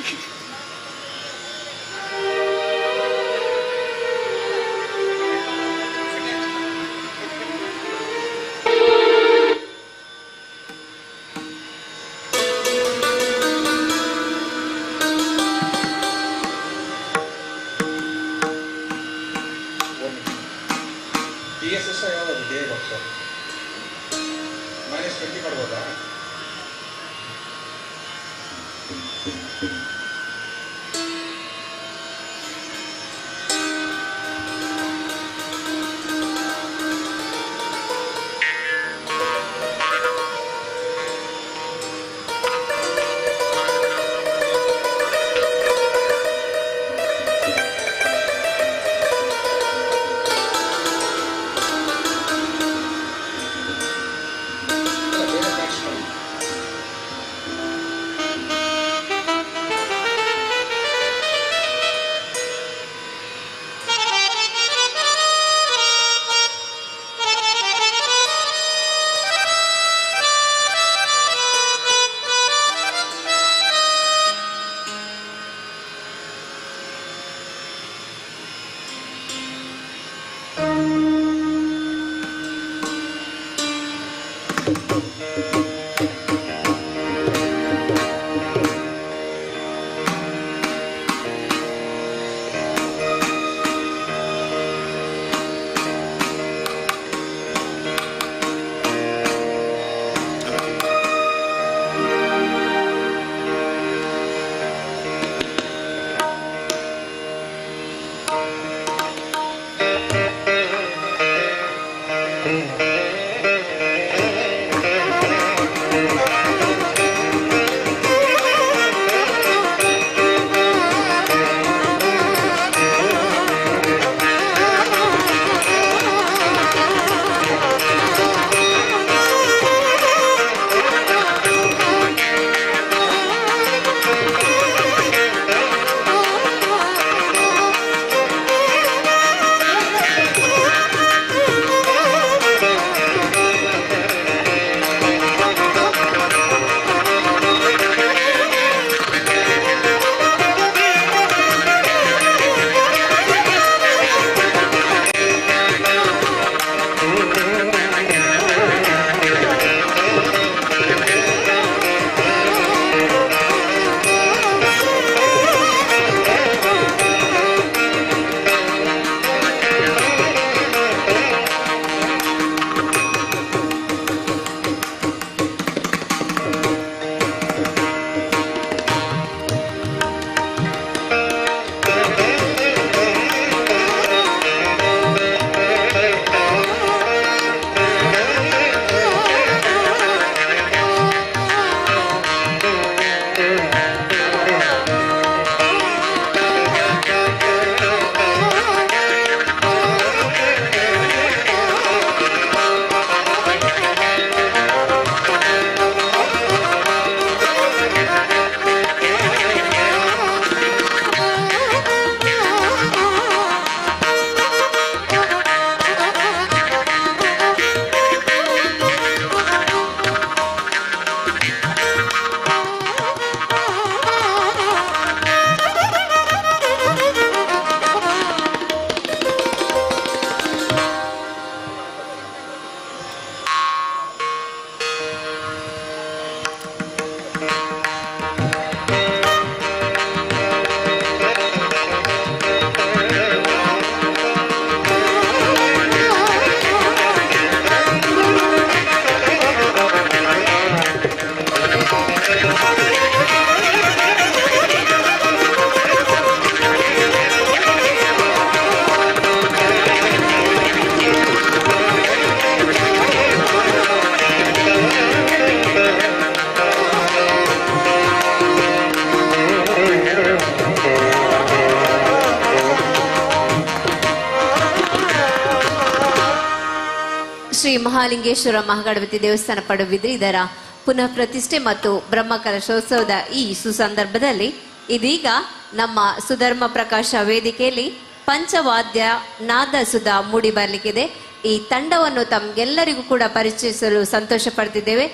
-20 ಮಾಡ್ಬೋದಾ? ಶ್ರೀ ಮಹಾಲಿಂಗೇಶ್ವರ ಮಹಾಗಣಪತಿ ದೇವಸ್ಥಾನ ಪಡುಬಿದ್ರಿ ಇದರ ಪುನಃ ಪ್ರತಿಷ್ಠೆ ಮತ್ತು ಬ್ರಹ್ಮ ಕಲಶೋತ್ಸವದ ಈ ಸುಸಂದರ್ಭದಲ್ಲಿ ಇದೀಗ ನಮ್ಮ ಸುಧರ್ಮ ಪ್ರಕಾಶ ವೇದಿಕೆಯಲ್ಲಿ ಪಂಚವಾದ್ಯ ನಾದ ಸುಧಾ ಮೂಡಿ ಬರಲಿಕ್ಕಿದೆ. ಈ ತಂಡವನ್ನು ತಮ್ಗೆಲ್ಲರಿಗೂ ಕೂಡ ಪರಿಚಯಿಸಲು ಸಂತೋಷ ಪಡ್ತಿದ್ದೇವೆ.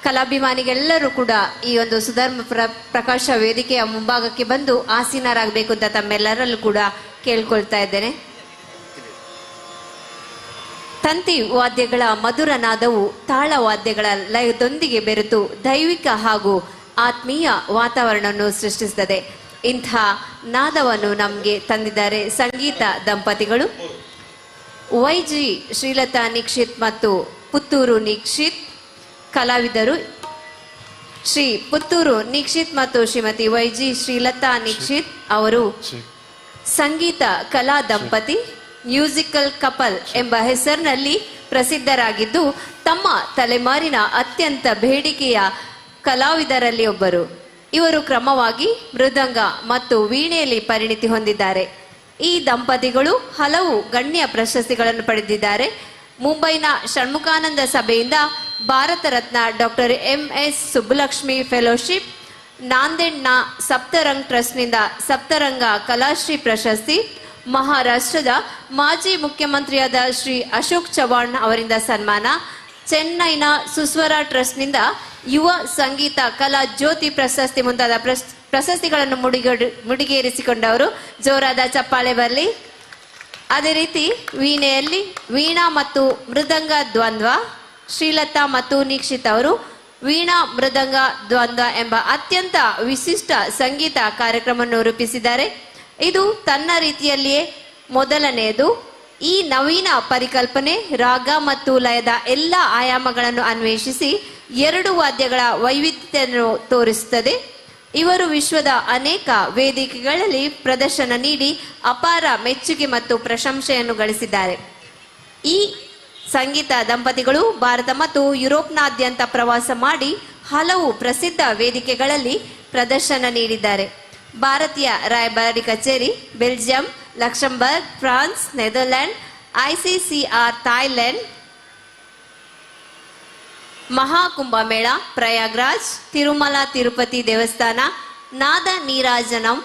ಕಲಾಭಿಮಾನಿಗಳೆಲ್ಲರೂ ಕೂಡ ಈ ಒಂದು ಸುಧರ್ಮ ಪ್ರಕಾಶ ವೇದಿಕೆಯ ಮುಂಭಾಗಕ್ಕೆ ಬಂದು ಆಸೀನರಾಗಬೇಕು ಅಂತ ತಮ್ಮೆಲ್ಲರಲ್ಲೂ ಕೂಡ ಕೇಳ್ಕೊಳ್ತಾ ಇದ್ದೇನೆ. ತಂತಿ ವಾದ್ಯಗಳ ಮಧುರ ನಾದವು ತಾಳ ವಾದ್ಯಗಳ ಲಯದೊಂದಿಗೆ ಬೆರೆತು ದೈವಿಕ ಹಾಗೂ ಆತ್ಮೀಯ ವಾತಾವರಣವನ್ನು ಸೃಷ್ಟಿಸುತ್ತದೆ. ಇಂಥ ನಾದವನ್ನು ನಮಗೆ ತಂದಿದ್ದಾರೆ ಸಂಗೀತ ದಂಪತಿಗಳು ವೈಜಿ ಶ್ರೀಲತಾ ನಿಕ್ಷಿತ್ ಮತ್ತು ಪುತ್ತೂರು ನಿಕ್ಷಿತ್. ಕಲಾವಿದರು ಶ್ರೀ ಪುತ್ತೂರು ನಿಕ್ಷಿತ್ ಮತ್ತು ಶ್ರೀಮತಿ ವೈಜಿ ಶ್ರೀಲತಾ ನಿಕ್ಷಿತ್ ಅವರು ಸಂಗೀತ ಕಲಾ ದಂಪತಿ, ಮ್ಯೂಸಿಕಲ್ ಕಪಲ್ ಎಂಬ ಹೆಸರಿನಲ್ಲಿ ಪ್ರಸಿದ್ಧರಾಗಿದ್ದು ತಮ್ಮ ತಲೆಮಾರಿನ ಅತ್ಯಂತ ಬೇಡಿಕೆಯ ಕಲಾವಿದರಲ್ಲಿ ಒಬ್ಬರು. ಇವರು ಕ್ರಮವಾಗಿ ಮೃದಂಗ ಮತ್ತು ವೀಣೆಯಲ್ಲಿ ಪರಿಣಿತಿ ಹೊಂದಿದ್ದಾರೆ. ಈ ದಂಪತಿಗಳು ಹಲವು ಗಣ್ಯ ಪ್ರಶಸ್ತಿಗಳನ್ನು ಪಡೆದಿದ್ದಾರೆ. ಮುಂಬೈನ ಷಣ್ಮುಖಾನಂದ ಸಭೆಯಿಂದ Bharat Ratna doctor MS Subbulakshmi fellowship, ನಾಂದೇಡ್ನ ಸಪ್ತರಂಗ್ ಟ್ರಸ್ಟ್ನಿಂದ ಸಪ್ತರಂಗ ಕಲಾಶ್ರೀ ಪ್ರಶಸ್ತಿ, ಮಹಾರಾಷ್ಟ್ರದ ಮಾಜಿ ಮುಖ್ಯಮಂತ್ರಿಯಾದ ಶ್ರೀ ಅಶೋಕ್ ಚವಾಣ್ ಅವರಿಂದ ಸನ್ಮಾನ, ಚೆನ್ನೈನ ಸುಸ್ವರ ಟ್ರಸ್ಟ್ನಿಂದ ಯುವ ಸಂಗೀತ ಕಲಾ ಜ್ಯೋತಿ ಪ್ರಶಸ್ತಿ ಮುಂತಾದ ಪ್ರಶಸ್ತಿಗಳನ್ನು ಮುಡಿಗೇರಿಸಿಕೊಂಡವರು. ಜೋರಾದ ಚಪ್ಪಾಳೆ ಬರಲಿ. ಅದೇ ರೀತಿ ವೀಣೆಯಲ್ಲಿ ವೀಣಾ ಮತ್ತು ಮೃದಂಗ ದ್ವಂದ್ವ, ಶ್ರೀಲತಾ ಮತ್ತು ನಿಕ್ಷಿತ್ ಅವರು ವೀಣಾ ಮೃದಂಗ ದ್ವಂದ್ವ ಎಂಬ ಅತ್ಯಂತ ವಿಶಿಷ್ಟ ಸಂಗೀತ ಕಾರ್ಯಕ್ರಮವನ್ನು ರೂಪಿಸಿದ್ದಾರೆ. ಇದು ತನ್ನ ರೀತಿಯಲ್ಲಿಯೇ ಮೊದಲನೆಯದು. ಈ ನವೀನ ಪರಿಕಲ್ಪನೆ ರಾಗ ಮತ್ತು ಲಯದ ಎಲ್ಲ ಆಯಾಮಗಳನ್ನು ಅನ್ವೇಷಿಸಿ ಎರಡು ವಾದ್ಯಗಳ ವೈವಿಧ್ಯತೆಯನ್ನು ತೋರಿಸುತ್ತದೆ. ಇವರು ವಿಶ್ವದ ಅನೇಕ ವೇದಿಕೆಗಳಲ್ಲಿ ಪ್ರದರ್ಶನ ನೀಡಿ ಅಪಾರ ಮೆಚ್ಚುಗೆ ಮತ್ತು ಪ್ರಶಂಸೆಯನ್ನು ಗಳಿಸಿದ್ದಾರೆ. ಈ ಸಂಗೀತ ದಂಪತಿಗಳು ಭಾರತ ಮತ್ತು ಯುರೋಪ್ನಾದ್ಯಂತ ಪ್ರವಾಸ ಮಾಡಿ ಹಲವು ಪ್ರಸಿದ್ಧ ವೇದಿಕೆಗಳಲ್ಲಿ ಪ್ರದರ್ಶನ ನೀಡಿದ್ದಾರೆ. ಭಾರತೀಯ ರಾಯಭಾರಿ ಕಚೇರಿ, Belgium, Luxembourg, France, Netherland, ICCR Thailand, Maha Kumbh Mela, Prayagraj, Tirumala Tirupati ದೇವಸ್ಥಾನ, ನಾದ ನೀರಾಜನಂ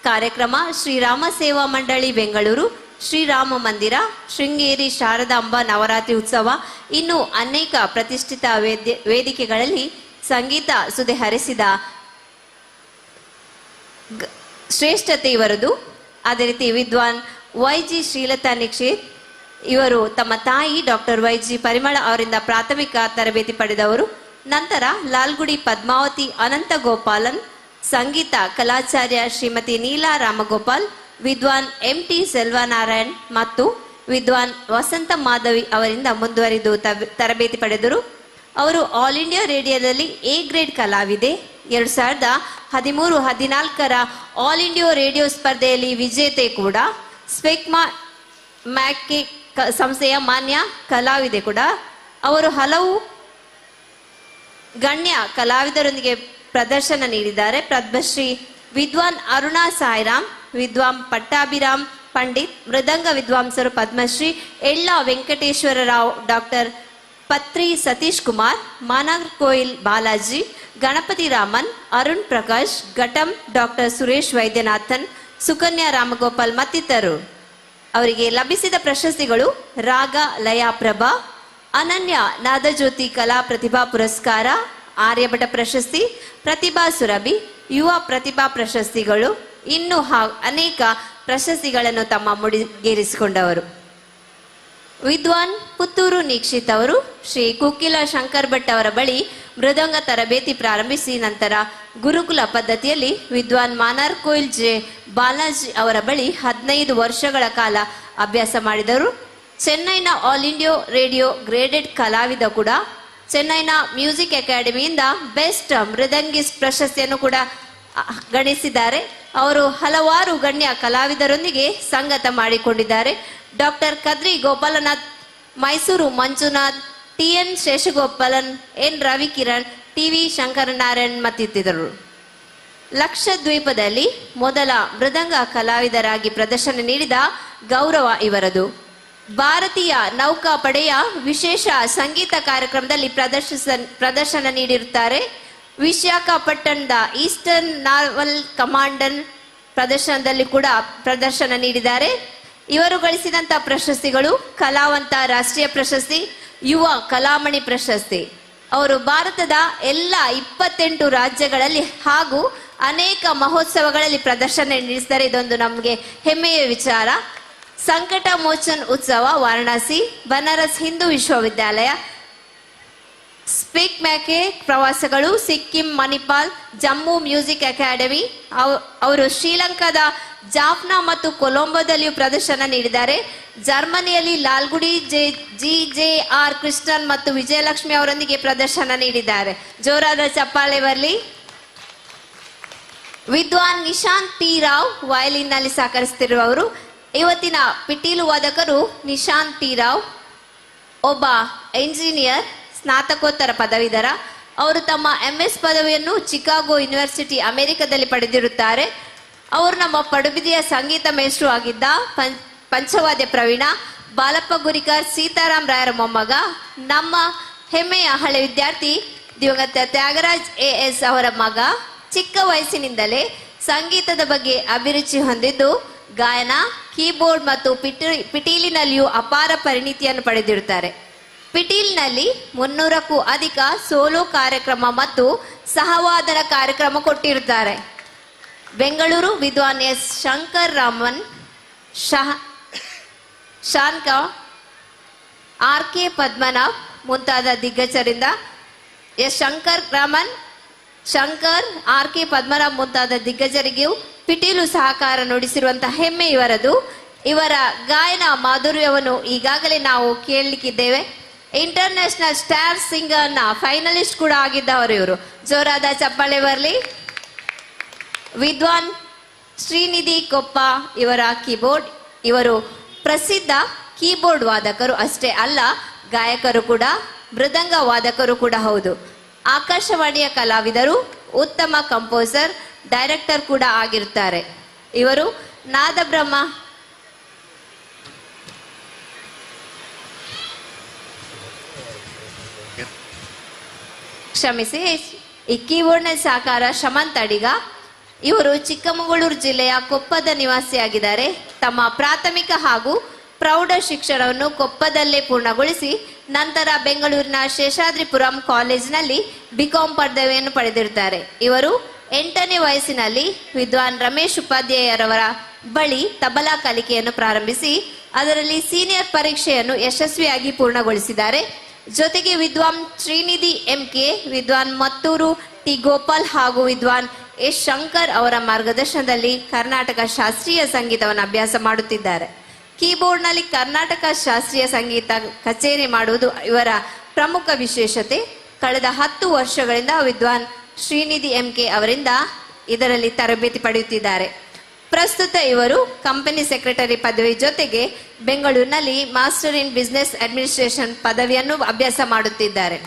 ಕಾರ್ಯಕ್ರಮ, ಶ್ರೀರಾಮ ಸೇವಾ ಮಂಡಳಿ ಬೆಂಗಳೂರು, ಶ್ರೀರಾಮ ಮಂದಿರ, ಶೃಂಗೇರಿ ಶಾರದಾಂಬಾ ನವರಾತ್ರಿ ಉತ್ಸವ, ಇನ್ನು ಅನೇಕ ಪ್ರತಿಷ್ಠಿತ ವೇದಿಕೆಗಳಲ್ಲಿ ಸಂಗೀತ ಸುದೆ ಹರಿಸಿದ ಶ್ರೇಷ್ಠತೆ ಇವರದು. ಅದೇ ರೀತಿ ವಿದ್ವಾನ್ ವೈಜಿ ಶ್ರೀಲತಾ ನಿಕ್ಷಿತ್ ಇವರು ತಮ್ಮ ತಾಯಿ ಡಾಕ್ಟರ್ ವೈಜಿ ಪರಿಮಳ ಅವರಿಂದ ಪ್ರಾಥಮಿಕ ತರಬೇತಿ ಪಡೆದವರು. ನಂತರ ಲಾಲ್ಗುಡಿ ಪದ್ಮಾವತಿ ಅನಂತ ಗೋಪಾಲನ್, ಸಂಗೀತ ಕಲಾಚಾರ್ಯ ಶ್ರೀಮತಿ ನೀಲಾ ರಾಮಗೋಪಾಲ್, ವಿದ್ವಾನ್ MT ಸೆಲ್ವನಾರಾಯಣ್ ಮತ್ತು ವಿದ್ವಾನ್ ವಸಂತ ಮಾಧವಿ ಅವರಿಂದ ಮುಂದುವರಿದು ತರಬೇತಿ ಪಡೆದರು. ಅವರು ಆಲ್ ಇಂಡಿಯಾ ರೇಡಿಯೋದಲ್ಲಿ A ಗ್ರೇಡ್ ಕಲಾವಿದೆ. 2013-14 ಆಲ್ ಇಂಡಿಯಾ ರೇಡಿಯೋ ಸ್ಪರ್ಧೆಯಲ್ಲಿ ವಿಜೇತೆ ಕೂಡ. ಸ್ಪೆಕ್ಮಾ ಮ್ಯಾಕೆ ಸಂಸ್ಥೆಯ ಮಾನ್ಯ ಕಲಾವಿದೆ ಕೂಡ. ಅವರು ಹಲವು ಗಣ್ಯ ಕಲಾವಿದರೊಂದಿಗೆ ಪ್ರದರ್ಶನ ನೀಡಿದ್ದಾರೆ. ಪದ್ಮಶ್ರೀ ವಿದ್ವಾನ್ ಅರುಣಾ ಸಾಯಿರಾಮ್, ವಿದ್ವಾನ್ ಪಟ್ಟಾಭಿರಾಮ್ ಪಂಡಿತ್, ಮೃದಂಗ ವಿದ್ವಾಂಸರು ಪದ್ಮಶ್ರೀ ಎಳ್ಳ ವೆಂಕಟೇಶ್ವರ ರಾವ್, ಡಾಕ್ಟರ್ ಪತ್ರಿ ಸತೀಶ್ ಕುಮಾರ್, ಮಾನರ್ ಕೋಯಿಲ್ ಬಾಲಾಜಿ, ಗಣಪತಿ ರಾಮನ್, ಅರುಣ್ ಪ್ರಕಾಶ್, ಘಟಂ ಡಾಕ್ಟರ್ ಸುರೇಶ್ ವೈದ್ಯನಾಥನ್, ಸುಕನ್ಯಾ ರಾಮಗೋಪಾಲ್ ಮತ್ತಿತರರು. ಅವರಿಗೆ ಲಭಿಸಿದ ಪ್ರಶಸ್ತಿಗಳು ರಾಗ ಲಯ ಪ್ರಭಾ, ಅನನ್ಯ ನಾದಜ್ಯೋತಿ ಕಲಾ ಪ್ರತಿಭಾ ಪುರಸ್ಕಾರ, ಆರ್ಯಭಟ ಪ್ರಶಸ್ತಿ, ಪ್ರತಿಭಾ ಸುರಭಿ, ಯುವ ಪ್ರತಿಭಾ ಪ್ರಶಸ್ತಿಗಳು, ಇನ್ನೂ ಅನೇಕ ಪ್ರಶಸ್ತಿಗಳನ್ನು ತಮ್ಮ ಮುಡಿಗೇರಿಸಿಕೊಂಡವರು. ವಿದ್ವಾನ್ ಪುತ್ತೂರು ನಿಕ್ಷಿತ್ ಅವರು ಶ್ರೀ ಕುಕ್ಕಿಲ ಶಂಕರ್ ಭಟ್ ಅವರ ಬಳಿ ಮೃದಂಗ ತರಬೇತಿ ಪ್ರಾರಂಭಿಸಿ ನಂತರ ಗುರುಕುಲ ಪದ್ಧತಿಯಲ್ಲಿ ವಿದ್ವಾನ್ ಮಾನಾರ್ ಕೋಯಿಲ್ ಜೆ ಬಾಲಾಜಿ ಅವರ ಬಳಿ 15 ವರ್ಷಗಳ ಕಾಲ ಅಭ್ಯಾಸ ಮಾಡಿದರು. ಚೆನ್ನೈನ ಆಲ್ ಇಂಡಿಯಾ ರೇಡಿಯೋ ಗ್ರೇಡೆಡ್ ಕಲಾವಿದ ಕೂಡ. ಚೆನ್ನೈನ ಮ್ಯೂಸಿಕ್ ಅಕಾಡೆಮಿಯಿಂದ ಬೆಸ್ಟ್ ಮೃದಂಗಿಸ್ಟ್ ಪ್ರಶಸ್ತಿಯನ್ನು ಕೂಡ ಗಳಿಸಿದ್ದಾರೆ. ಅವರು ಹಲವಾರು ಗಣ್ಯ ಕಲಾವಿದರೊಂದಿಗೆ ಸಂಗತ ಮಾಡಿಕೊಂಡಿದ್ದಾರೆ. Doctor Kadri Gopalnath, Mysuru Manjunath, TN Seshagopalan, N Ravikiran, TV Shankaranarayan ಮತ್ತಿತರರು. ಲಕ್ಷದ್ವೀಪದಲ್ಲಿ ಮೊದಲ ಮೃದಂಗ ಕಲಾವಿದರಾಗಿ ಪ್ರದರ್ಶನ ನೀಡಿದ ಗೌರವ ಇವರದು. ಭಾರತೀಯ ನೌಕಾಪಡೆಯ ವಿಶೇಷ ಸಂಗೀತ ಕಾರ್ಯಕ್ರಮದಲ್ಲಿ ಪ್ರದರ್ಶನ ನೀಡಿರುತ್ತಾರೆ. ವಿಶಾಖಪಟ್ಟಣದ ಈಸ್ಟರ್ನ್ ನಾವಲ್ ಕಮಾಂಡರ್ ಪ್ರದರ್ಶನದಲ್ಲಿ ಕೂಡ ಪ್ರದರ್ಶನ ನೀಡಿದ್ದಾರೆ. ಇವರು ಗಳಿಸಿದಂತಹ ಪ್ರಶಸ್ತಿಗಳು ಕಲಾವಂತ ರಾಷ್ಟ್ರೀಯ ಪ್ರಶಸ್ತಿ, ಯುವ ಕಲಾಮಣಿ ಪ್ರಶಸ್ತಿ. ಅವರು ಭಾರತದ ಎಲ್ಲ 28 ರಾಜ್ಯಗಳಲ್ಲಿ ಹಾಗೂ ಅನೇಕ ಮಹೋತ್ಸವಗಳಲ್ಲಿ ಪ್ರದರ್ಶನ ನೀಡಿದ್ದಾರೆ. ಇದೊಂದು ನಮಗೆ ಹೆಮ್ಮೆಯ ವಿಚಾರ. ಸಂಕಟ ಮೋಚನ್ ಉತ್ಸವ ವಾರಣಾಸಿ, ಬನಾರಸ್ ಹಿಂದೂ ವಿಶ್ವವಿದ್ಯಾಲಯ, ಸ್ಪೀಕ್ ಮ್ಯಾಕೆ ಪ್ರವಾಸಗಳು, ಸಿಕ್ಕಿಂ, ಮಣಿಪಾಲ್, ಜಮ್ಮು ಮ್ಯೂಸಿಕ್ ಅಕಾಡೆಮಿ. ಅವರು ಶ್ರೀಲಂಕಾದ ಜಾಫ್ನಾ ಮತ್ತು ಕೊಲಂಬೋದಲ್ಲಿಯೂ ಪ್ರದರ್ಶನ ನೀಡಿದ್ದಾರೆ. ಜರ್ಮನಿಯಲ್ಲಿ ಲಾಲ್ಗುಡಿ JJR ಕೃಷ್ಣನ್ ಮತ್ತು ವಿಜಯಲಕ್ಷ್ಮಿ ಅವರೊಂದಿಗೆ ಪ್ರದರ್ಶನ ನೀಡಿದ್ದಾರೆ. ಜೋರಾದ ಚಪ್ಪಾಳೆ ಬರಲಿ. ವಿದ್ವಾನ್ ನಿಶಾಂತ್ T ರಾವ್ ವಯಲಿನ್ ನಲ್ಲಿ ಸಹಕರಿಸುತ್ತಿರುವವರು. ಇವತ್ತಿನ ಪಿಟೀಲು ವಾದಕರು ನಿಶಾಂತ್ T ರಾವ್, ಒಬ್ಬ ಎಂಜಿನಿಯರ್, ಸ್ನಾತಕೋತ್ತರ ಪದವೀಧರ. ಅವರು ತಮ್ಮ MS ಪದವಿಯನ್ನು ಚಿಕಾಗೋ ಯೂನಿವರ್ಸಿಟಿ ಅಮೆರಿಕದಲ್ಲಿ ಪಡೆದಿರುತ್ತಾರೆ. ಅವರು ನಮ್ಮ ಪಡುಬಿದಿಯ ಸಂಗೀತ ಮೇಷ್ಟ್ರು ಆಗಿದ್ದ ಪಂಚವಾದ್ಯ ಪ್ರವೀಣ ಬಾಲಪ್ಪ ಗುರಿಕರ್ ಸೀತಾರಾಮ್ ರಾಯರ ಮೊಮ್ಮಗ. ನಮ್ಮ ಹೆಮ್ಮೆಯ ಹಳೆ ವಿದ್ಯಾರ್ಥಿ ದಿವಂಗತ ತ್ಯಾಗರಾಜ್ AS ಅವರ ಮಗ. ಚಿಕ್ಕ ವಯಸ್ಸಿನಿಂದಲೇ ಸಂಗೀತದ ಬಗ್ಗೆ ಅಭಿರುಚಿ ಹೊಂದಿದ್ದು ಗಾಯನ, ಕೀಬೋರ್ಡ್ ಮತ್ತು ಪಿಟೀಲಿನಲ್ಲಿಯೂ ಅಪಾರ ಪರಿಣಿತಿಯನ್ನು ಪಡೆದಿರುತ್ತಾರೆ. ಪಿಟೀಲ್ನಲ್ಲಿ 300ಕ್ಕೂ ಅಧಿಕ ಸೋಲೋ ಕಾರ್ಯಕ್ರಮ ಮತ್ತು ಸಹವಾದನ ಕಾರ್ಯಕ್ರಮ ಕೊಟ್ಟಿರುತ್ತಾರೆ. ಬೆಂಗಳೂರು ವಿದ್ವಾನ್ S ಶಂಕರ್ ರಾಮನ್, ಶಾನ್ಕ, RK ಪದ್ಮನಾಭ್ ಮುಂತಾದ ದಿಗ್ಗಜರಿಂದ ಶಂಕರ್ RK ಪದ್ಮನಾಭ್ ಮುಂತಾದ ದಿಗ್ಗಜರಿಗೂ ಪಿಟೀಲು ಸಹಕಾರ ನುಡಿಸಿರುವಂತಹ ಹೆಮ್ಮೆ ಇವರದು. ಇವರ ಗಾಯನ ಮಾಧುರ್ಯವನ್ನು ಈಗಾಗಲೇ ನಾವು ಕೇಳಲಿಕ್ಕಿದ್ದೇವೆ. ಇಂಟರ್ನ್ಯಾಷನಲ್ ಸ್ಟಾರ್ ಸಿಂಗರ್ನ ಫೈನಲಿಸ್ಟ್ ಕೂಡ ಆಗಿದ್ದವರು ಇವರು. ಜೋರಾದ ಚಪ್ಪಾಳೆ ಬರಲಿ. ವಿದ್ವಾನ್ ಶ್ರೀನಿಧಿ ಕೊಪ್ಪ ಇವರ ಕೀಬೋರ್ಡ್. ಇವರು ಪ್ರಸಿದ್ಧ ಕೀಬೋರ್ಡ್ ವಾದಕರು ಅಷ್ಟೇ ಅಲ್ಲ, ಗಾಯಕರು ಕೂಡ, ಮೃದಂಗ ವಾದಕರು ಕೂಡ ಹೌದು. ಆಕಾಶವಾಣಿಯ ಕಲಾವಿದರು, ಉತ್ತಮ ಕಂಪೋಸರ್, ಡೈರೆಕ್ಟರ್ ಕೂಡ ಆಗಿರುತ್ತಾರೆ. ಇವರು ನಾದಬ್ರಹ್ಮ ಈ ಕೀಬೋರ್ಡ್ನ ಸಾಕಾರ ಶಮಂತ್ ಅಡಿಗ. ಇವರು ಚಿಕ್ಕಮಗಳೂರು ಜಿಲ್ಲೆಯ ಕೊಪ್ಪದ ನಿವಾಸಿಯಾಗಿದ್ದಾರೆ. ತಮ್ಮ ಪ್ರಾಥಮಿಕ ಹಾಗೂ ಪ್ರೌಢ ಶಿಕ್ಷಣವನ್ನು ಕೊಪ್ಪದಲ್ಲೇ ಪೂರ್ಣಗೊಳಿಸಿ ನಂತರ ಬೆಂಗಳೂರಿನ ಶೇಷಾದ್ರಿಪುರಂ ಕಾಲೇಜಿನಲ್ಲಿ BCom ಪದವಿಯನ್ನು ಪಡೆದಿರುತ್ತಾರೆ. ಇವರು 8ನೇ ವಯಸ್ಸಿನಲ್ಲಿ ವಿದ್ವಾನ್ ರಮೇಶ್ ಉಪಾಧ್ಯಾಯರವರ ಬಳಿ ತಬಲಾ ಕಲಿಕೆಯನ್ನು ಪ್ರಾರಂಭಿಸಿ ಅದರಲ್ಲಿ ಸೀನಿಯರ್ ಪರೀಕ್ಷೆಯನ್ನು ಯಶಸ್ವಿಯಾಗಿ ಪೂರ್ಣಗೊಳಿಸಿದ್ದಾರೆ. ಜೊತೆಗೆ ವಿದ್ವಾನ್ ಶ್ರೀನಿಧಿ MK, ವಿದ್ವಾನ್ ಮತ್ತೂರು T ಗೋಪಾಲ್ ಹಾಗೂ ವಿದ್ವಾನ್ S ಶಂಕರ್ ಅವರ ಮಾರ್ಗದರ್ಶನದಲ್ಲಿ ಕರ್ನಾಟಕ ಶಾಸ್ತ್ರೀಯ ಸಂಗೀತವನ್ನು ಅಭ್ಯಾಸ ಮಾಡುತ್ತಿದ್ದಾರೆ. ಕೀಬೋರ್ಡ್ನಲ್ಲಿ ಕರ್ನಾಟಕ ಶಾಸ್ತ್ರೀಯ ಸಂಗೀತ ಕಚೇರಿ ಮಾಡುವುದು ಇವರ ಪ್ರಮುಖ ವಿಶೇಷತೆ. ಕಳೆದ 10 ವರ್ಷಗಳಿಂದ ವಿದ್ವಾನ್ ಶ್ರೀನಿಧಿ MK ಅವರಿಂದ ಇದರಲ್ಲಿ ತರಬೇತಿ ಪಡೆಯುತ್ತಿದ್ದಾರೆ. ಪ್ರಸ್ತುತ ಇವರು ಕಂಪನಿ ಸೆಕ್ರೆಟರಿ ಪದವಿ ಜೊತೆಗೆ ಬೆಂಗಳೂರಿನಲ್ಲಿ ಮಾಸ್ಟರ್ ಇನ್ ಬಿಸಿನೆಸ್ ಅಡ್ಮಿನಿಸ್ಟ್ರೇಷನ್ ಪದವಿಯನ್ನು ಅಭ್ಯಾಸ ಮಾಡುತ್ತಿದ್ದಾರೆ.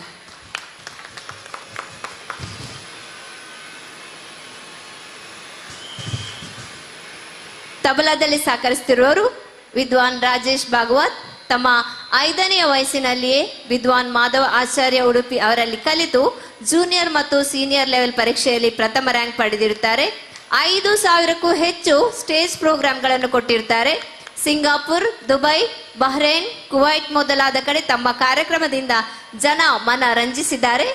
ತಬಲಾದಲ್ಲಿ ಸಹಕರಿಸುತ್ತಿರುವವರು ವಿದ್ವಾನ್ ರಾಜೇಶ್ ಭಾಗವತ್. ತಮ್ಮ 5ನೇ ವಯಸ್ಸಿನಲ್ಲಿಯೇ ವಿದ್ವಾನ್ ಮಾಧವ ಆಚಾರ್ಯ ಉಡುಪಿ ಅವರಲ್ಲಿ ಕಲಿತು ಜೂನಿಯರ್ ಮತ್ತು ಸೀನಿಯರ್ ಲೆವೆಲ್ ಪರೀಕ್ಷೆಯಲ್ಲಿ ಪ್ರಥಮ ರ್ಯಾಂಕ್ ಪಡೆದಿರುತ್ತಾರೆ. 5,000ಕ್ಕೂ ಹೆಚ್ಚು ಸ್ಟೇಜ್ ಪ್ರೋಗ್ರಾಂಗಳನ್ನು ಕೊಟ್ಟಿರುತ್ತಾರೆ. ಸಿಂಗಾಪುರ್, ದುಬೈ, ಬಹ್ರೇನ್, ಕುವೈಟ್ ಮೊದಲಾದ ಕಡೆ ತಮ್ಮ ಕಾರ್ಯಕ್ರಮದಿಂದ ಜನ ಮನ ರಂಜಿಸಿದ್ದಾರೆ.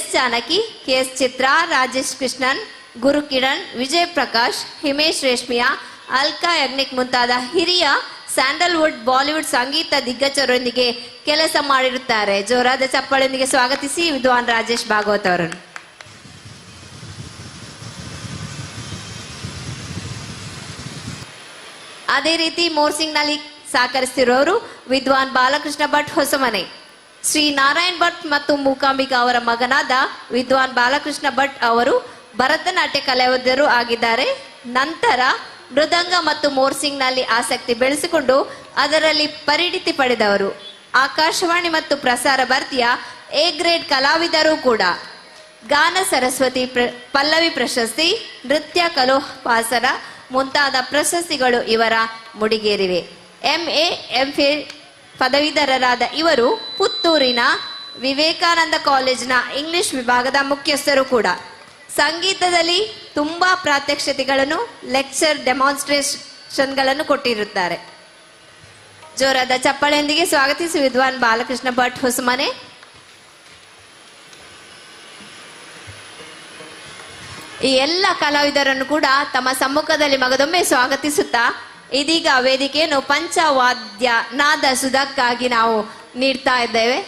S ಜಾನಕಿ, KS ಚಿತ್ರಾ, ರಾಜೇಶ್ ಕೃಷ್ಣನ್, ಗುರು ಕಿರಣ್, ವಿಜಯ್ ಪ್ರಕಾಶ್, ಹಿಮೇಶ್ ರೇಷ್ಮಿಯಾ, ಅಲ್ಕಾ ಯಜ್ನಿಕ್ ಮುಂತಾದ ಹಿರಿಯ ಸ್ಯಾಂಡಲ್ವುಡ್, ಬಾಲಿವುಡ್ ಸಂಗೀತ ದಿಗ್ಗಜರೊಂದಿಗೆ ಕೆಲಸ ಮಾಡಿರುತ್ತಾರೆ. ಜೋರಾದ ಚಪ್ಪಾಳೆಯೊಂದಿಗೆ ಸ್ವಾಗತಿಸಿ ವಿದ್ವಾನ್ ರಾಜೇಶ್ ಭಾಗವತ್ ಅವರನ್ನು. ಅದೇ ರೀತಿ ಮೋರ್ಸಿಂಗ್ ನಲ್ಲಿ ಸಹಕರಿಸುತ್ತಿರುವವರು ವಿದ್ವಾನ್ ಬಾಲಕೃಷ್ಣ ಭಟ್ ಹೊಸಮನೆ. ಶ್ರೀ ನಾರಾಯಣ್ ಭಟ್ ಮತ್ತು ಮೂಕಾಂಬಿಕಾ ಅವರ ಮಗನಾದ ವಿದ್ವಾನ್ ಬಾಲಕೃಷ್ಣ ಭಟ್ ಅವರು ಭರತನಾಟ್ಯ ಕಲಾವಿದರು ಆಗಿದ್ದಾರೆ. ನಂತರ ಮೃದಂಗ ಮತ್ತು ಮೋರ್ಸಿಂಗ್ ನಲ್ಲಿ ಆಸಕ್ತಿ ಬೆಳೆಸಿಕೊಂಡು ಅದರಲ್ಲಿ ಪರಿಣಿತಿ ಪಡೆದವರು. ಆಕಾಶವಾಣಿ ಮತ್ತು ಪ್ರಸಾರ ಭಾರತಿಯ A ಗ್ರೇಡ್ ಕಲಾವಿದರು ಕೂಡ. ಗಾನ ಸರಸ್ವತಿ ಪಲ್ಲವಿ ಪ್ರಶಸ್ತಿ, ನೃತ್ಯ ಕಲೋಪಾಸನ ಮುಂತಾದ ಪ್ರಶಸ್ತಿಗಳು ಇವರ ಮುಡಿಗೇರಿವೆ. MA MPhil ಪದವೀಧರರಾದ ಇವರು ಪುತ್ತೂರಿನ ವಿವೇಕಾನಂದ ಕಾಲೇಜಿನ ಇಂಗ್ಲಿಷ್ ವಿಭಾಗದ ಮುಖ್ಯಸ್ಥರು ಕೂಡ. ಸಂಗೀತದಲ್ಲಿ ತುಂಬಾ ಪ್ರಾತ್ಯಕ್ಷತೆಗಳನ್ನು, ಲೆಕ್ಚರ್, ಡೆಮಾನ್ಸ್ಟ್ರೇಷನ್ಗಳನ್ನು ಕೊಟ್ಟಿರುತ್ತಾರೆ. ಜೋರಾದ ಚಪ್ಪಾಳೆಯೊಂದಿಗೆ ಸ್ವಾಗತಿಸಿ ವಿದ್ವಾನ್ ಬಾಲಕೃಷ್ಣ ಭಟ್ ಹೊಸಮನೆ. ಈ ಎಲ್ಲ ಕಲಾವಿದರನ್ನು ಕೂಡ ತಮ್ಮ ಸಮ್ಮುಖದಲ್ಲಿ ಮಗದೊಮ್ಮೆ ಸ್ವಾಗತಿಸುತ್ತಾ ಇದೀಗ ವೇದಿಕೆಯನ್ನು ಪಂಚವಾದ್ಯ ನಾದ ಸುಧಕ್ಕಾಗಿ ನಾವು ನೀಡ್ತಾ ಇದ್ದೇವೆ.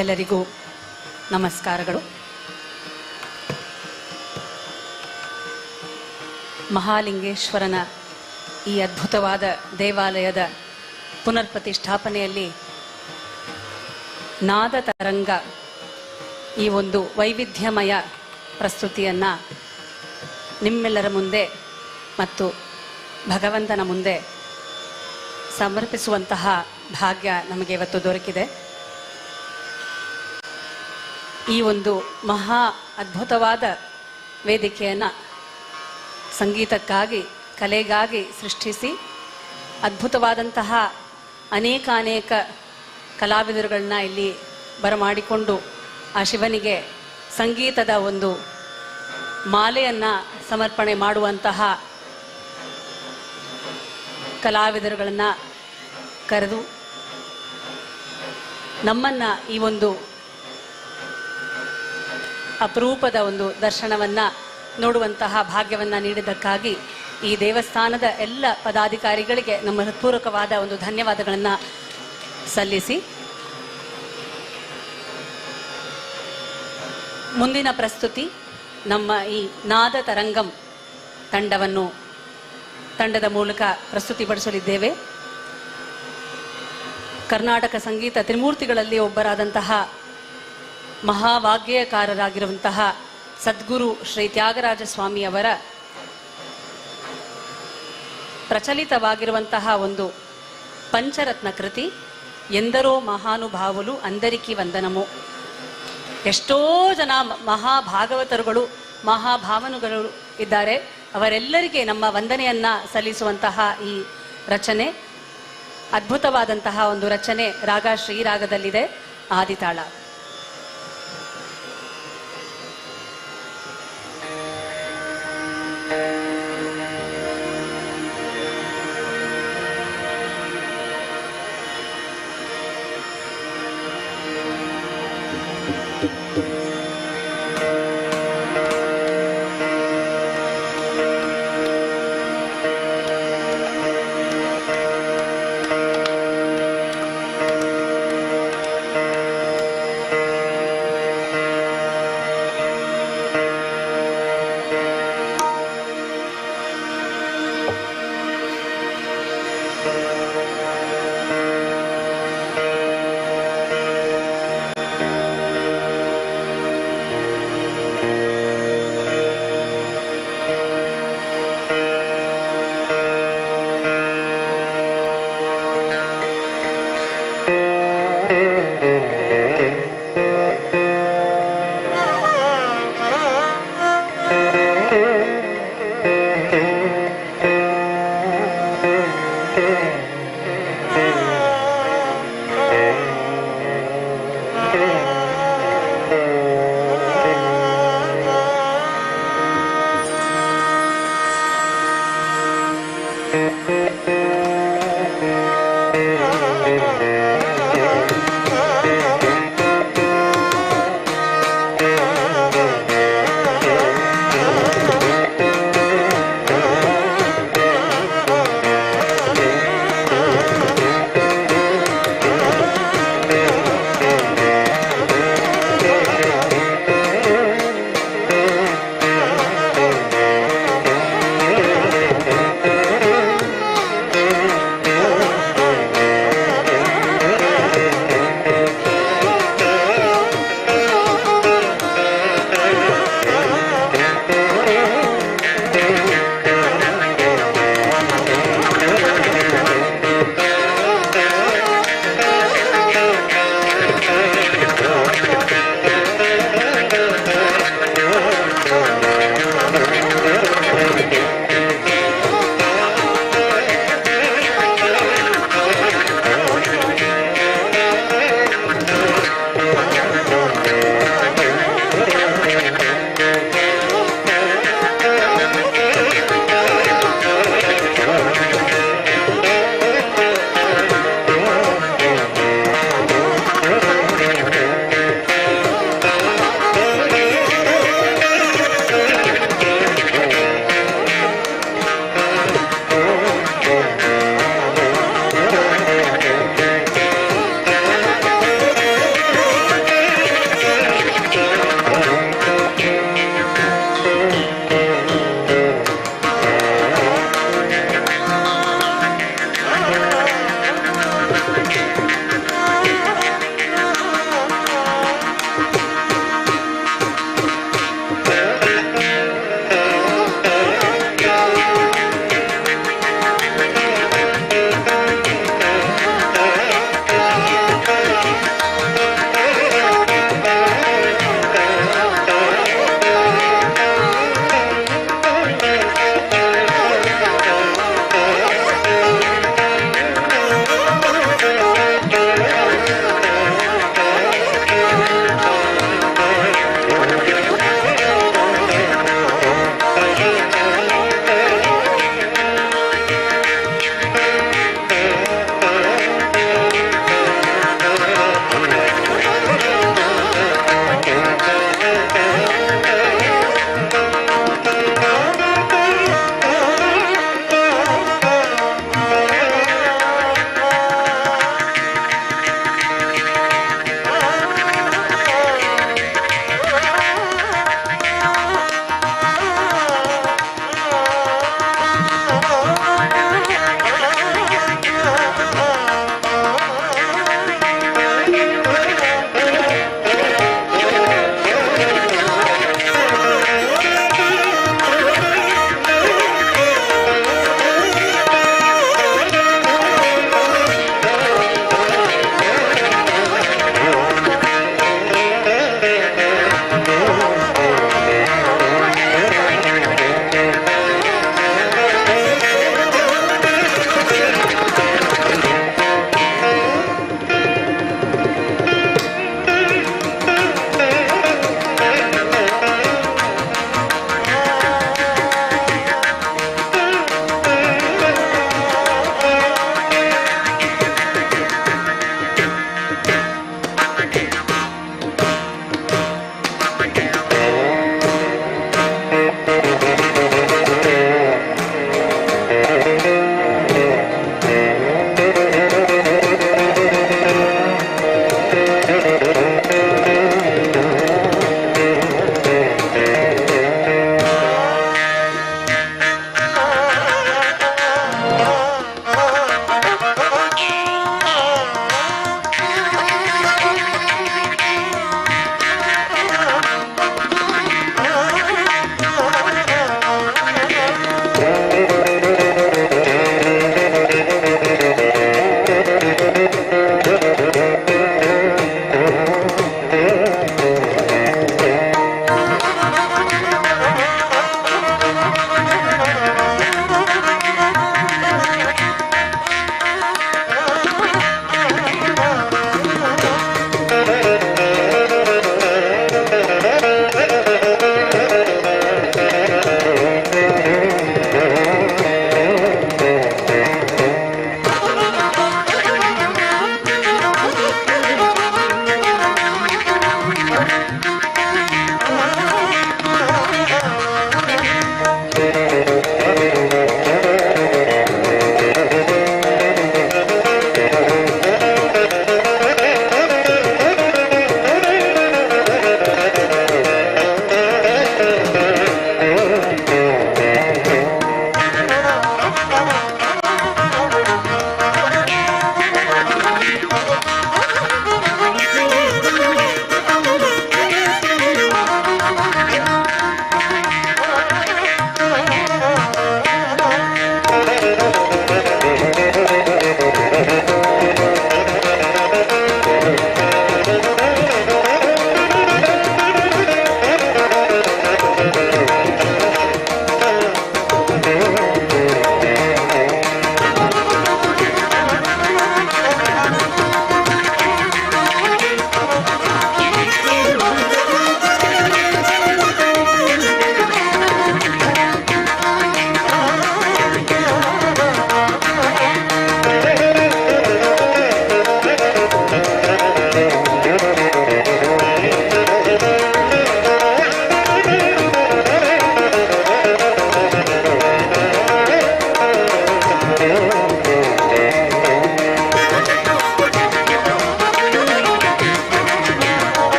ಎಲ್ಲರಿಗೂ ನಮಸ್ಕಾರಗಳು. ಮಹಾಲಿಂಗೇಶ್ವರನ ಈ ಅದ್ಭುತವಾದ ದೇವಾಲಯದ ಪುನರ್ ಪ್ರತಿಷ್ಠಾಪನೆಯಲ್ಲಿ ನಾದ ತರಂಗ ಈ ಒಂದು ವೈವಿಧ್ಯಮಯ ಪ್ರಸ್ತುತಿಯನ್ನು ನಿಮ್ಮೆಲ್ಲರ ಮುಂದೆ ಮತ್ತು ಭಗವಂತನ ಮುಂದೆ ಸಮರ್ಪಿಸುವಂತಹ ಭಾಗ್ಯ ನಮಗೆ ಇವತ್ತು ದೊರಕಿದೆ. ಈ ಒಂದು ಮಹಾ ಅದ್ಭುತವಾದ ವೇದಿಕೆಯನ್ನು ಸಂಗೀತಕ್ಕಾಗಿ, ಕಲೆಗಾಗಿ ಸೃಷ್ಟಿಸಿ ಅದ್ಭುತವಾದಂತಹ ಅನೇಕ ಕಲಾವಿದರುಗಳನ್ನ ಇಲ್ಲಿ ಬರಮಾಡಿಕೊಂಡು ಆ ಶಿವನಿಗೆ ಸಂಗೀತದ ಒಂದು ಮಾಲೆಯನ್ನು ಸಮರ್ಪಣೆ ಮಾಡುವಂತಹ ಕಲಾವಿದರುಗಳನ್ನು ಕರೆದು ನಮ್ಮನ್ನು ಈ ಒಂದು ಅಪರೂಪದ ಒಂದು ದರ್ಶನವನ್ನು ನೋಡುವಂತಹ ಭಾಗ್ಯವನ್ನು ನೀಡಿದ್ದಕ್ಕಾಗಿ ಈ ದೇವಸ್ಥಾನದ ಎಲ್ಲ ಪದಾಧಿಕಾರಿಗಳಿಗೆ ನಮ್ಮ ಹೃತ್ಪೂರ್ವಕವಾದ ಒಂದು ಧನ್ಯವಾದಗಳನ್ನು ಸಲ್ಲಿಸಿ, ಮುಂದಿನ ಪ್ರಸ್ತುತಿ ನಮ್ಮ ಈ ನಾದ ತರಂಗಂ ತಂಡದ ಮೂಲಕ ಪ್ರಸ್ತುತಿಪಡಿಸಲಿದ್ದೇವೆ. ಕರ್ನಾಟಕ ಸಂಗೀತ ತ್ರಿಮೂರ್ತಿಗಳಲ್ಲಿ ಒಬ್ಬರಾದಂತಹ ಮಹಾವಾಗ್ಗೇಯಕಾರರಾಗಿರುವಂತಹ ಸದ್ಗುರು ಶ್ರೀ ತ್ಯಾಗರಾಜ ಸ್ವಾಮಿಯವರ ಪ್ರಚಲಿತವಾಗಿರುವಂತಹ ಒಂದು ಪಂಚರತ್ನ ಕೃತಿ ಎಂದರೋ ಮಹಾನುಭಾವುಲು ಅಂದರಿಕಿ ವಂದನಮೋ. ಎಷ್ಟೋ ಜನ ಮಹಾಭಾಗವತರುಗಳು, ಮಹಾಭಾವನುಗಳು ಇದ್ದಾರೆ. ಅವರೆಲ್ಲರಿಗೆ ನಮ್ಮ ವಂದನೆಯನ್ನ ಸಲ್ಲಿಸುವಂತಹ ಈ ರಚನೆ ಅದ್ಭುತವಾದಂತಹ ಒಂದು ರಚನೆ. ರಾಗ ಶ್ರೀರಾಗದಲ್ಲಿದೆ, ಆದಿತಾಳ.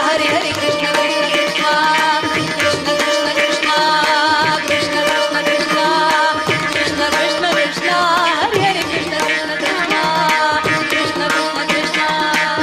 ಹರಿ ಹರಿ ಕೃಷ್ಣ ಕೃಷ್ಣ ಕೃಷ್ಣ ಕೃಷ್ಣ ಕೃಷ್ಣ ಕೃಷ್ಣ ಕೃಷ್ಣ ಕೃಷ್ಣ ಕೃಷ್ಣ ಕೃಷ್ಣ ಕೃಷ್ಣ ಕೃಷ್ಣ ಹರಿ ಹರಿ ಕೃಷ್ಣ ಕೃಷ್ಣ ಕೃಷ್ಣ ಕೃಷ್ಣ ಕೃಷ್ಣ ಕೃಷ್ಣ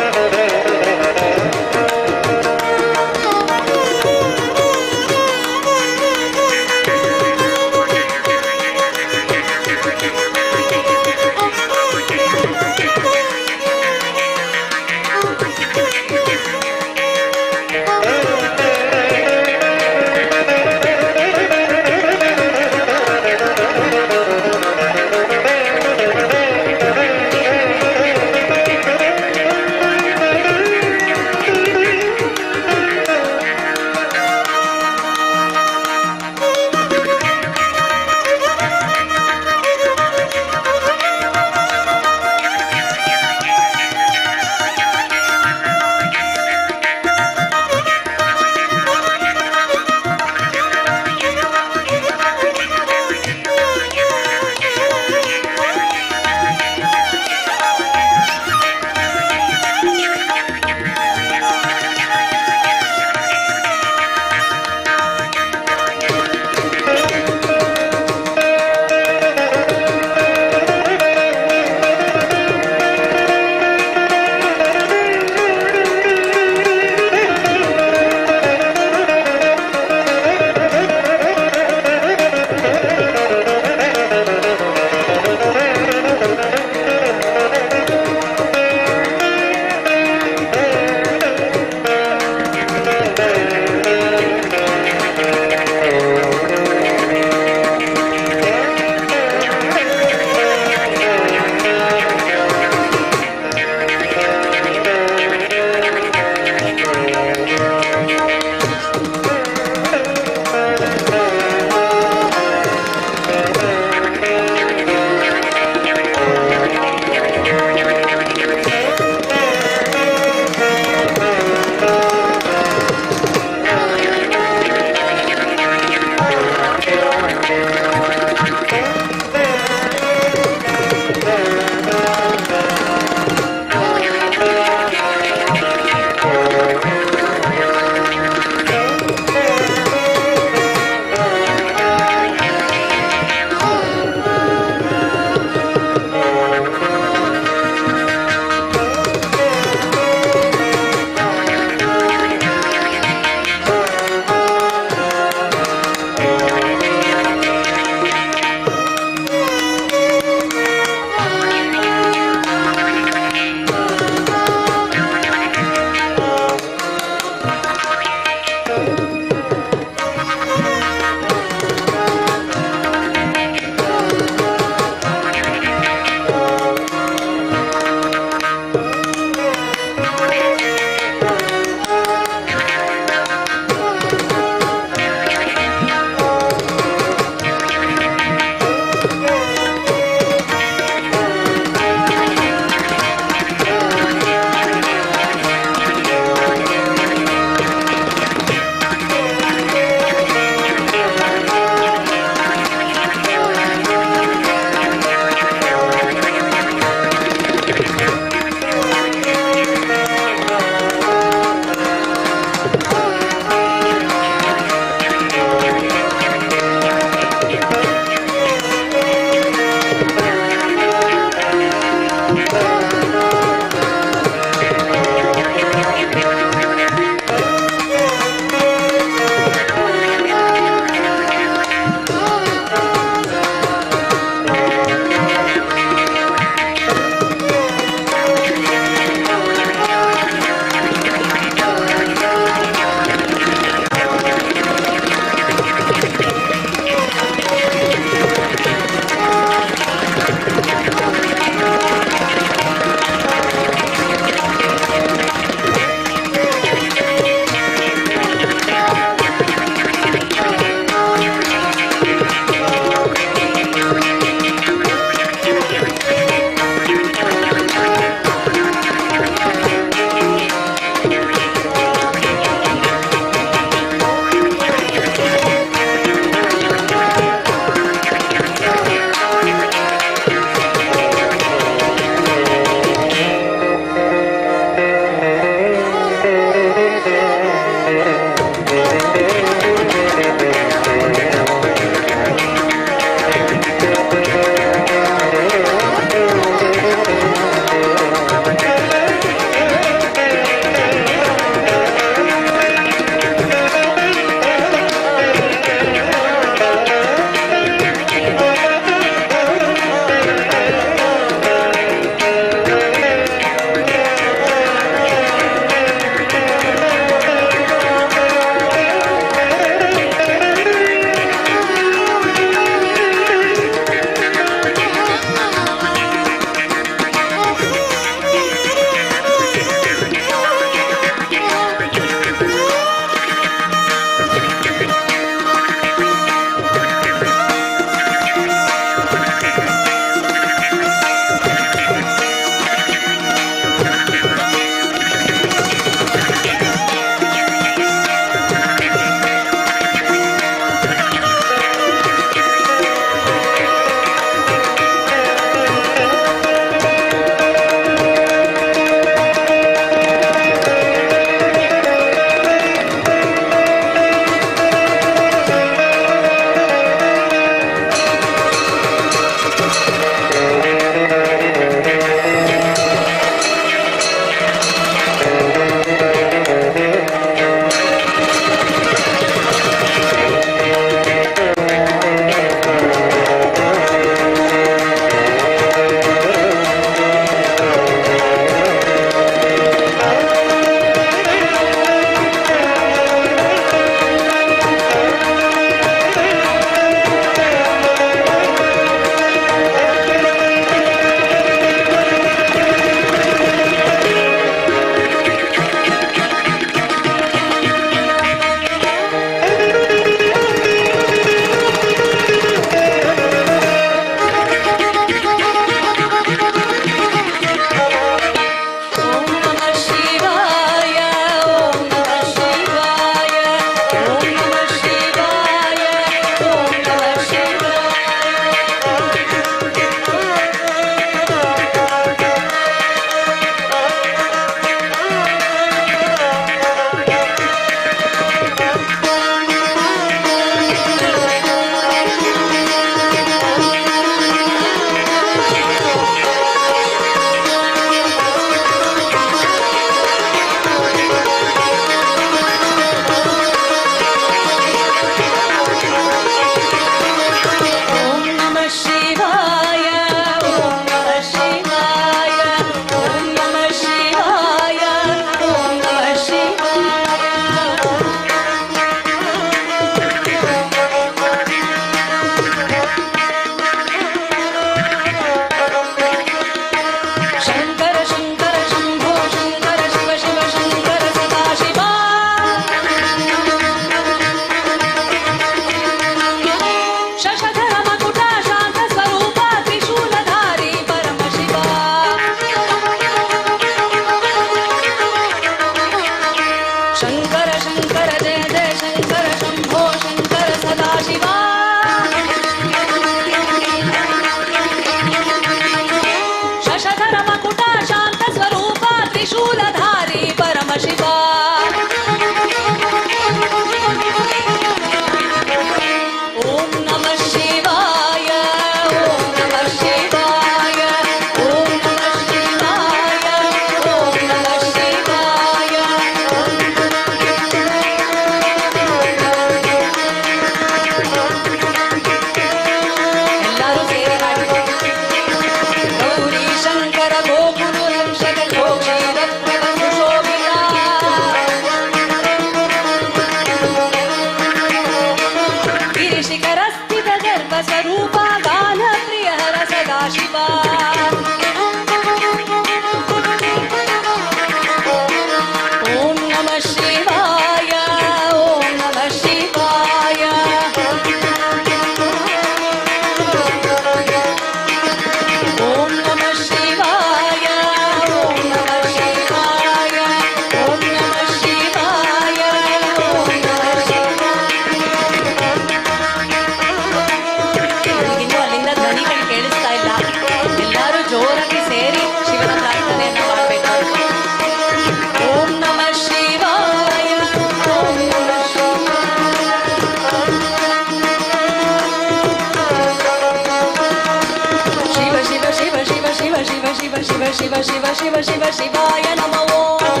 ಶಿವ ಶಿವ ಶಿವ ಶಿವ ಶಿವಾಯ ನಮಃ ಓಂ.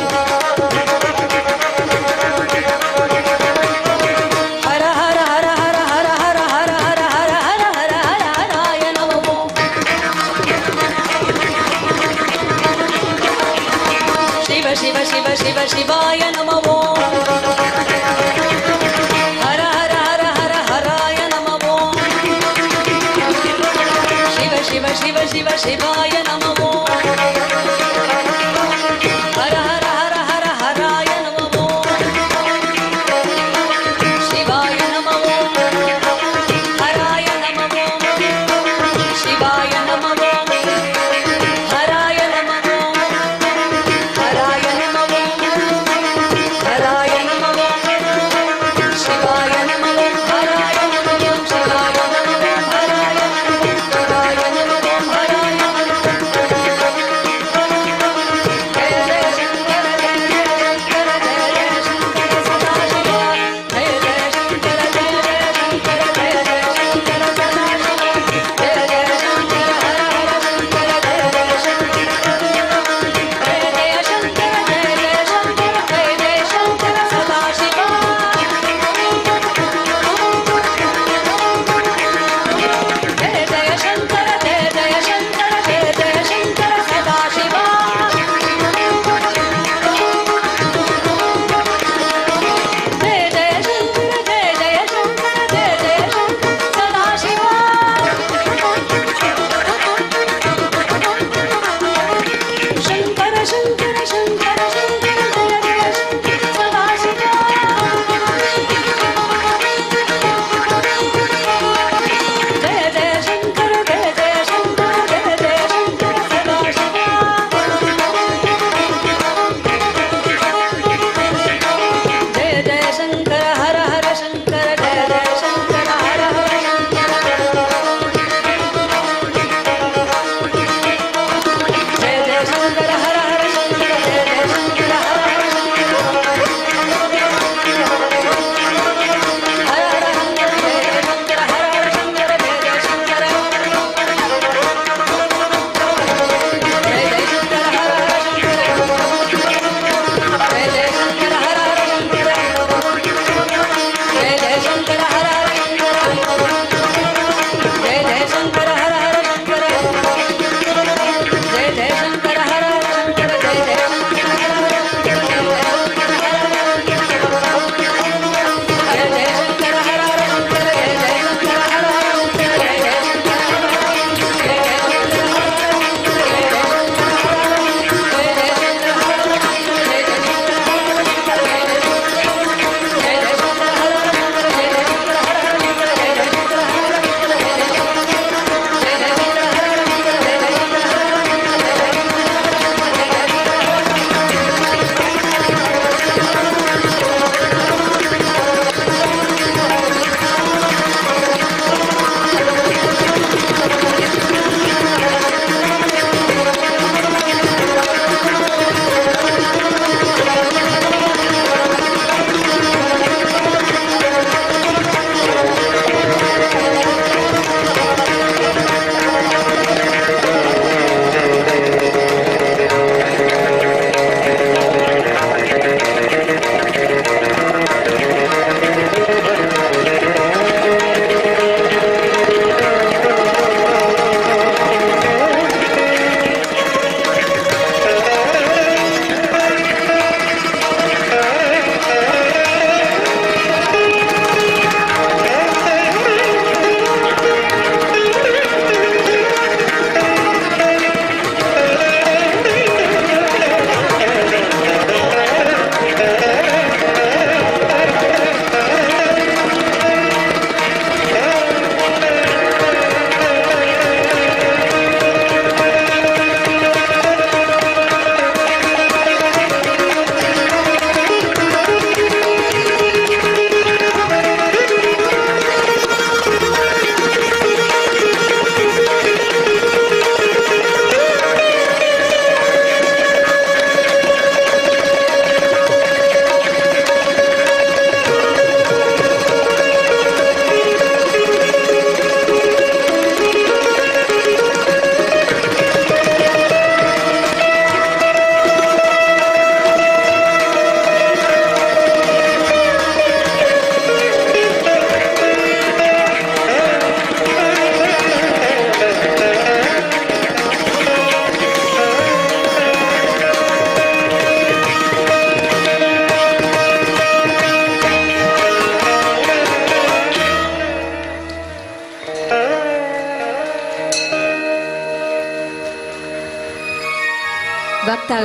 ಹರ ಹರ ಹರ ಹರ ಹರ ಹರ ಹರ ಹರ ಹರ ಹರ ಹರ ಹರ ಹರಾಯ ನಮಃ ಓಂ. ಶಿವ ಶಿವ ಶಿವ ಶಿವ ಶಿವಾಯ ನಮಃ ಓಂ. ಹರ ಹರ ಹರ ಹರ ಹರಾಯ ನಮಃ ಓಂ. ಶಿವ ಶಿವ ಶಿವ ಶಿವ ಶಿವಾಯ ನಮಃ ಓಂ. ಹರ ಹರ ಹರ ಹರ ಹರಾಯ ನಮಃ ಓಂ. ಶಿವಾಯ ನಮಃ ಓಂ. ಹರಾಯ ನಮಃ ಓಂ. ಶಿವಾಯ ನಮಃ ಓಂ. ಹರಾಯ ನಮಃ ಓಂ. ಹರಾಯ ನಮಃ ಓಂ. ಹರಾಯ ನಮಃ ಓಂ. ಶಿವಾಯ ನಮಃ ಓಂ. ಹರಾಯ ನಮಃ ಓಂ. ಶಿವಾಯ ನಮಃ ಓಂ. ಹರಾಯ ನಮಃ ಓಂ. ಹರಾಯ ನಮಃ ಓಂ. ಹರಾಯ ನಮಃ ಓಂ.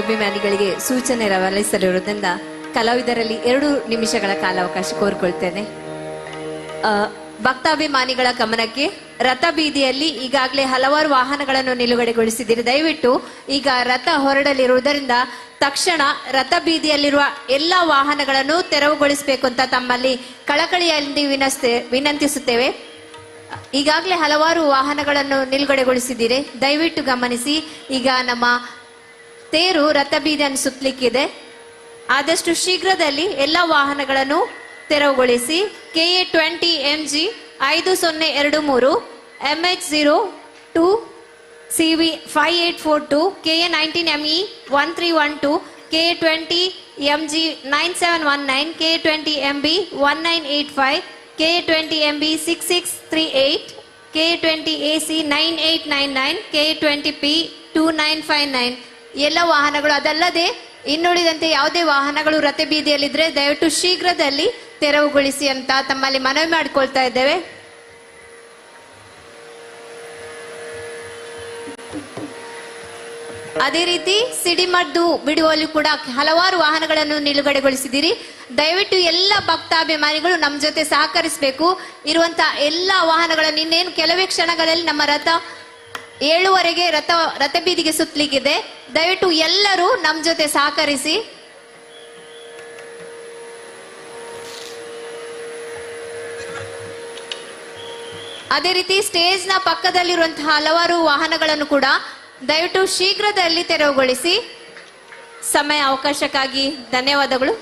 ಅಭಿಮಾನಿಗಳಿಗೆ ಸೂಚನೆ ರವಾನಿಸಲಿರುವುದರಿಂದ ಕಲಾವಿದರಲ್ಲಿ 2 ನಿಮಿಷಗಳ ಕಾಲಾವಕಾಶ ಕೋರಿಕೊಳ್ತೇನೆ. ಭಕ್ತಾಭಿಮಾನಿಗಳ ಗಮನಕ್ಕೆ, ರಥ ಬೀದಿಯಲ್ಲಿ ಈಗಾಗಲೇ ಹಲವಾರು ವಾಹನಗಳನ್ನು ನಿಲುಗಡೆಗೊಳಿಸಿದ್ದೀರಿ. ದಯವಿಟ್ಟು ಈಗ ರಥ ಹೊರಡಲಿರುವುದರಿಂದ ತಕ್ಷಣ ರಥ ಬೀದಿಯಲ್ಲಿರುವ ಎಲ್ಲ ವಾಹನಗಳನ್ನು ತೆರವುಗೊಳಿಸಬೇಕು ಅಂತ ತಮ್ಮಲ್ಲಿ ಕಳಕಳಿಯಲ್ಲಿ ವಿನಂತಿಸುತ್ತೇವೆ. ಈಗಾಗಲೇ ಹಲವಾರು ವಾಹನಗಳನ್ನು ನಿಲುಗಡೆಗೊಳಿಸಿದ್ದೀರಿ, ದಯವಿಟ್ಟು ಗಮನಿಸಿ. ಈಗ ನಮ್ಮ ತೇರು ರಥ ಬೀದಿಯನ್ನು ಸುತ್ತಲಿಕ್ಕಿದೆ. ಆದಷ್ಟು ಶೀಘ್ರದಲ್ಲಿ ಎಲ್ಲ ವಾಹನಗಳನ್ನು ತೆರವುಗೊಳಿಸಿ. KA20 MG 5023, MH02 CV 5842, KA19 ME 1312, KA20 MG 9719, KA20 MB 1985, KA20 MB 6638, KA20 AC 9899, KA20P 2959 ಎಲ್ಲ ವಾಹನಗಳು. ಅದಲ್ಲದೆ ಇನ್ನುಳಿದಂತೆ ಯಾವುದೇ ವಾಹನಗಳು ರಥ ಬೀದಿಯಲ್ಲಿದ್ರೆ ದಯವಿಟ್ಟು ಶೀಘ್ರದಲ್ಲಿ ತೆರವುಗೊಳಿಸಿ ಅಂತ ತಮ್ಮಲ್ಲಿ ಮನವಿ ಮಾಡಿಕೊಳ್ತಾ ಇದ್ದೇವೆ. ಅದೇ ರೀತಿ ಸಿಡಿಮದ್ದು ಬಿಡುವಲ್ಲಿ ಕೂಡ ಹಲವಾರು ವಾಹನಗಳನ್ನು ನಿಲುಗಡೆಗೊಳಿಸಿದ್ದೀರಿ. ದಯವಿಟ್ಟು ಎಲ್ಲ ಭಕ್ತಾಭಿಮಾನಿಗಳು ನಮ್ಮ ಜೊತೆ ಸಹಕರಿಸಬೇಕು. ಇರುವಂತಹ ಎಲ್ಲ ವಾಹನಗಳನ್ನು ಇನ್ನೇನು ಕೆಲವೇ ಕ್ಷಣಗಳಲ್ಲಿ ನಮ್ಮ ರಥ 7:15 ರಥ ಬೀದಿಗೆ ಸುತ್ತಲಿಕ್ಕಿದೆ. ದಯವಿಟ್ಟು ಎಲ್ಲರೂ ನಮ್ಮ ಜೊತೆ ಸಹಕರಿಸಿ. ಅದೇ ರೀತಿ ಸ್ಟೇಜ್ನ ಪಕ್ಕದಲ್ಲಿರುವಂತಹ ಹಲವಾರು ವಾಹನಗಳನ್ನು ಕೂಡ ದಯವಿಟ್ಟು ಶೀಘ್ರದಲ್ಲಿ ತೆರವುಗೊಳಿಸಿ. ಸಮಯ ಅವಕಾಶಕ್ಕಾಗಿ ಧನ್ಯವಾದಗಳು.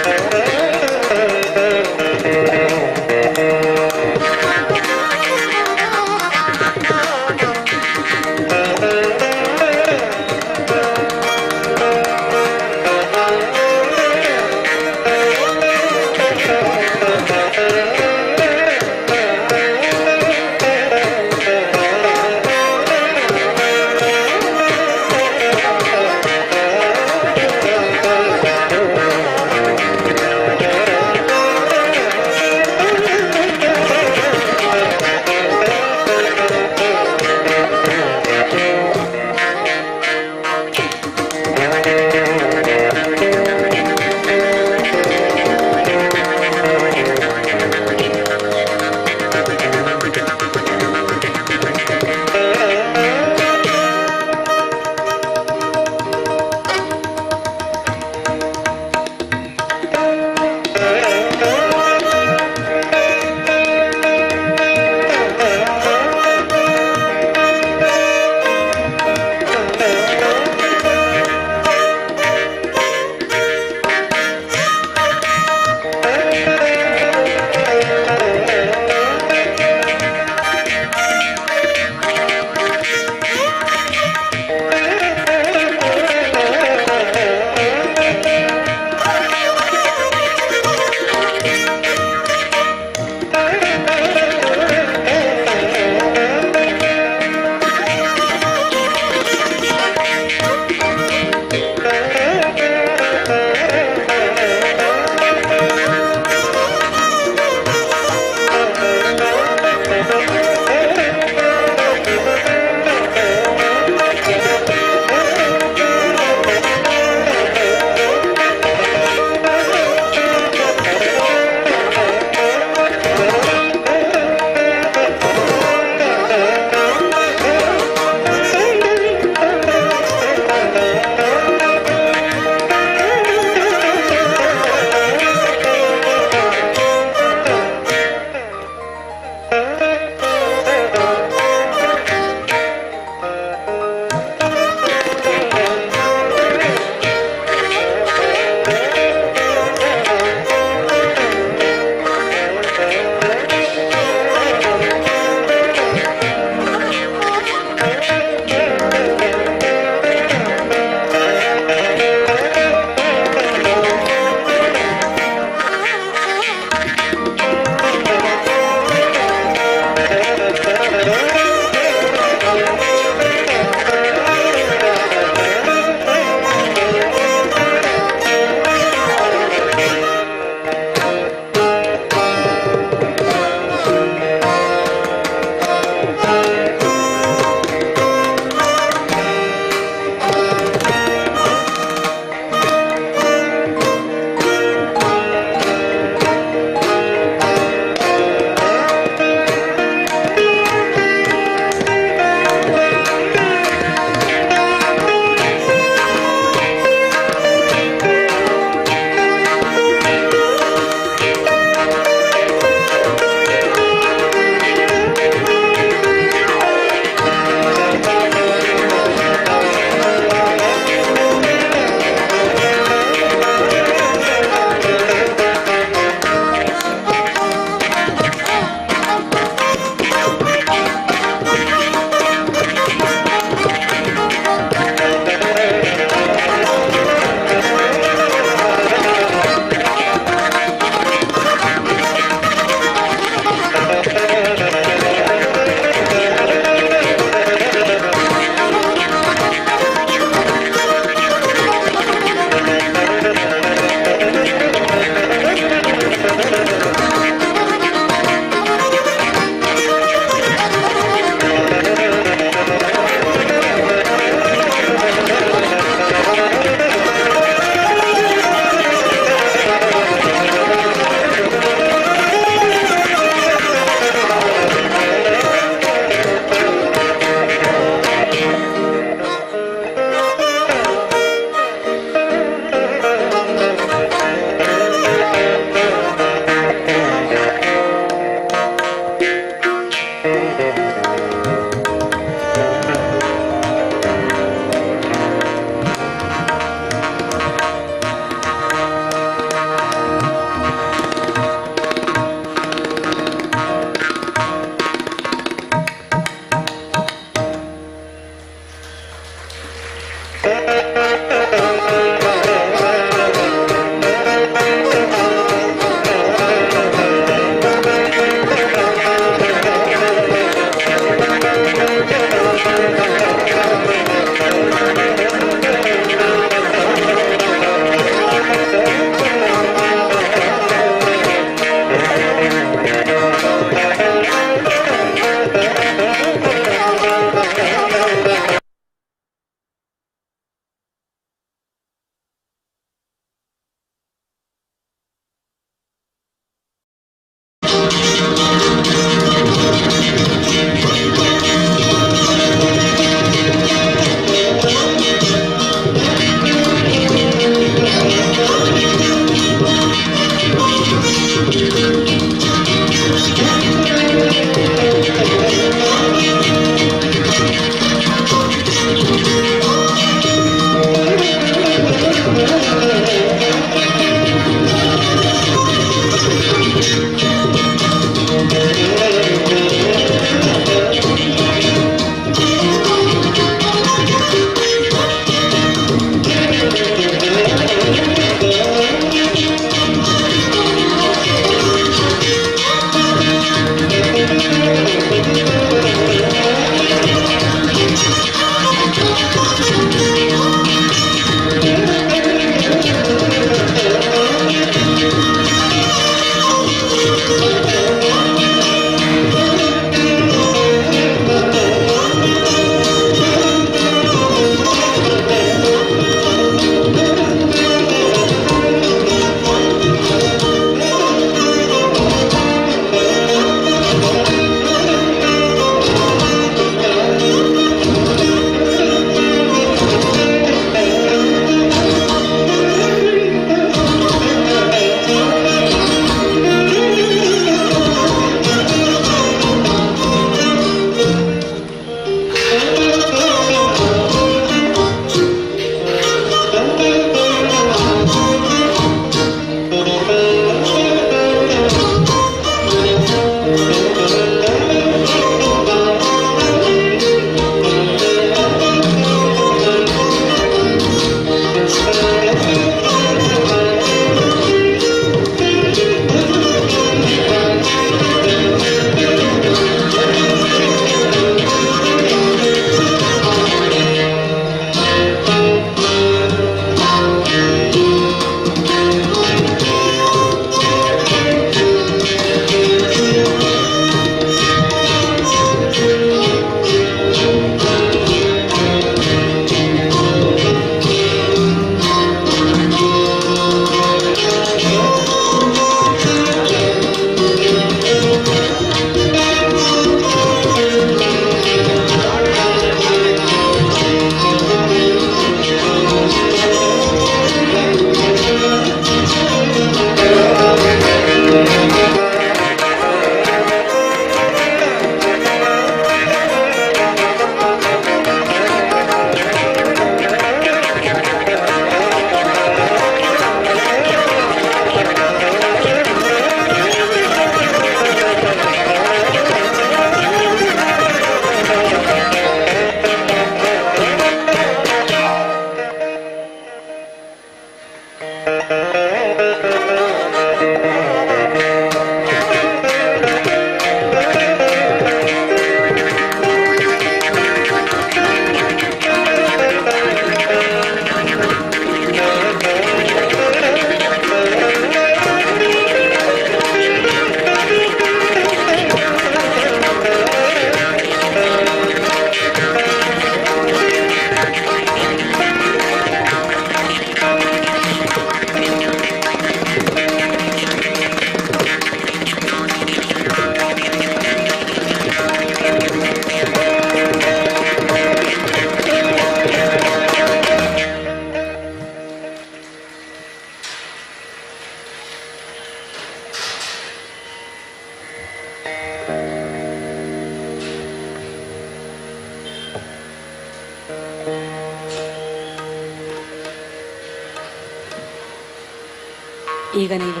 ಈಗ ನೀವು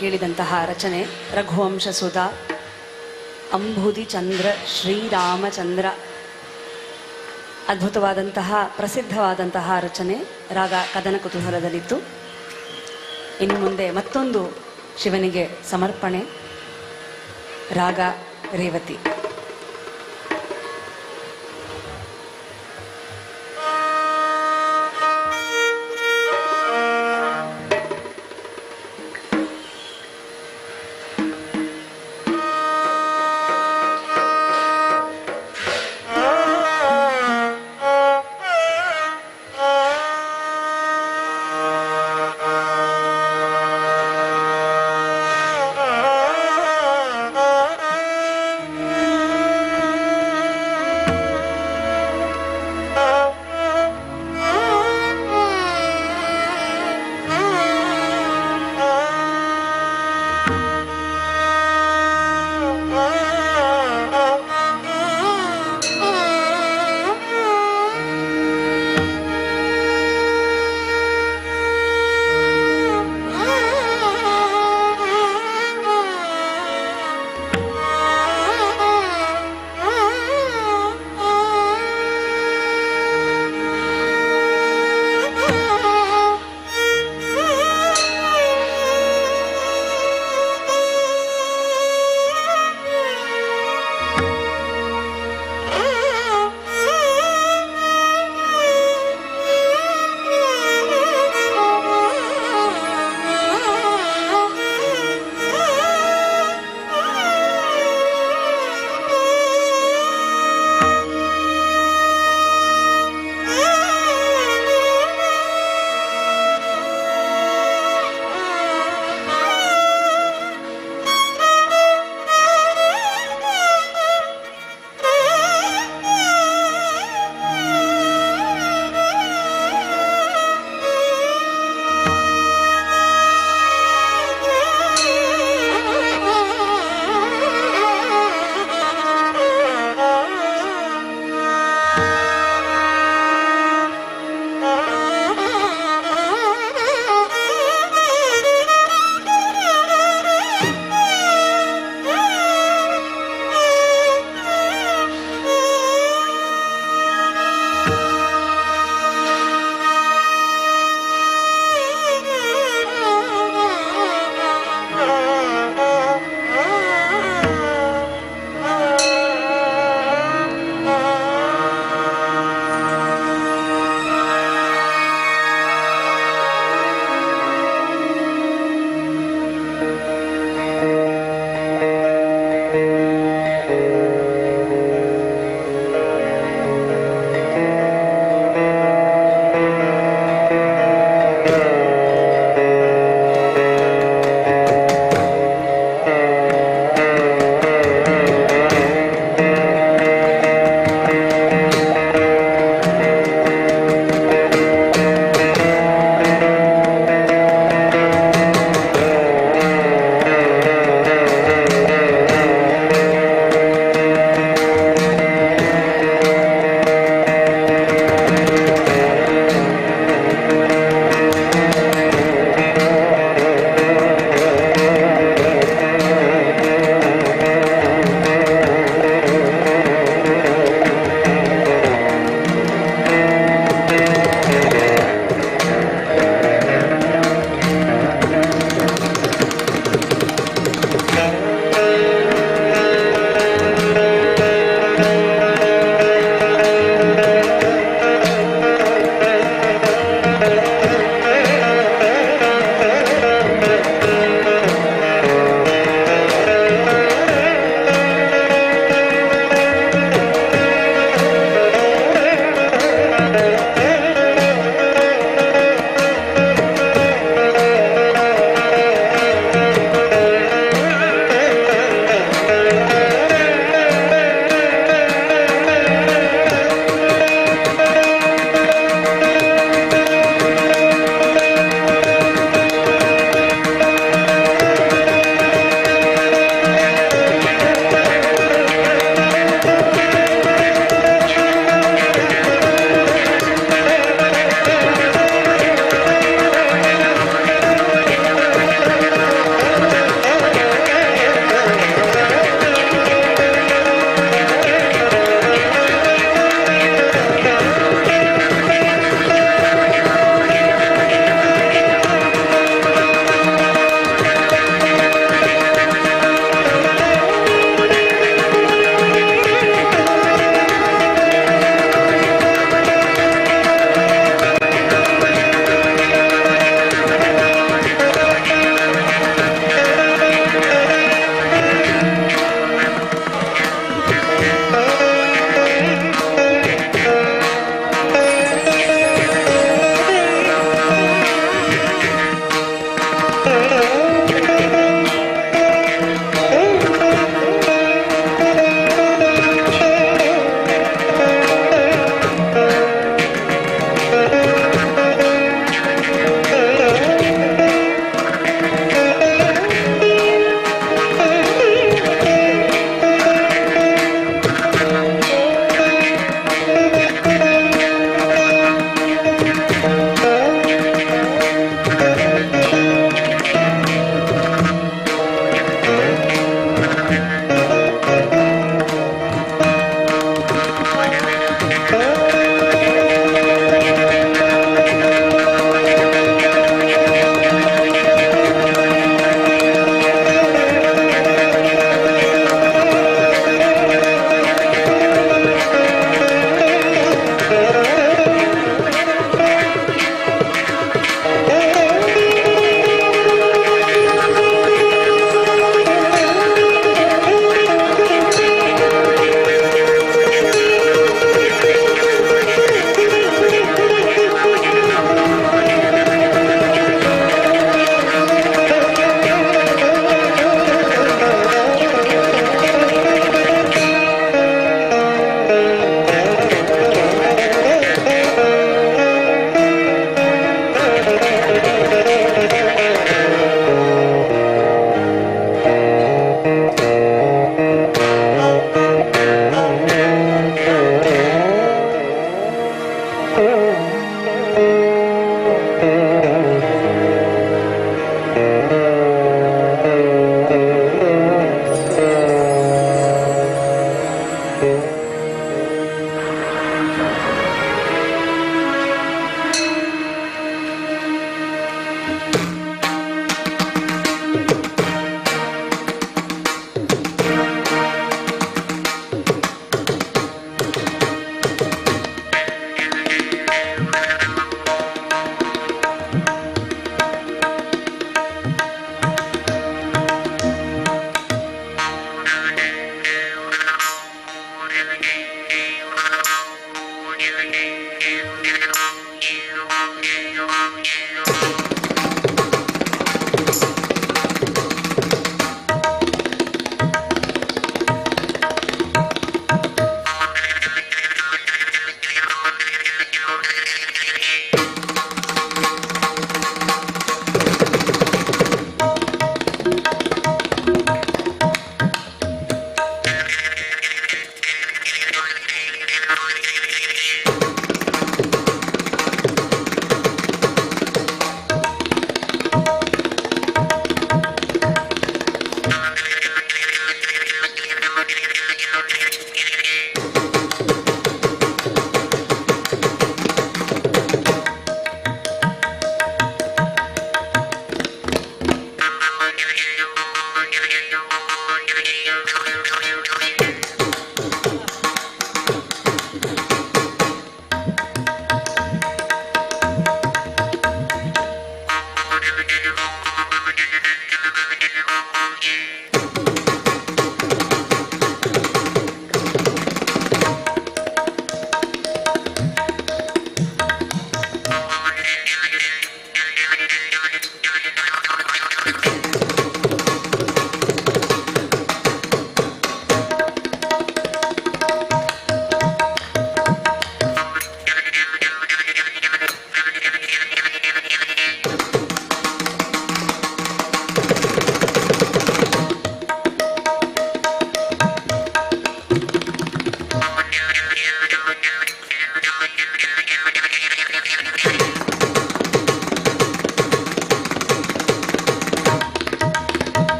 ಕೇಳಿದಂತಹ ರಚನೆ ರಘುವಂಶ ಸುಧಾ ಅಂಬುಧಿ ಚಂದ್ರ ಶ್ರೀರಾಮಚಂದ್ರ. ಅದ್ಭುತವಾದಂತಹ ಪ್ರಸಿದ್ಧವಾದಂತಹ ರಚನೆ ರಾಗ ಕದನ ಕುತೂಹಲದಲ್ಲಿತ್ತು. ಇನ್ನು ಮುಂದೆ ಮತ್ತೊಂದು ಶಿವನಿಗೆ ಸಮರ್ಪಣೆ ರಾಗ ರೇವತಿ.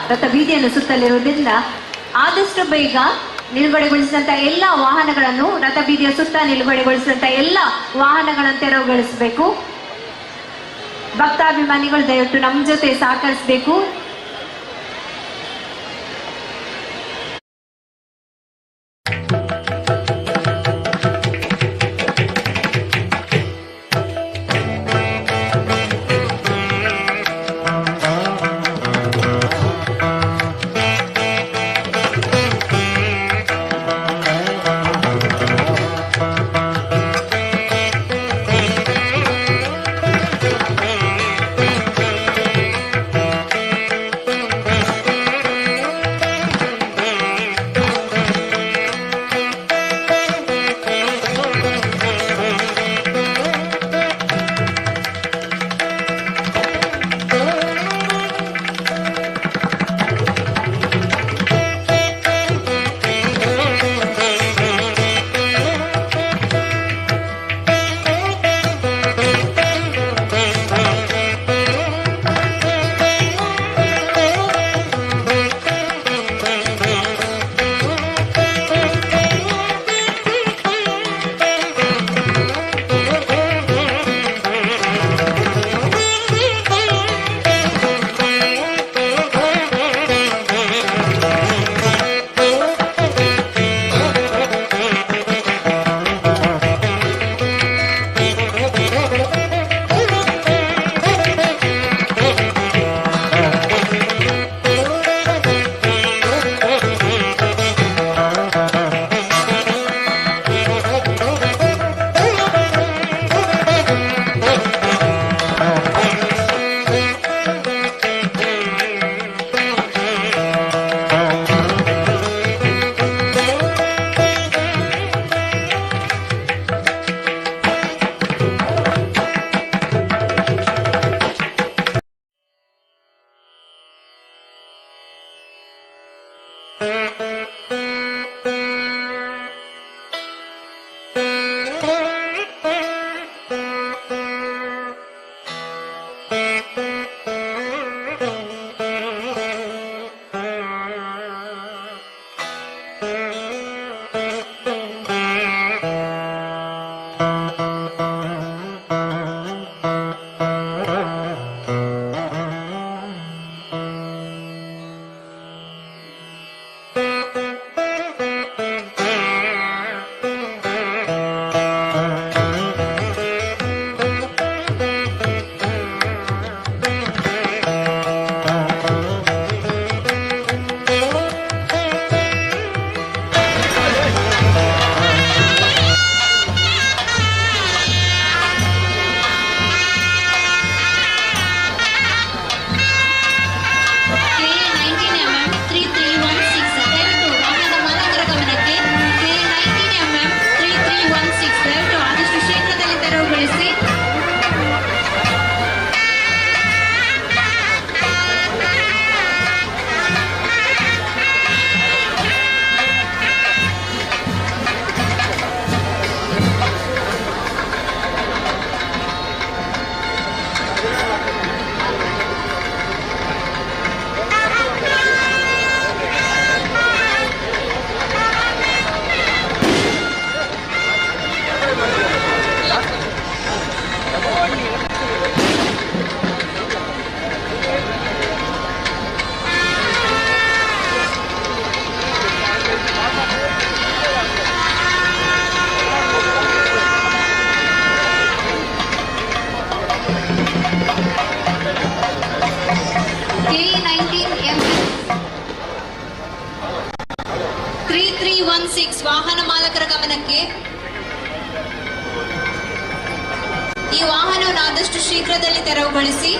ರಥ ಬೀದಿಯನ್ನು ಸುತ್ತಲಿರುವುದರಿಂದ ಆದಷ್ಟು ಬೇಗ ನಿಲುಗಡೆಗೊಳಿಸಿದಂತ ಎಲ್ಲ ವಾಹನಗಳನ್ನು ರಥ ಬೀದಿಯ ಸುತ್ತ ನಿಲುಗಡೆಗೊಳಿಸಿದಂತ ಎಲ್ಲ ವಾಹನಗಳನ್ನು ತೆರವುಗೊಳಿಸಬೇಕು. ಭಕ್ತಾಭಿಮಾನಿಗಳು ದಯವಿಟ್ಟು ನಮ್ಮ ಜೊತೆ ಸಹಕರಿಸಬೇಕು. ಶೀಘ್ರದಲ್ಲಿ ತೆರವುಗೊಳಿಸಿ.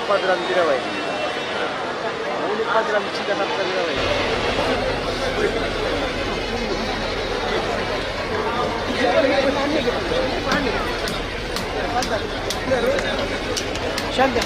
Padram dirawai. Ulu padram cika hatta dirawai. Shanda.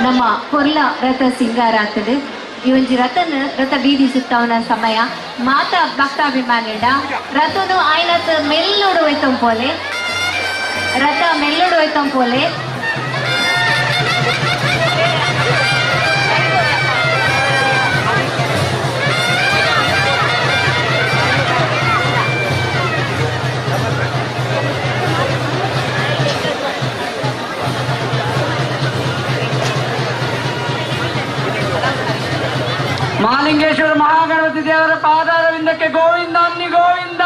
ನಮ್ಮ ಕೊರ್ಲ ರಥ ಸಿಂಗಾರ ಆಗ್ತದೆ. ಈ ಒಂಜಿ ರಥ ಬೀದಿ ಸುತ್ತವನ ಸಮಯ ಮಾತ ಭಕ್ತಾಭಿಮಾನಿಡ ರಥನು ಆಯ್ನತ್ ಮೆಲ್ಲೋಡು ಹೋಯ್ತಂ ಪೋಲೆ ರಥ ಮೆಲ್ಲೋಡು ಹೋಯ್ತಂ ಪೋಲೆ ಮಾಲಿಂಗೇಶ್ವರ ಮಹಾಗಣಪತಿ ದೇವರ ಪಾದಾರವಿಂದಕ್ಕೆ ಗೋವಿಂದ ಅನ್ನಿ ಗೋವಿಂದ.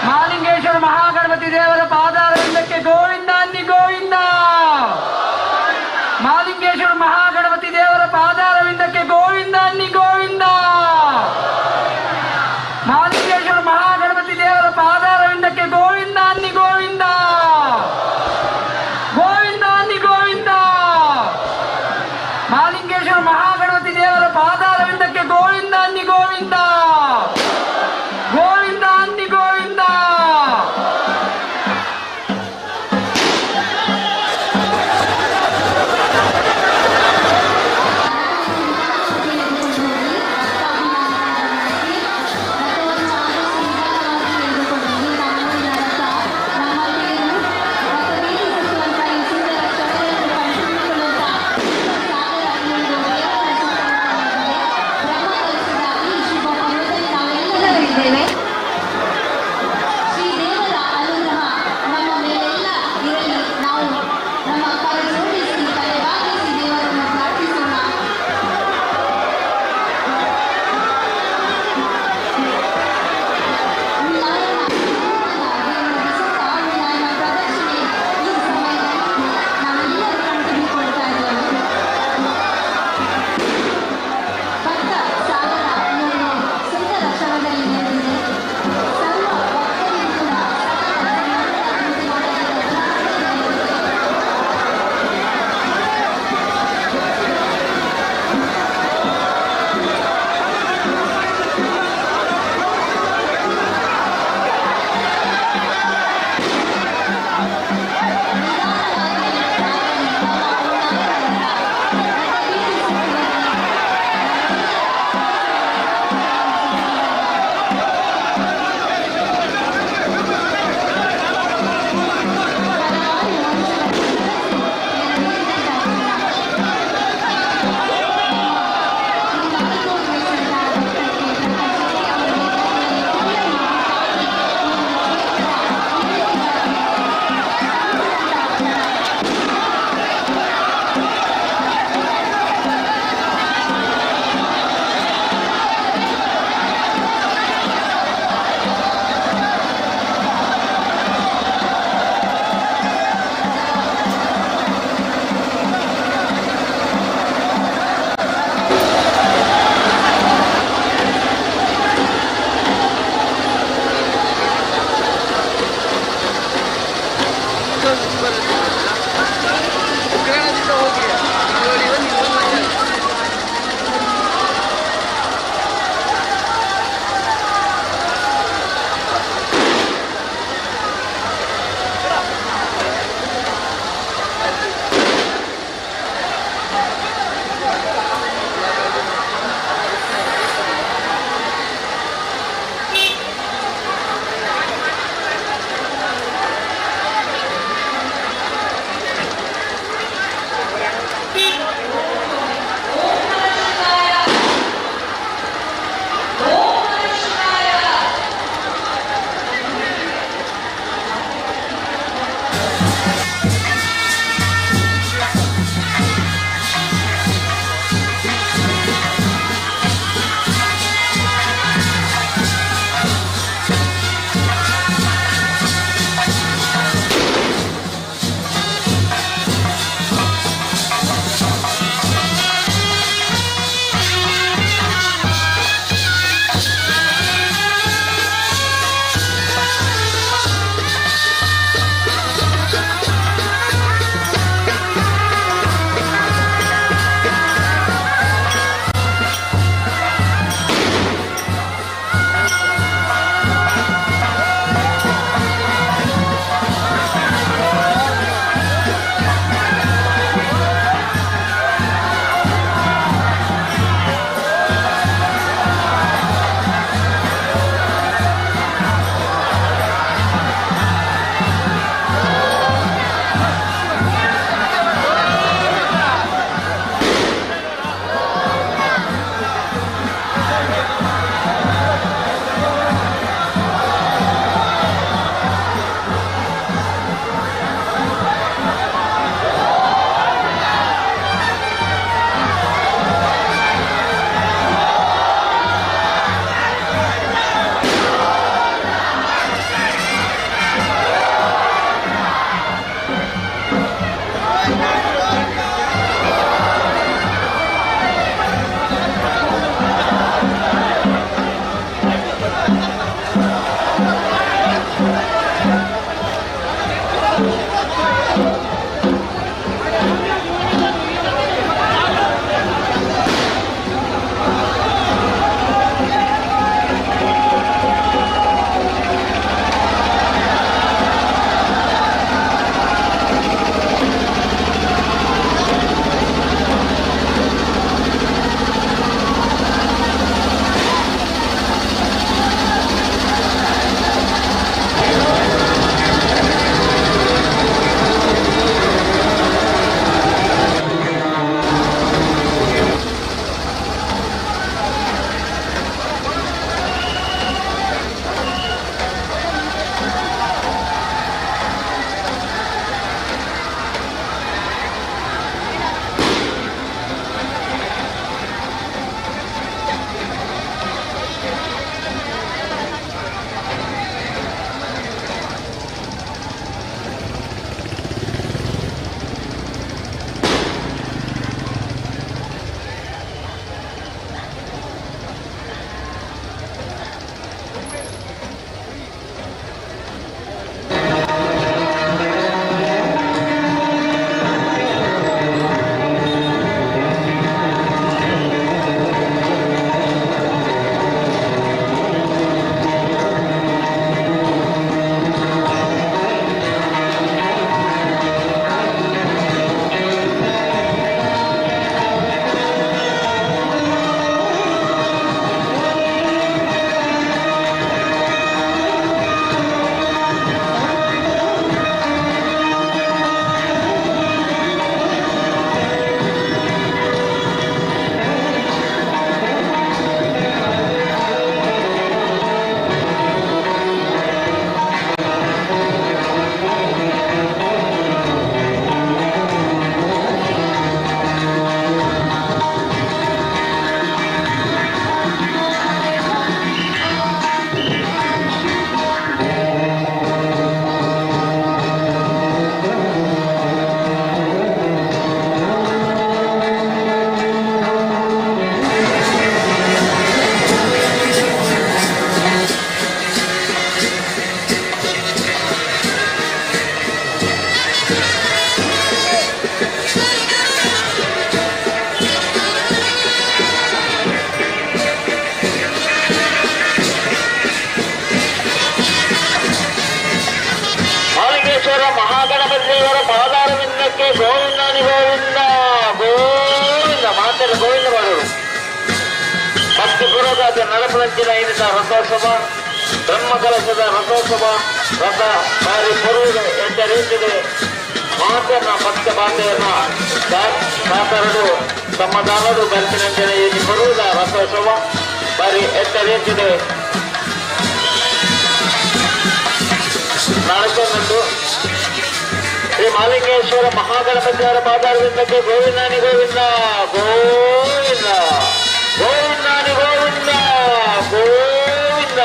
ಮಾಲಿಂಗೇಶ್ವರ ಮಹಾಗಣಪತಿ ದೇವರ ಪಾದಾರವಿಂದಕ್ಕೆ ಗೋವಿಂದ ಅನ್ನಿ ಗೋವಿಂದ. ಮಾಲಿಂಗೇಶ್ವರ ಮಹಾಗಣಪತಿ ದೇವರ ಪಾದಾರವಿಂದಕ್ಕೆ ಗೋವಿಂದ ಅನ್ನಿ ಗೋವಿಂದ. ಮಾಲಿಂಗೇಶ್ವರ ಮಹಾಗಣಪತಿ ದೇವರ ಪಾದಾರವಿಂದಕ್ಕೆ ಗೋವಿಂದ ಅನ್ನಿ ಗೋವಿಂದ. ಗೋವಿಂದ ಅನ್ನಿ ಗೋವಿಂದ. ಮಾಲಿಂಗೇಶ್ವರ ಮಹಾಗಣಪತಿ ದೇವರ ಪಾದಾರವಿಂದಕ್ಕೆ ಗೋವಿಂದ ಅನ್ನಿ ಗೋವಿಂದ. ಗೋವಿಂದ ಅನ್ನಿ ಗೋವಿಂದ. ಈ ಶುಭ ಪಂಚಿನ ಐನಿದ ರಥೋತ್ಸವ ಬ್ರಹ್ಮಕಲಶದ ರಥೋತ್ಸವ ರಥ ಬಾರಿ ಬರುವುದು ಎಚ್ಚರಿಸಿದೆ. ಮಾತನ್ನ ಭಕ್ತ ಬಾಂಧವರನ್ನ ಸಾಕರಡು ತಮ್ಮ ದಾನಡು ಗಂಟಿನಂತೆ ಇಲ್ಲಿ ಬರುವುದ ರಥೋತ್ಸವ ಬಾರಿ ಎಚ್ಚರಿಸಿದೆ. ನಡೆಸೊಂದು ಶ್ರೀ ಮಾಲಿಂಗೇಶ್ವರ ಮಹಾಗಣಪತಿಯವರ ಪಾದಾರವಿಂದಕ್ಕೆ ಗೋವಿಂದಾನಿ ಗೋವಿಂದ ಗೋವಿಂದ ಗೋವಿಂದಾನಿ ಗೋವಿಂದ ಗೋವಿಂದ.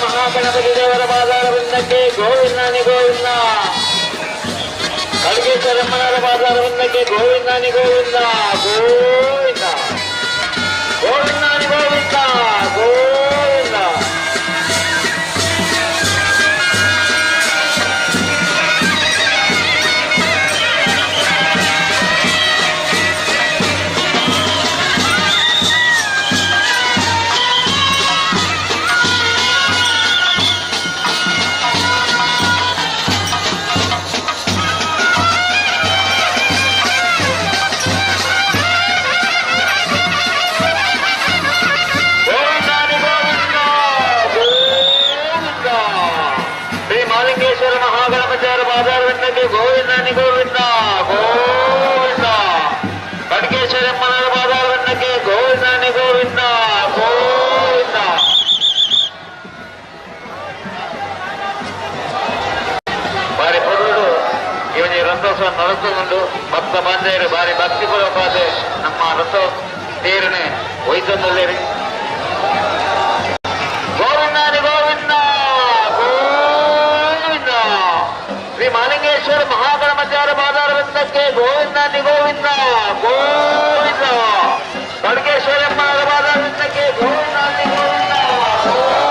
ಮಹಾಗಣಪತಿ ದೇವರ ಪಾದಾರವಿಂದಕ್ಕೆ ಗೋವಿಂದಾನಿ ಗೋವಿಂದ. ಖಡ್ಗೇಶ್ವರಮ್ಮನವರ ಪಾದಾರವಿಂದಕ್ಕೆ ಗೋವಿಂದಾನಿ ಗೋವಿಂದ ಗೋವಿಂದ ಗೋವಿಂದಾನಿ ಗೋವಿಂದ ಗೋವಿಂದ. ಗೋವಿಂದಾನಿ ಗೋವಿಂದ ಗೋವಿಂದ. ಖಡ್ಗೇಶ್ವರಮ್ಮನವರ ಪಾದಾರವಿಂದಕ್ಕೆ ಗೋವಿಂದಾನಿ ಗೋವಿಂದ ಗೋವಿಂದ. ಬಾರಿ ಪೊರುಳು ಇವನಿಗೆ ರಥೋತ್ಸವ ನಡೆಸುಕೊಂಡು ಭಕ್ತ ಬಾಂಧವರು ಬಾರಿ ಭಕ್ತಿಪೂರ್ವಕವಾದ ನಮ್ಮ ರಥ ತೇರನೆ ಒಯ್ತಂದಲ್ಲಿರಿ. ಗೋವಿಂದಾನಿ ಗೋವಿಂದ ಗೋವಿಂದ. ಶ್ರೀ ಮಾಲಿಂಗೇಶ್ವರ ಮಹಾಗಣಪತಿಯವರ ಪಾದಾರವಿಂದಕ್ಕೆ ಗೋವಿಂದಾನಿ ಗೋವಿಂದ ಗೋವಿಂದ. ಖಡ್ಗೇಶ್ವರಮ್ಮನವರ ಪಾದಾರವಿಂದಕ್ಕೆ ಗೋವಿಂದಾನಿ ಗೋವಿಂದ ಗೋವಿಂದ.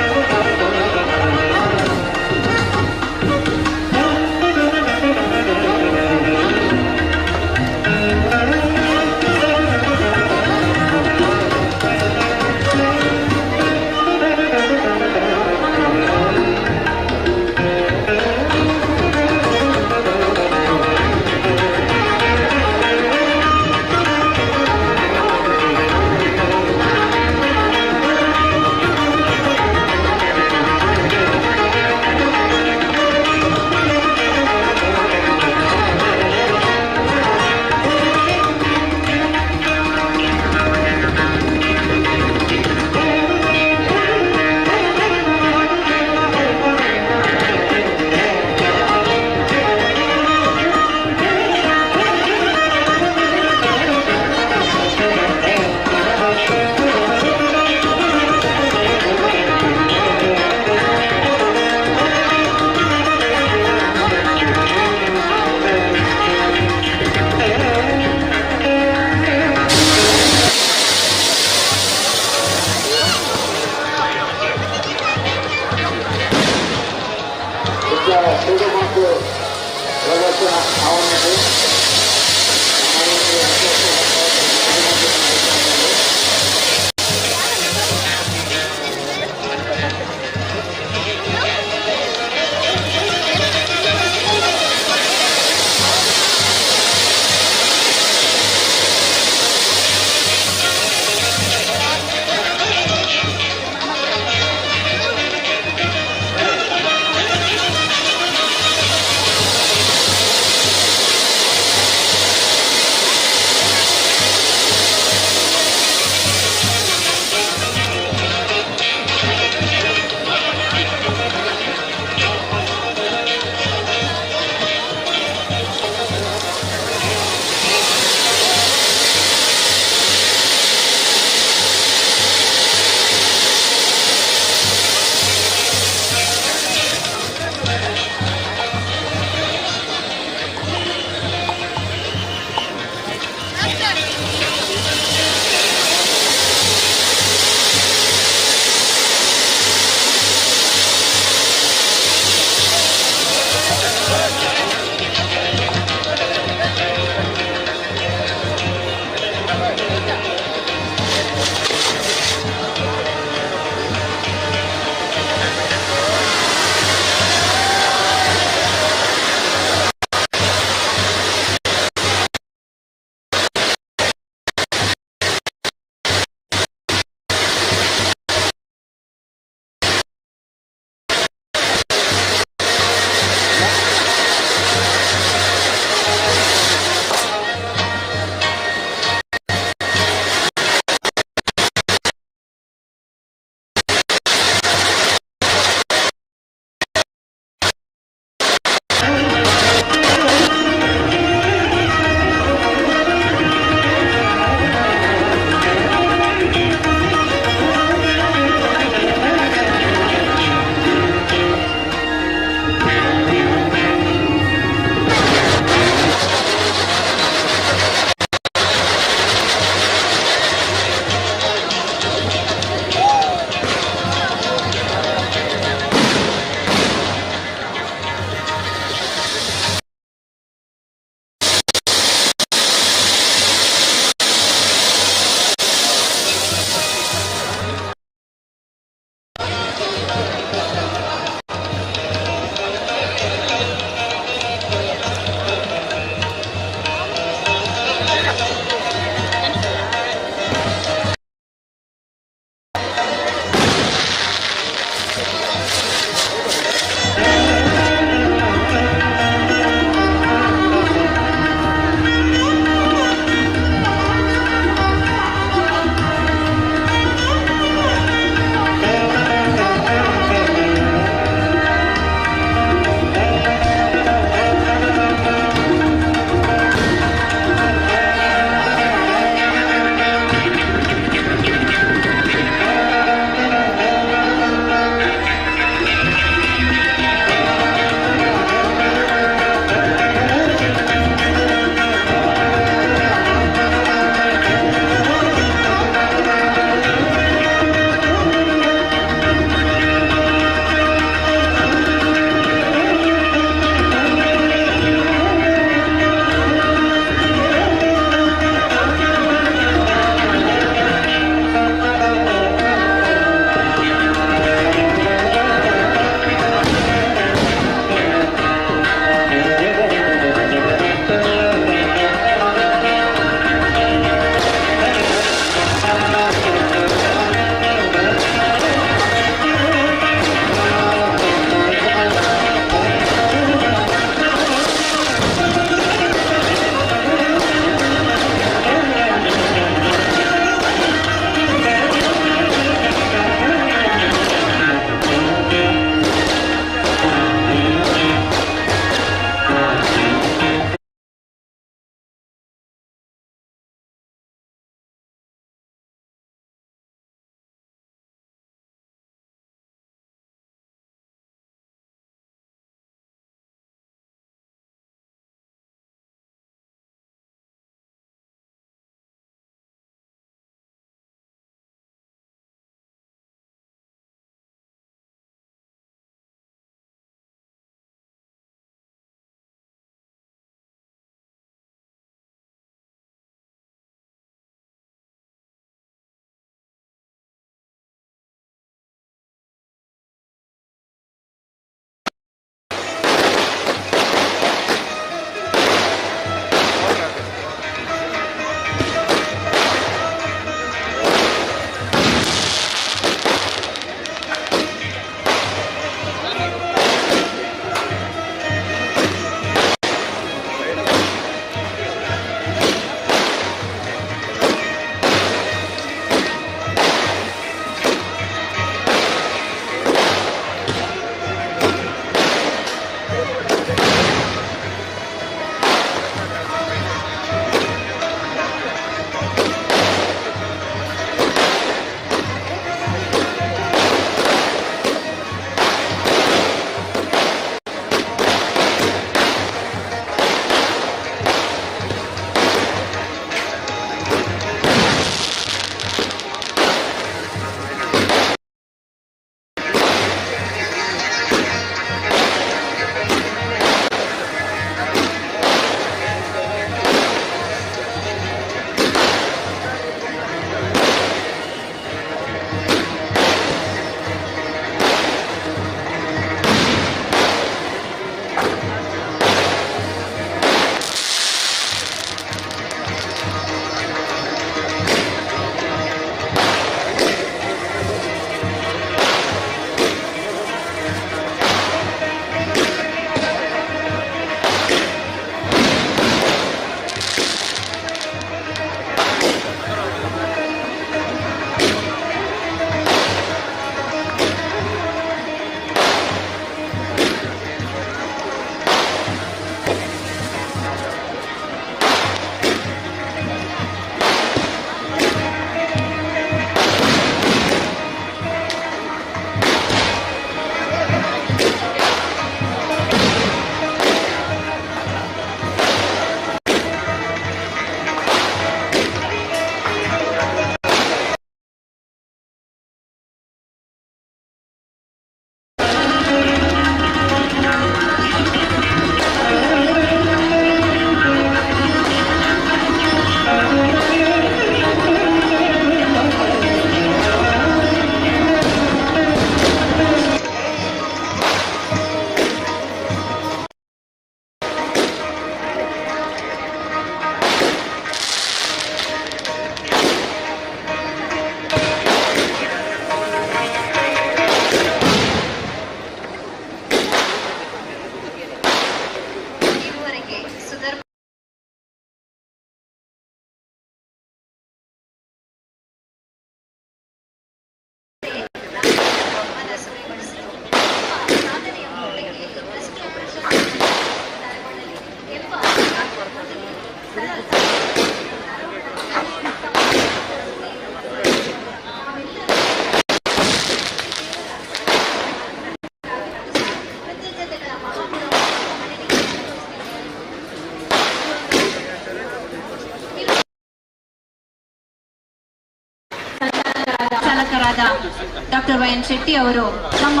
ಡಾಕ್ಟರ್ ವೈಎನ್ ಶೆಟ್ಟಿ ಅವರು ನಮ್ಮ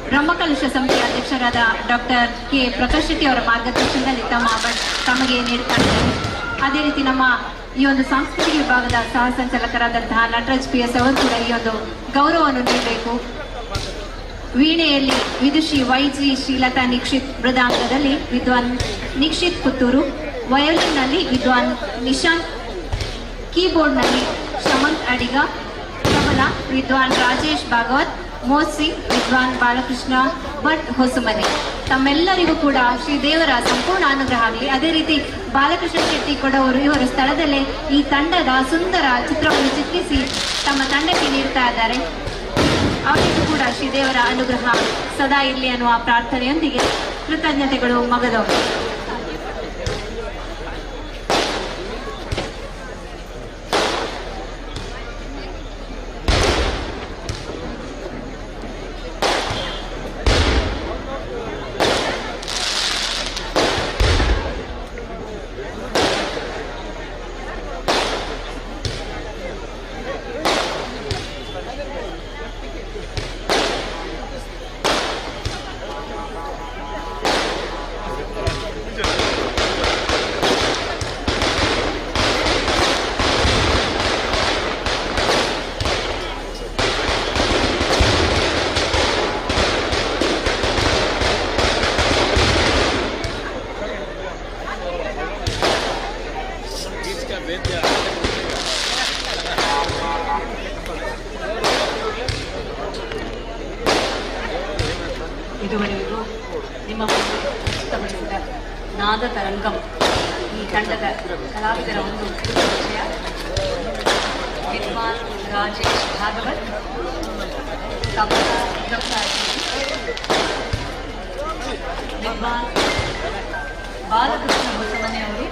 ಬ್ರಹ್ಮಕಲಶ ಸಮಿತಿ ಅಧ್ಯಕ್ಷರಾದ ಡಾಕ್ಟರ್ ಕೆ ಪ್ರಕಾಶ್ ಶೆಟ್ಟಿ ಅವರ ಮಾರ್ಗದರ್ಶನದಲ್ಲಿ ತಮಗೆ ನೀಡ್ತಾ ಇದ್ದಾರೆ. ಅದೇ ರೀತಿ ನಮ್ಮ ಈ ಒಂದು ಸಾಂಸ್ಕೃತಿಕ ವಿಭಾಗದ ಸಹ ಸಂಚಾಲಕರಾದಂತಹ ನಟರಾಜ್ PS ಅವರು ಕೂಡ ಈ ಒಂದು ಗೌರವವನ್ನು ನೀಡಬೇಕು. ವೀಣೆಯಲ್ಲಿ ವಿದುಷಿ YG ಶ್ರೀಲತಾ ನಿಕ್ಷಿತ್, ಮೃದಾಂಗದಲ್ಲಿ ವಿದ್ವಾನ್ ನಿಕ್ಷಿತ್ ಪುತ್ತೂರು, ವಯೋಲಿನ್ನಲ್ಲಿ ವಿದ್ವಾನ್ ನಿಶಾಂತ್, ಕೀಬೋರ್ಡ್ನಲ್ಲಿ ಶಮಂತ್ ಅಡಿಗ, ತಬಲಾ ವಿದ್ವಾನ್ ರಾಜೇಶ್ ಭಾಗವತ್, ಮೋಸಿಂಗ್ ವಿದ್ವಾನ್ ಬಾಲಕೃಷ್ಣ ಭಟ್ ಹೊಸಮನೆ. ತಮ್ಮೆಲ್ಲರಿಗೂ ಕೂಡ ಶ್ರೀದೇವರ ಸಂಪೂರ್ಣ ಅನುಗ್ರಹ ಆಗಲಿ. ಅದೇ ರೀತಿ ಬಾಲಕೃಷ್ಣ ಶೆಟ್ಟಿ ಕೊಡವರು ಇವರು ಸ್ಥಳದಲ್ಲೇ ಈ ತಂಡದ ಸುಂದರ ಚಿತ್ರವನ್ನು ಚಿತ್ರಿಸಿ ತಮ್ಮ ತಂಡಕ್ಕೆ ನೀಡ್ತಾ ಇದ್ದಾರೆ. ಅವರಿಗೂ ಕೂಡ ಶ್ರೀದೇವರ ಅನುಗ್ರಹ ಸದಾ ಇರಲಿ ಅನ್ನುವ ಪ್ರಾರ್ಥನೆಯೊಂದಿಗೆ ಕೃತಜ್ಞತೆಗಳು ಮಗದವರು. ಇದುವರೆಗೂ ನಿಮ್ಮ ಮುಂದೆ ನಾದ ತರಂಗಂ ಈ ತಂಡದ ಕಲಾವಿದರ ಒಂದು ಪರಿಚಯ. ವಿದ್ವಾನ್ ರಾಜೇಶ್ ಭಾಗವತ್, ತಬಲಾ ವಿದ್ವಾನ್ ಬಾಲಕೃಷ್ಣ ಹೊಸಮನೆ ಅವರು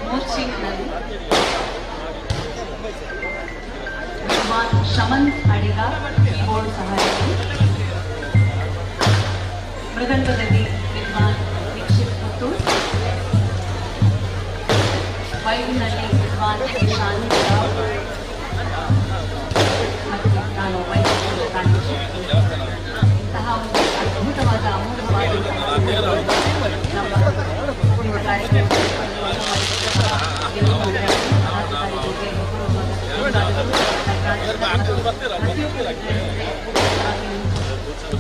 ಮೋರ್ಚಿಂಗ್ನಲ್ಲಿ, ವಿದ್ವಾನ್ ಶಮಂತ್ ಅಡಿಗ ಕೀಬೋರ್ಡ್ ಸಹಾಯಕರು, ಮೃದಂಗದಲ್ಲಿ ವಿದ್ವಾನ್ ನಿಕ್ಷಿತ್ ಪುತ್ತೂರ್, ವೈಲಿನಲ್ಲಿ ವಿದ್ವಾನ್ ನಿಶಾಂತ್ ಮತ್ತು ನಾನು ವೈದ್ಯರು ಕಾಣಿಸಿ ಇಂತಹ ಒಂದು ಅದ್ಭುತವಾದ ಅಮೂಲ್ಯವಾದ ನಮ್ಮ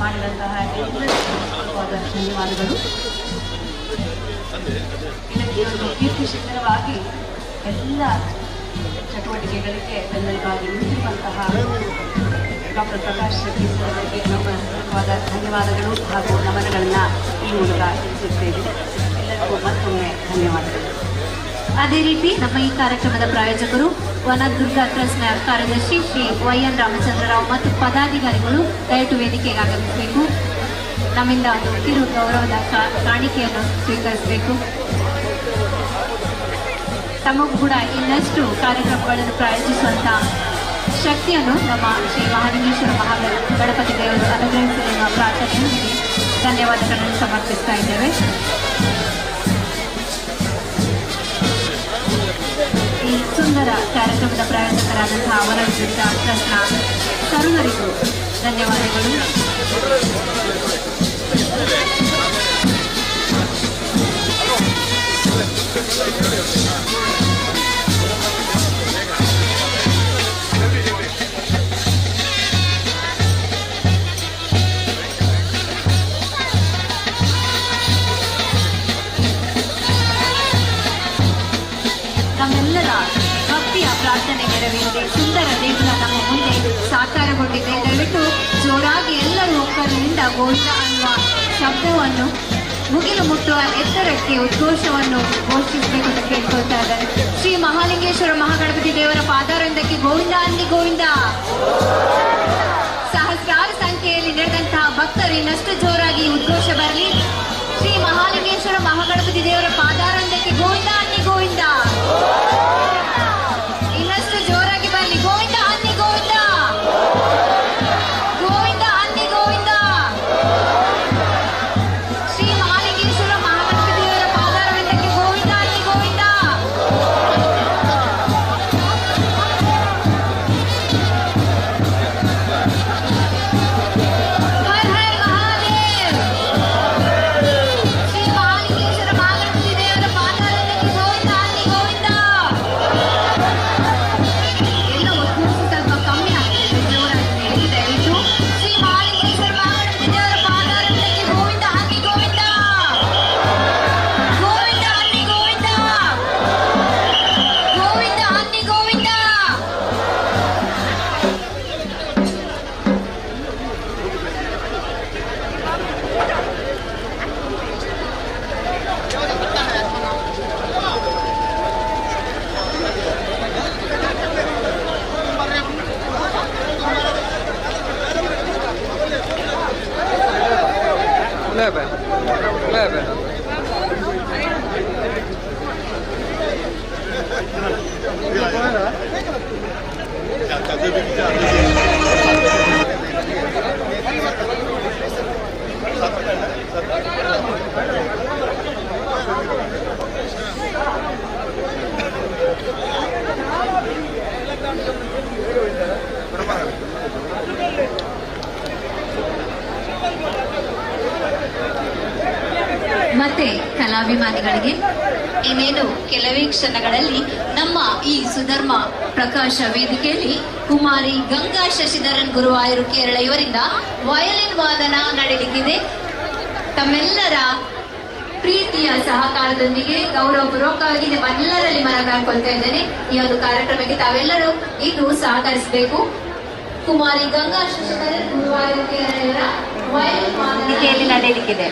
ಮಾಡಿದಂತಹ ಧನ್ಯವಾದಗಳು. ಇದಕ್ಕೆ ಒಂದು ಕೀರ್ತಿ ಶಿಖರವಾಗಿ ಎಲ್ಲ ಚಟುವಟಿಕೆಗಳಿಗೆ ಬೆನ್ನೆಲುಬಾಗಿ ನಿಂತಿರುವಂತಹ ಡಾಕ್ಟರ್ ಪ್ರಕಾಶ್ ಶೆಟ್ಟಿ ಅವರಿಗೆ ನಮ್ಮ ಧನ್ಯವಾದಗಳು ಹಾಗೂ ನಮನಗಳನ್ನು ಈ ಮೂಲಕ ತಿಳಿಸುತ್ತೇವೆ. ಎಲ್ಲರಿಗೂ ಮತ್ತೊಮ್ಮೆ ಧನ್ಯವಾದಗಳು. ಅದೇ ರೀತಿ ನಮ್ಮ ಈ ಕಾರ್ಯಕ್ರಮದ ಪ್ರಾಯೋಜಕರು ವನದುರ್ಗ ಟ್ರಸ್ಟ್ನ ಕಾರ್ಯದರ್ಶಿ ಶ್ರೀ YN ರಾಮಚಂದ್ರರಾವ್ ಮತ್ತು ಪದಾಧಿಕಾರಿಗಳು ದಯವಿಟ್ಟು ವೇದಿಕೆಗೆ ಆಗಮಿಸಬೇಕು. ನಮ್ಮಿಂದ ಒಂದು ಕಿರು ಗೌರವದ ಕಾಣಿಕೆಯನ್ನು ಸ್ವೀಕರಿಸಬೇಕು. ತಮಗೂ ಕೂಡ ಇನ್ನಷ್ಟು ಕಾರ್ಯಕ್ರಮಗಳನ್ನು ಪ್ರಾಯೋಜಿಸುವಂಥ ಶಕ್ತಿಯನ್ನು ನಮ್ಮ ಶ್ರೀ ಮಹಾಲಿಂಗೇಶ್ವರ ಗಣಪತಿ ದೇವರು ಅನುಗ್ರಹಿಸಲಿರುವ ಪ್ರಾರ್ಥನೆಯೊಂದಿಗೆ ಧನ್ಯವಾದಗಳನ್ನು ಸಮರ್ಪಿಸ್ತಾ ಇದ್ದೇವೆ. ಈ ಸುಂದರ ಕಾರ್ಯಕ್ರಮದ ಪ್ರಾಯೋಜಕರಾದಂತಹ ವನದುರ್ಗ ಟ್ರಸ್ಟ್ನ ಸರ್ವರಿಗೂ ಧನ್ಯವಾದಗಳು. ನಮ್ಮೆಲ್ಲರ ಭಕ್ತಿಯ ಪ್ರಾರ್ಥನೆ ನೆರವೇರಿದೆ. ಸುಂದರ ದೇಗುಲ ನಮ್ಮ ಮುಂದೆ ಸಾಕಾರಗೊಂಡಿದೆ. ದಯವಿಟ್ಟು ಜೋರಾಗಿ ಎಲ್ಲರೂ ಒಕ್ಕಲಿನಿಂದ ಗೋವಿಂದ ಅನ್ನುವ ಶಬ್ದವನ್ನು ಮುಗಿಲು ಮುಟ್ಟುವ ಎತ್ತರಕ್ಕೆ ಉದ್ಘೋಷವನ್ನು ಘೋಷಿಸಬೇಕು ಅಂತ ಕೇಳ್ಕೊಳ್ತಾ ಇದ್ದಾರೆ. ಶ್ರೀ ಮಹಾಲಿಂಗೇಶ್ವರ ಮಹಾಗಣಪತಿ ದೇವರ ಪಾದಾರವಿಂದಕ್ಕೆ ಗೋವಿಂದ ಅನ್ನಿ ಗೋವಿಂದ. ಸಹಸ್ರಾರು ಸಂಖ್ಯೆಯಲ್ಲಿ ನಡೆದಂತಹ ಭಕ್ತರು ಇನ್ನಷ್ಟು ಜೋರಾಗಿ ಉದ್ಘೋಷ ಬರಲಿ. ಶ್ರೀ ಮಹಾಲಿಂಗೇಶ್ವರ ಮಹಾಗಣಪತಿ ದೇವರ ಪಾದಾರವಿಂದಕ್ಕೆ ಗೋವಿಂದ ಅನ್ನಿ ಗೋವಿಂದ. ಇನ್ನಷ್ಟು ಜೋರಾಗಿ ಬರಲಿ. ಗೋವಿಂದ ಅನ್ನಿ ಗೋವಿಂದ, ಗೋವಿಂದ ಅನ್ನಿ ಗೋವಿಂದ. ಶ್ರೀ ಮಹಾಲಿಂಗೇಶ್ವರ ಮಹಾಗಣಪತಿ ದೇವರ ಪಾದಾರವಿಂದಕ್ಕೆ ಗೋವಿಂದ ಅನ್ನಿ ಗೋವಿಂದ. ಮತ್ತೆ ಕಲಾಭಿಮಾನಿಗಳಿಗೆ ಇನ್ನೇನು ಕೆಲವೇ ಕ್ಷಣಗಳಲ್ಲಿ ನಮ್ಮ ಈ ಸುಧರ್ಮ ಪ್ರಕಾಶ ವೇದಿಕೆಯಲ್ಲಿ ಕುಮಾರಿ ಗಂಗಾ ಶಶಿಧರನ್ ಗುರುವಾಯೂರು ಕೇರಳ ಇವರಿಂದ ವಯಲಿನ್ ವಾದನ ನಡೆಯಲಿಕ್ಕಿದೆ. ತಮ್ಮೆಲ್ಲರ ಪ್ರೀತಿಯ ಸಹಕಾರದೊಂದಿಗೆ ಗೌರವಪೂರ್ವಕವಾಗಿ ನಿಮ್ಮೆಲ್ಲರಲ್ಲಿ ಮನಗಾಡ್ಕೊಳ್ತಾ ಇದ್ದೇನೆ. ಈ ಒಂದು ಕಾರ್ಯಕ್ರಮಕ್ಕೆ ತಾವೆಲ್ಲರೂ ಇದು ಸಹಕರಿಸಬೇಕು. ಕುಮಾರಿ ಗಂಗಾ ಶಶಿಧರನ್ ಗುರುವಾಯೂರು ಕೇರಳ ಇವರ ವಯಲಿನ್ ವಾದನ ನಡೆಯಲಿಕ್ಕಿದೆ.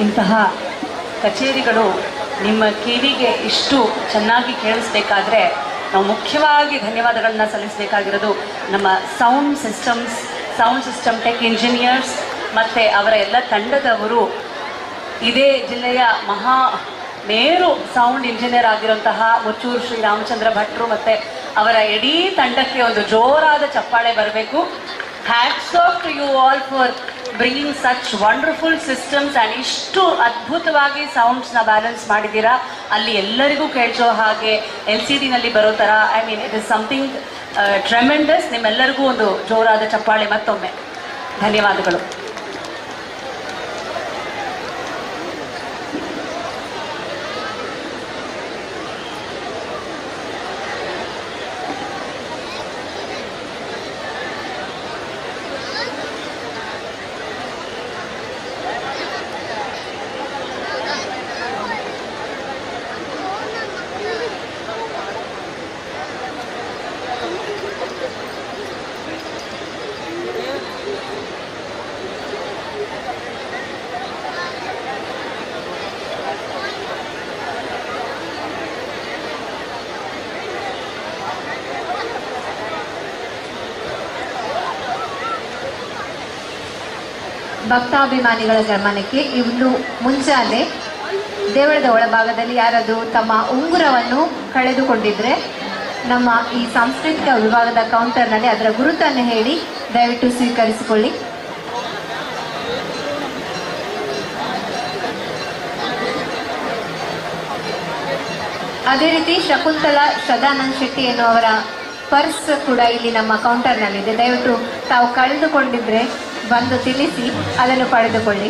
ಇಂತಹ ಕಚೇರಿಗಳು ನಿಮ್ಮ ಕಿವಿಗೆ ಇಷ್ಟು ಚೆನ್ನಾಗಿ ಕೇಳಿಸ್ಬೇಕಾದ್ರೆ ನಾವು ಮುಖ್ಯವಾಗಿ ಧನ್ಯವಾದಗಳನ್ನ ಸಲ್ಲಿಸಬೇಕಾಗಿರೋದು ನಮ್ಮ ಸೌಂಡ್ ಸಿಸ್ಟಮ್ ಟೆಕ್ ಇಂಜಿನಿಯರ್ಸ್ ಮತ್ತು ಅವರ ಎಲ್ಲ ತಂಡದವರು. ಇದೇ ಜಿಲ್ಲೆಯ ಮೇರು ಸೌಂಡ್ ಇಂಜಿನಿಯರ್ ಆಗಿರುವಂತಹ ಮುಚ್ಚೂರು ಶ್ರೀ ರಾಮಚಂದ್ರ ಭಟ್ರು ಮತ್ತು ಅವರ ಇಡೀ ತಂಡಕ್ಕೆ ಒಂದು ಜೋರಾದ ಚಪ್ಪಾಳೆ ಬರಬೇಕು. Hats off to you all for bringing such wonderful systems and ಇಷ್ಟು ಅದ್ಭುತವಾಗಿ ಸೌಂಡ್ಸ್ನ ಬ್ಯಾಲೆನ್ಸ್ ಮಾಡಿದ್ದೀರಾ. ಅಲ್ಲಿ ಎಲ್ಲರಿಗೂ ಕೇಳಿಸೋ ಹಾಗೆ LCD ನಲ್ಲಿ ಬರೋ ಥರ, I mean it is something tremendous. ನಿಮ್ಮೆಲ್ಲರಿಗೂ ಒಂದು ಜೋರಾದ ಚಪ್ಪಾಳೆ ಮತ್ತೊಮ್ಮೆ. ಧನ್ಯವಾದಗಳು. ಭಕ್ತಾಭಿಮಾನಿಗಳ ಗಮನಕ್ಕೆ ಇನ್ನು ಮುಂಜಾನೆ ದೇವಳದ ಒಳಭಾಗದಲ್ಲಿ ಯಾರಾದರೂ ತಮ್ಮ ಉಂಗುರವನ್ನು ಕಳೆದುಕೊಂಡಿದ್ರೆ ನಮ್ಮ ಈ ಸಾಂಸ್ಕೃತಿಕ ವಿಭಾಗದ ಕೌಂಟರ್ನಲ್ಲಿ ಅದರ ಗುರುತನ್ನು ಹೇಳಿ ದಯವಿಟ್ಟು ಸ್ವೀಕರಿಸಿಕೊಳ್ಳಿ. ಅದೇ ರೀತಿ ಶಕುಂತಲಾ ಸದಾನಂದ್ ಶೆಟ್ಟಿ ಎನ್ನುವರ ಪರ್ಸ್ ಕೂಡ ಇಲ್ಲಿ ನಮ್ಮ ಕೌಂಟರ್ನಲ್ಲಿದೆ. ದಯವಿಟ್ಟು ತಾವು ಕಳೆದುಕೊಂಡಿದ್ರೆ ಬಂದು ತಿಳಿಸಿ ಅದನ್ನು ಪಡೆದುಕೊಳ್ಳಿ.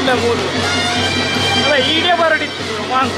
ಇಲ್ಲ ಮೂರು ಅಲ್ಲ ಈಡೇ ಬರಡಿತ್ತು ಮಾಂಗ್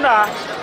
అవునా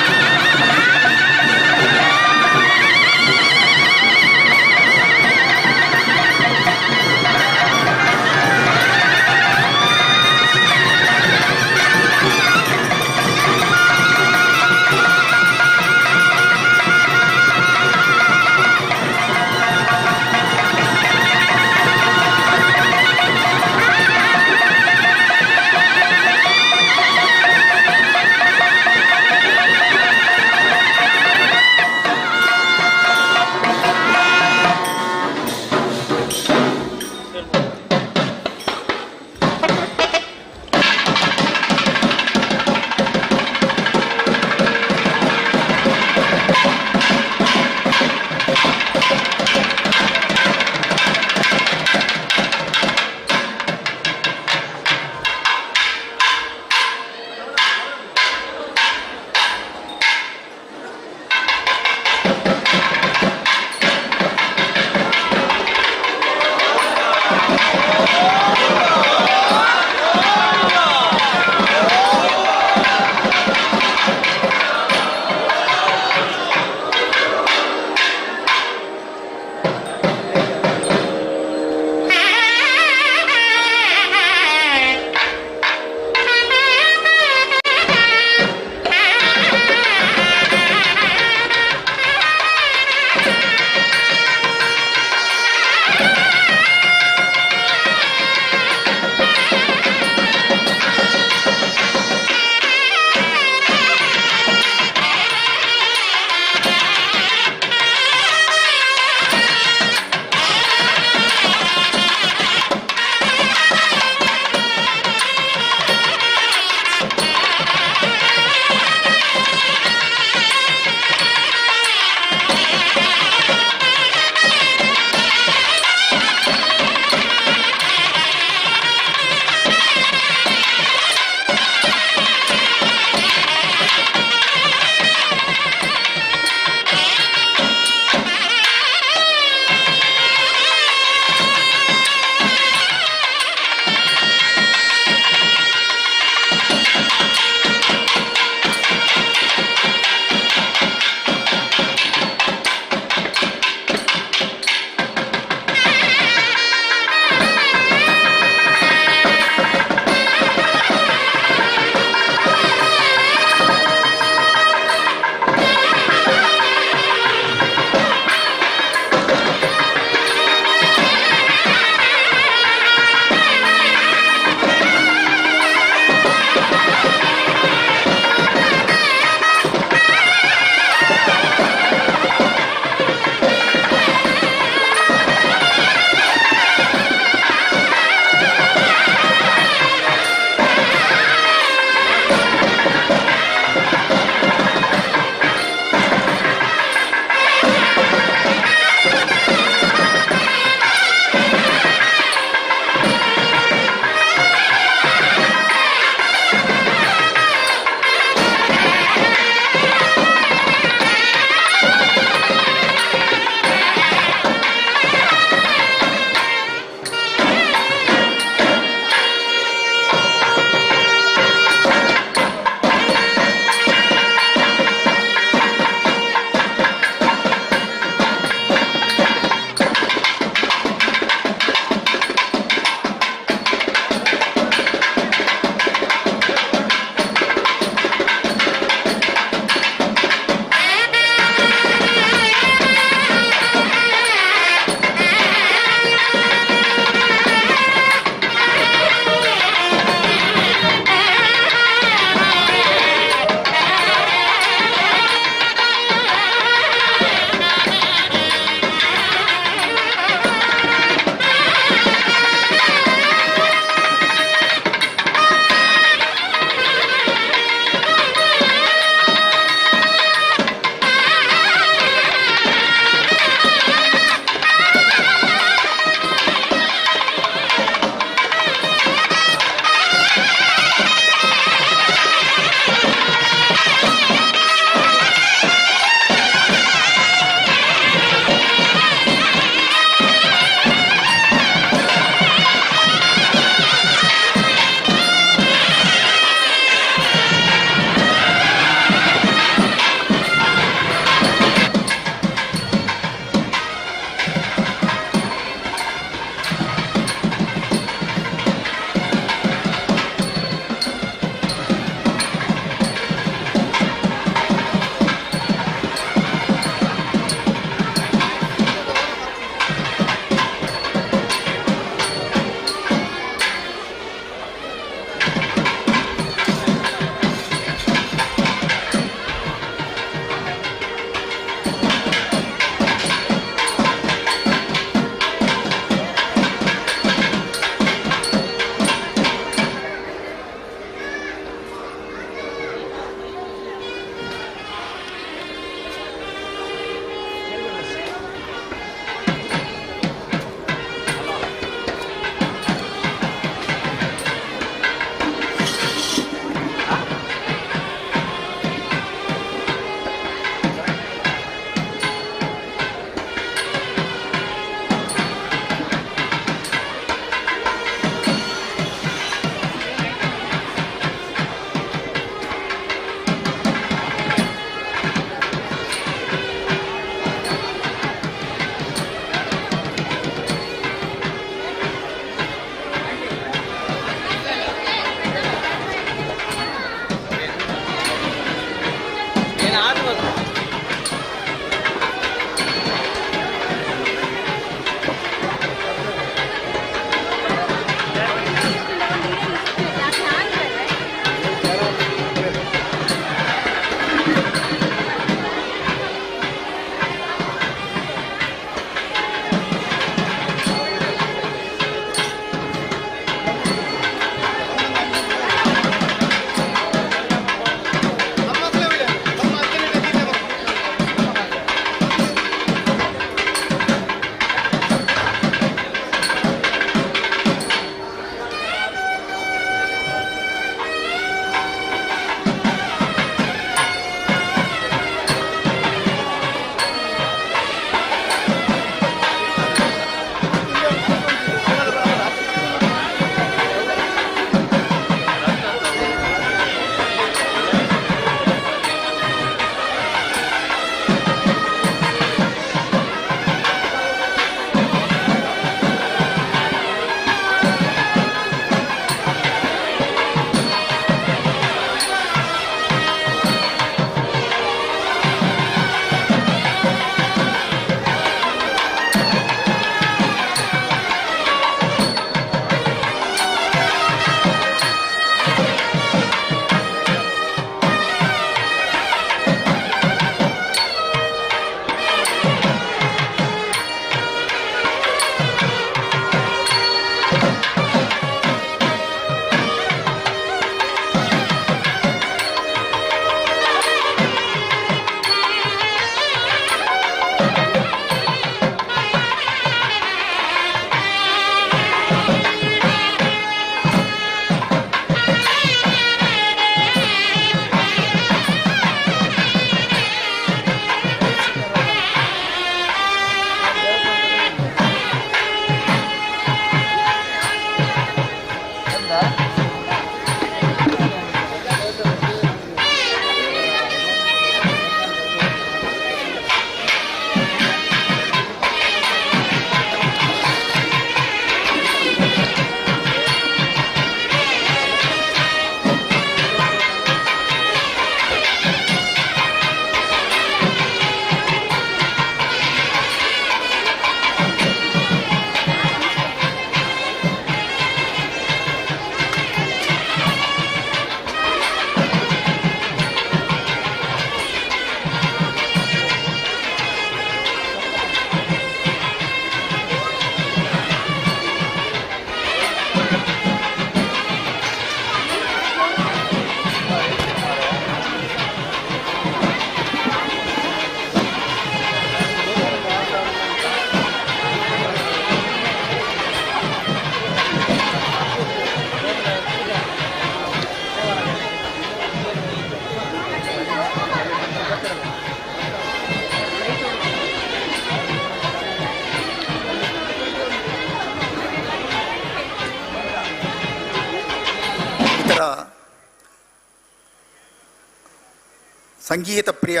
ಸಂಗೀತ ಪ್ರಿಯ,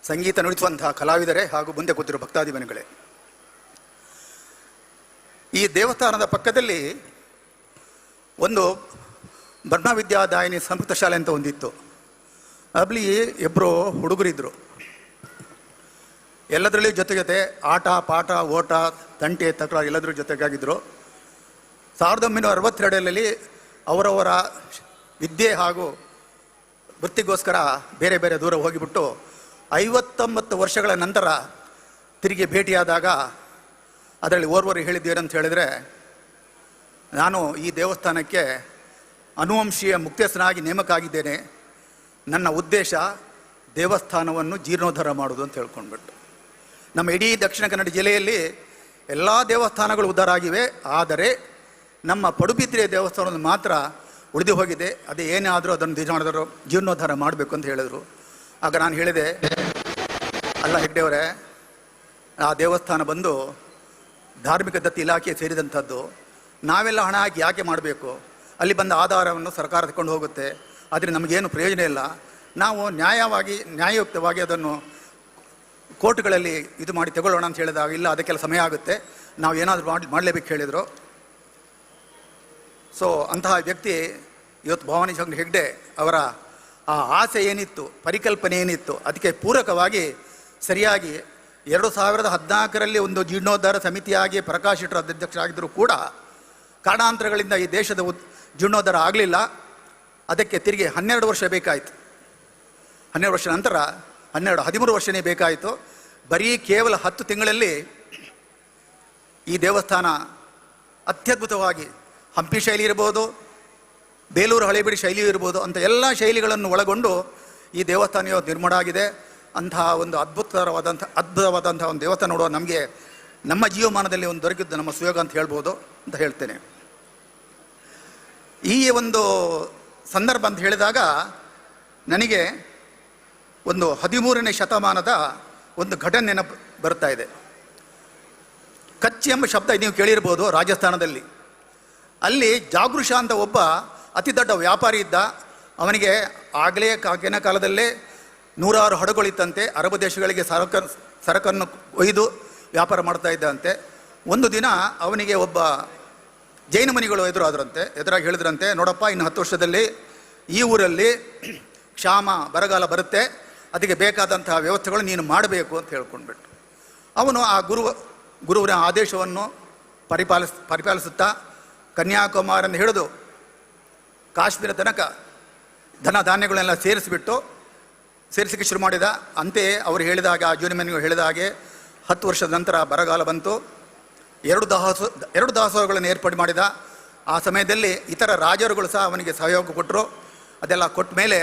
ಸಂಗೀತ ನುಡಿಸುವಂತಹ ಕಲಾವಿದರೇ ಹಾಗೂ ಮುಂದೆ ಕೂತಿರುವ ಭಕ್ತಾದಿಮನಿಗಳೇ, ಈ ದೇವಸ್ಥಾನದ ಪಕ್ಕದಲ್ಲಿ ಒಂದು ಬ್ರಹ್ಮವಿದ್ಯಾದಾಯಿನಿ ಸಂಸ್ಕೃತ ಶಾಲೆ ಅಂತ ಒಂದಿತ್ತು. ಅಲ್ಲಿ ಇಬ್ಬರು ಹುಡುಗರಿದ್ದರು. ಎಲ್ಲದರಲ್ಲಿ ಜೊತೆ ಆಟ ಪಾಠ ಓಟ ತಂಟೆ ತಕರಾರು ಎಲ್ಲದರ ಜೊತೆಗಾಗಿದ್ದರು. 1962ರಲ್ಲಿ ಅವರವರ ವಿದ್ಯೆ ಹಾಗೂ ವೃತ್ತಿಗೋಸ್ಕರ ಬೇರೆ ಬೇರೆ ದೂರ ಹೋಗಿಬಿಟ್ಟು 59 ವರ್ಷಗಳ ನಂತರ ತಿರುಗಿ ಭೇಟಿಯಾದಾಗ ಅದರಲ್ಲಿ ಓರ್ವರು ಹೇಳಿದ್ದೇನಂತ ಹೇಳಿದರೆ, ನಾನು ಈ ದೇವಸ್ಥಾನಕ್ಕೆ ಅನುವಂಶೀಯ ಮುಖ್ಯಸ್ಥನಾಗಿ ನೇಮಕ ಆಗಿದ್ದೇನೆ. ನನ್ನ ಉದ್ದೇಶ ದೇವಸ್ಥಾನವನ್ನು ಜೀರ್ಣೋದ್ಧಾರ ಮಾಡೋದು ಅಂತ ಹೇಳ್ಕೊಂಡ್ಬಿಟ್ಟು. ನಮ್ಮ ಇಡೀ ದಕ್ಷಿಣ ಕನ್ನಡ ಜಿಲ್ಲೆಯಲ್ಲಿ ಎಲ್ಲ ದೇವಸ್ಥಾನಗಳು ಉದ್ಧಾರ ಆಗಿವೆ, ಆದರೆ ನಮ್ಮ ಪಡುಬಿದ್ರೆಯ ದೇವಸ್ಥಾನವನ್ನು ಮಾತ್ರ ಉಳಿದು ಹೋಗಿದೆ. ಅದೇ ಏನಾದರೂ ಅದನ್ನು ಜೀರ್ಣೋದ್ಧಾರ ಮಾಡಬೇಕು ಅಂತ ಹೇಳಿದರು. ಆಗ ನಾನು ಹೇಳಿದೆ, ಅಲ್ಲ ಹೆಗ್ಡೆಯವರೇ, ಆ ದೇವಸ್ಥಾನ ಬಂದು ಧಾರ್ಮಿಕ ದತ್ತಿ ಇಲಾಖೆ ಸೇರಿದಂಥದ್ದು. ನಾವೆಲ್ಲ ಹಣ ಹಾಕಿ ಯಾಕೆ ಮಾಡಬೇಕು? ಅಲ್ಲಿ ಬಂದ ಆಧಾರವನ್ನು ಸರ್ಕಾರ ತಗೊಂಡು ಹೋಗುತ್ತೆ, ಆದರೆ ನಮಗೇನು ಪ್ರಯೋಜನ ಇಲ್ಲ. ನಾವು ನ್ಯಾಯಯುಕ್ತವಾಗಿ ಅದನ್ನು ಕೋರ್ಟ್ಗಳಲ್ಲಿ ಇದು ಮಾಡಿ ತಗೊಳ್ಳೋಣ ಅಂತ ಹೇಳಿದಾಗ, ಇಲ್ಲ ಅದಕ್ಕೆಲ್ಲ ಸಮಯ ಆಗುತ್ತೆ, ನಾವು ಏನಾದರೂ ಮಾಡಲೇಬೇಕು ಹೇಳಿದರು. ಸೊ ಅಂತಹ ವ್ಯಕ್ತಿ ಇವತ್ತು ಭವಾನಿ ಶಂಕರ್ ಹೆಗ್ಡೆ ಅವರ ಆ ಆಸೆ ಏನಿತ್ತು, ಪರಿಕಲ್ಪನೆ ಏನಿತ್ತು, ಅದಕ್ಕೆ ಪೂರಕವಾಗಿ ಸರಿಯಾಗಿ 2014ರಲ್ಲಿ ಒಂದು ಜೀರ್ಣೋದ್ಧಾರ ಸಮಿತಿಯಾಗಿ ಪ್ರಕಾಶ್ ಶೆಟ್ಟರ್ ಅಧ್ಯಕ್ಷರಾಗಿದ್ದರೂ ಕೂಡ ಕಾರಣಾಂತರಗಳಿಂದ ಈ ದೇಶದ ಜೀರ್ಣೋದ್ಧಾರ ಆಗಲಿಲ್ಲ. ಅದಕ್ಕೆ ತಿರುಗಿ 12 ವರ್ಷ ಬೇಕಾಯಿತು. 12 ವರ್ಷ ನಂತರ 13 ವರ್ಷನೇ ಬೇಕಾಯಿತು. ಬರೀ ಕೇವಲ 10 ತಿಂಗಳಲ್ಲಿ ಈ ದೇವಸ್ಥಾನ ಅತ್ಯದ್ಭುತವಾಗಿ ಹಂಪಿ ಶೈಲಿ ಇರ್ಬೋದು, ಬೇಲೂರು ಹಳೇಬೀಡು ಶೈಲಿಯೂ ಇರ್ಬೋದು ಅಂತ ಎಲ್ಲ ಶೈಲಿಗಳನ್ನು ಒಳಗೊಂಡು ಈ ದೇವಸ್ಥಾನ ನಿರ್ಮಾಣ ಆಗಿದೆ. ಅಂತಹ ಒಂದು ಅದ್ಭುತವಾದಂಥ ಒಂದು ದೇವಸ್ಥಾನ ನೋಡುವ ನಮಗೆ ನಮ್ಮ ಜೀವಮಾನದಲ್ಲಿ ಒಂದು ದೊರಕಿದ್ದು ನಮ್ಮ ಸುಯೋಗ ಅಂತ ಹೇಳ್ಬೋದು ಅಂತ ಹೇಳ್ತೇನೆ. ಈ ಒಂದು ಸಂದರ್ಭ ಅಂತ ಹೇಳಿದಾಗ ನನಗೆ ಒಂದು 13ನೇ ಶತಮಾನದ ಒಂದು ಘಟನೆ ನೆನಪು ಬರ್ತಾ ಇದೆ. ಕಚ್ ಎಂಬ ಶಬ್ದ ನೀವು ಕೇಳಿರ್ಬೋದು ರಾಜಸ್ಥಾನದಲ್ಲಿ. ಅಲ್ಲಿ ಜಾಗೃಷ ಅಂತ ಒಬ್ಬ ಅತಿ ದೊಡ್ಡ ವ್ಯಾಪಾರಿ ಇದ್ದ. ಅವನಿಗೆ ಆಗಲೇ ಆಗಿನ ಕಾಲದಲ್ಲೇ 100 ಹಡಗುಗಳಿತ್ತಂತೆ. ಅರಬ್ ದೇಶಗಳಿಗೆ ಸರಕನ್ನು ಒಯ್ದು ವ್ಯಾಪಾರ ಮಾಡ್ತಾ ಇದ್ದಂತೆ. ಒಂದು ದಿನ ಅವನಿಗೆ ಒಬ್ಬ ಜೈನ ಮುನಿಗಳು ಎದುರಾಗಿ ಹೇಳಿದ್ರಂತೆ, ನೋಡಪ್ಪ, ಇನ್ನು 10 ವರ್ಷದಲ್ಲಿ ಈ ಊರಲ್ಲಿ ಕ್ಷಾಮ ಬರಗಾಲ ಬರುತ್ತೆ, ಅದಕ್ಕೆ ಬೇಕಾದಂತಹ ವ್ಯವಸ್ಥೆಗಳು ನೀನು ಮಾಡಬೇಕು ಅಂತ ಹೇಳ್ಕೊಂಡ್ಬಿಟ್ಟು ಅವನು ಆ ಗುರುವಿನ ಆದೇಶವನ್ನು ಪರಿಪಾಲಿಸುತ್ತಾ ಕನ್ಯಾಕುಮಾರಿಯಿಂದ ಹಿಡಿದು ಕಾಶ್ಮೀರ ತನಕ ಧನ ಧಾನ್ಯಗಳನ್ನೆಲ್ಲ ಸೇರಿಸಲಿಕ್ಕೆ ಶುರು ಮಾಡಿದ. ಅಂತೆಯೇ ಅವರು ಹೇಳಿದಾಗ, ಆ ಜೂನಿಮನಿಗೂ ಹೇಳಿದ ಹಾಗೆ 10 ವರ್ಷದ ನಂತರ ಬರಗಾಲ ಬಂತು. 2 ದಾಸೋಹಗಳನ್ನು ಏರ್ಪಾಡು ಮಾಡಿದ. ಆ ಸಮಯದಲ್ಲಿ ಇತರ ರಾಜರುಗಳು ಸಹ ಅವನಿಗೆ ಸಹಯೋಗ ಕೊಟ್ಟರು. ಅದೆಲ್ಲ ಕೊಟ್ಟ ಮೇಲೆ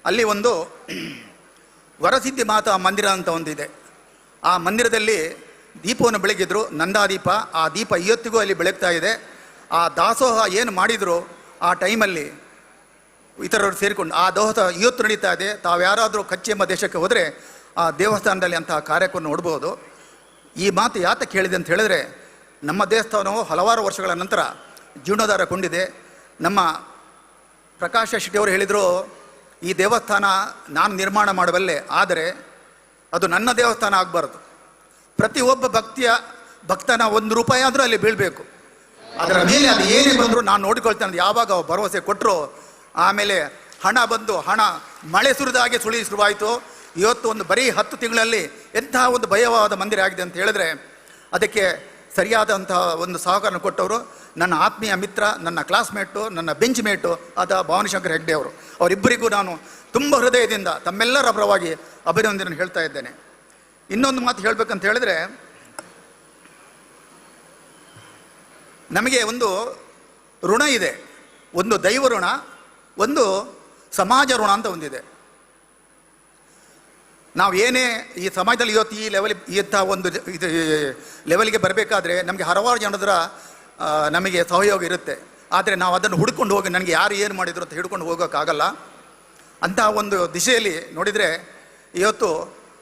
ಅಲ್ಲಿ ಒಂದು ವರಸಿದ್ಧಿ ಮಾತಾ ಮಂದಿರ ಅಂತ ಒಂದಿದೆ. ಆ ಮಂದಿರದಲ್ಲಿ ದೀಪವನ್ನು ಬೆಳಗಿದ್ರು, ನಂದಾದೀಪ. ಆ ದೀಪ ಇವತ್ತಿಗೂ ಅಲ್ಲಿ ಬೆಳಗ್ತಾ ಇದೆ. ಆ ದಾಸೋಹ ಏನು ಮಾಡಿದ್ರು ಆ ಟೈಮಲ್ಲಿ ಇತರರು ಸೇರಿಕೊಂಡು ಆ ದಾಸೋಹ ಇವತ್ತು ನಡೀತಾ ಇದೆ. ತಾವ್ಯಾರಾದರೂ ಕಚ್ ಎಂಬ ದೇಶಕ್ಕೆ ಹೋದರೆ ಆ ದೇವಸ್ಥಾನದಲ್ಲಿ ಅಂತಹ ಕಾರ್ಯಕ್ರಮವನ್ನು ನೋಡ್ಬೋದು. ಈ ಮಾತು ಯಾತಕ್ಕೆ ಹೇಳಿದೆ ಅಂತ ಹೇಳಿದ್ರೆ, ನಮ್ಮ ದೇವಸ್ಥಾನವು ಹಲವಾರು ವರ್ಷಗಳ ನಂತರ ಜೀರ್ಣೋದ್ಧಾರಗೊಂಡಿದೆ. ನಮ್ಮ ಪ್ರಕಾಶ ಶೆಟ್ಟಿಯವರು ಹೇಳಿದರು, ಈ ದೇವಸ್ಥಾನ ನಾನು ನಿರ್ಮಾಣ ಮಾಡಬಲ್ಲೆ, ಆದರೆ ಅದು ನನ್ನ ದೇವಸ್ಥಾನ ಆಗಬಾರ್ದು. ಪ್ರತಿಯೊಬ್ಬ ಭಕ್ತನ 1 ರೂಪಾಯಿ ಆದರೂ ಅಲ್ಲಿ ಬೀಳಬೇಕು. ಅದರ ಮೇಲೆ ಅದು ಏನೇ ಬಂದರೂ ನಾನು ನೋಡಿಕೊಳ್ತೇನೆ. ಯಾವಾಗ ಭರವಸೆ ಕೊಟ್ಟರು, ಆಮೇಲೆ ಹಣ ಮಳೆ ಸುರಿದ ಹಾಗೆ ಶುರುವಾಯಿತು. ಇವತ್ತು ಒಂದು ಬರೀ 10 ತಿಂಗಳಲ್ಲಿ ಎಂತಹ ಒಂದು ಭಯವಾದ ಮಂದಿರ ಆಗಿದೆ ಅಂತ ಹೇಳಿದ್ರೆ, ಅದಕ್ಕೆ ಸರಿಯಾದಂತಹ ಒಂದು ಸಹಕಾರ ಕೊಟ್ಟವರು ನನ್ನ ಆತ್ಮೀಯ ಮಿತ್ರ, ನನ್ನ ಕ್ಲಾಸ್ಮೇಟು, ನನ್ನ ಬೆಂಚ್ ಮೇಟು ಆದ ಭವಾನಿ ಶಂಕರ್ ಹೆಗ್ಡೆ ಅವರು. ಅವರಿಬ್ಬರಿಗೂ ನಾನು ತುಂಬ ಹೃದಯದಿಂದ ತಮ್ಮೆಲ್ಲರ ಪರವಾಗಿ ಅಭಿನಂದನೆ ಹೇಳ್ತಾ ಇದ್ದೇನೆ. ಇನ್ನೊಂದು ಮಾತು ಹೇಳಬೇಕಂತ ಹೇಳಿದ್ರೆ, ನಮಗೆ ಒಂದು ಋಣ ಇದೆ. ಒಂದು ದೈವ ಋಣ, ಒಂದು ಸಮಾಜ ಋಣ ಅಂತ ಒಂದಿದೆ. ನಾವು ಏನೇ ಈ ಸಮಾಜದಲ್ಲಿ ಇವತ್ತು ಇಂಥ ಒಂದು ಲೆವೆಲ್ಗೆ ಬರಬೇಕಾದ್ರೆ ನಮಗೆ ಹಲವಾರು ಜನರ ನಮಗೆ ಸಹಯೋಗ ಇರುತ್ತೆ. ಆದರೆ ನಾವು ಅದನ್ನು ಹುಡ್ಕೊಂಡು ಹೋಗಿ ನನಗೆ ಯಾರು ಏನು ಮಾಡಿದ್ರು ಅಂತ ಹಿಡ್ಕೊಂಡು ಹೋಗೋಕ್ಕಾಗಲ್ಲ. ಅಂತಹ ಒಂದು ದಿಶೆಯಲ್ಲಿ ನೋಡಿದರೆ ಇವತ್ತು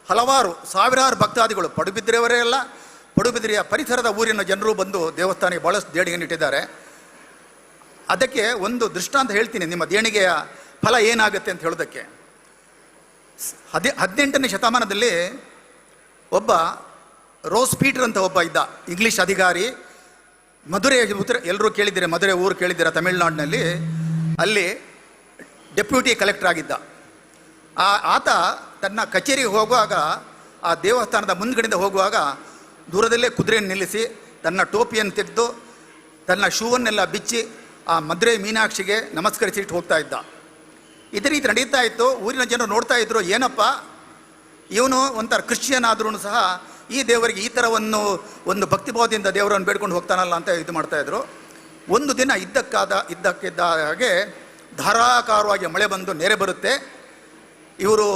ಹಲವಾರು ಸಾವಿರಾರು ಭಕ್ತಾದಿಗಳು ಪಡುಬಿದ್ರೆಯವರೇ ಅಲ್ಲ, ಪಡುಬಿದ್ರೆಯ ಪರಿಸರದ ಊರಿನ ಜನರು ಬಂದು ದೇವಸ್ಥಾನಕ್ಕೆ ಭಾಳಷ್ಟು ದೇಣಿಗೆಯನ್ನು ಇಟ್ಟಿದ್ದಾರೆ. ಅದಕ್ಕೆ ಒಂದು ದೃಷ್ಟಾಂತ ಹೇಳ್ತೀನಿ, ನಿಮ್ಮ ದೇಣಿಗೆಯ ಫಲ ಏನಾಗುತ್ತೆ ಅಂತ ಹೇಳೋದಕ್ಕೆ. 18ನೇ ಶತಮಾನದಲ್ಲಿ ಒಬ್ಬ ರೋಸ್ ಪೀಟರ್ ಅಂತ ಒಬ್ಬ ಇದ್ದ, ಇಂಗ್ಲೀಷ್ ಅಧಿಕಾರಿ. ಮಧುರೆ ಎಲ್ಲರೂ ಕೇಳಿದ್ದೀರಿ, ಮಧುರೆ ಊರು ಕೇಳಿದ್ದೀರ ತಮಿಳುನಾಡಿನಲ್ಲಿ. ಅಲ್ಲಿ ಡೆಪ್ಯೂಟಿ ಕಲೆಕ್ಟರ್ ಆಗಿದ್ದ. ಆತ ತನ್ನ ಕಚೇರಿಗೆ ಹೋಗುವಾಗ ಆ ದೇವಸ್ಥಾನದ ಮುಂದ್ಗಡೆಯಿಂದ ಹೋಗುವಾಗ ದೂರದಲ್ಲೇ ಕುದುರೆಯನ್ನು ನಿಲ್ಲಿಸಿ ತನ್ನ ಟೋಪಿಯನ್ನು ತೆಗೆದು ತನ್ನ ಶೂವನ್ನೆಲ್ಲ ಬಿಚ್ಚಿ ಆ ಮಧುರೆ ಮೀನಾಕ್ಷಿಗೆ ನಮಸ್ಕರಿಸಿಟ್ಟು ಹೋಗ್ತಾ ಇದ್ದ. ಇದೇ ರೀತಿ ನಡೀತಾ ಇತ್ತು. ಊರಿನ ಜನರು ನೋಡ್ತಾ ಇದ್ರು, ಏನಪ್ಪ ಇವನು ಒಂಥರ ಕ್ರಿಶ್ಚಿಯನ್ ಆದ್ರೂ ಸಹ ಈ ದೇವರಿಗೆ ಈ ಥರ ಒಂದು ಭಕ್ತಿಭಾವದಿಂದ ದೇವರನ್ನು ಬೇಡ್ಕೊಂಡು ಹೋಗ್ತಾನಲ್ಲ ಅಂತ ಇದು ಮಾಡ್ತಾಯಿದ್ರು. ಒಂದು ದಿನ ಇದ್ದಕ್ಕಿದ್ದ ಹಾಗೆ ಧಾರಾಕಾರವಾಗಿ ಮಳೆ ಬಂದು ನೆರೆ ಬರುತ್ತೆ. ಇವರು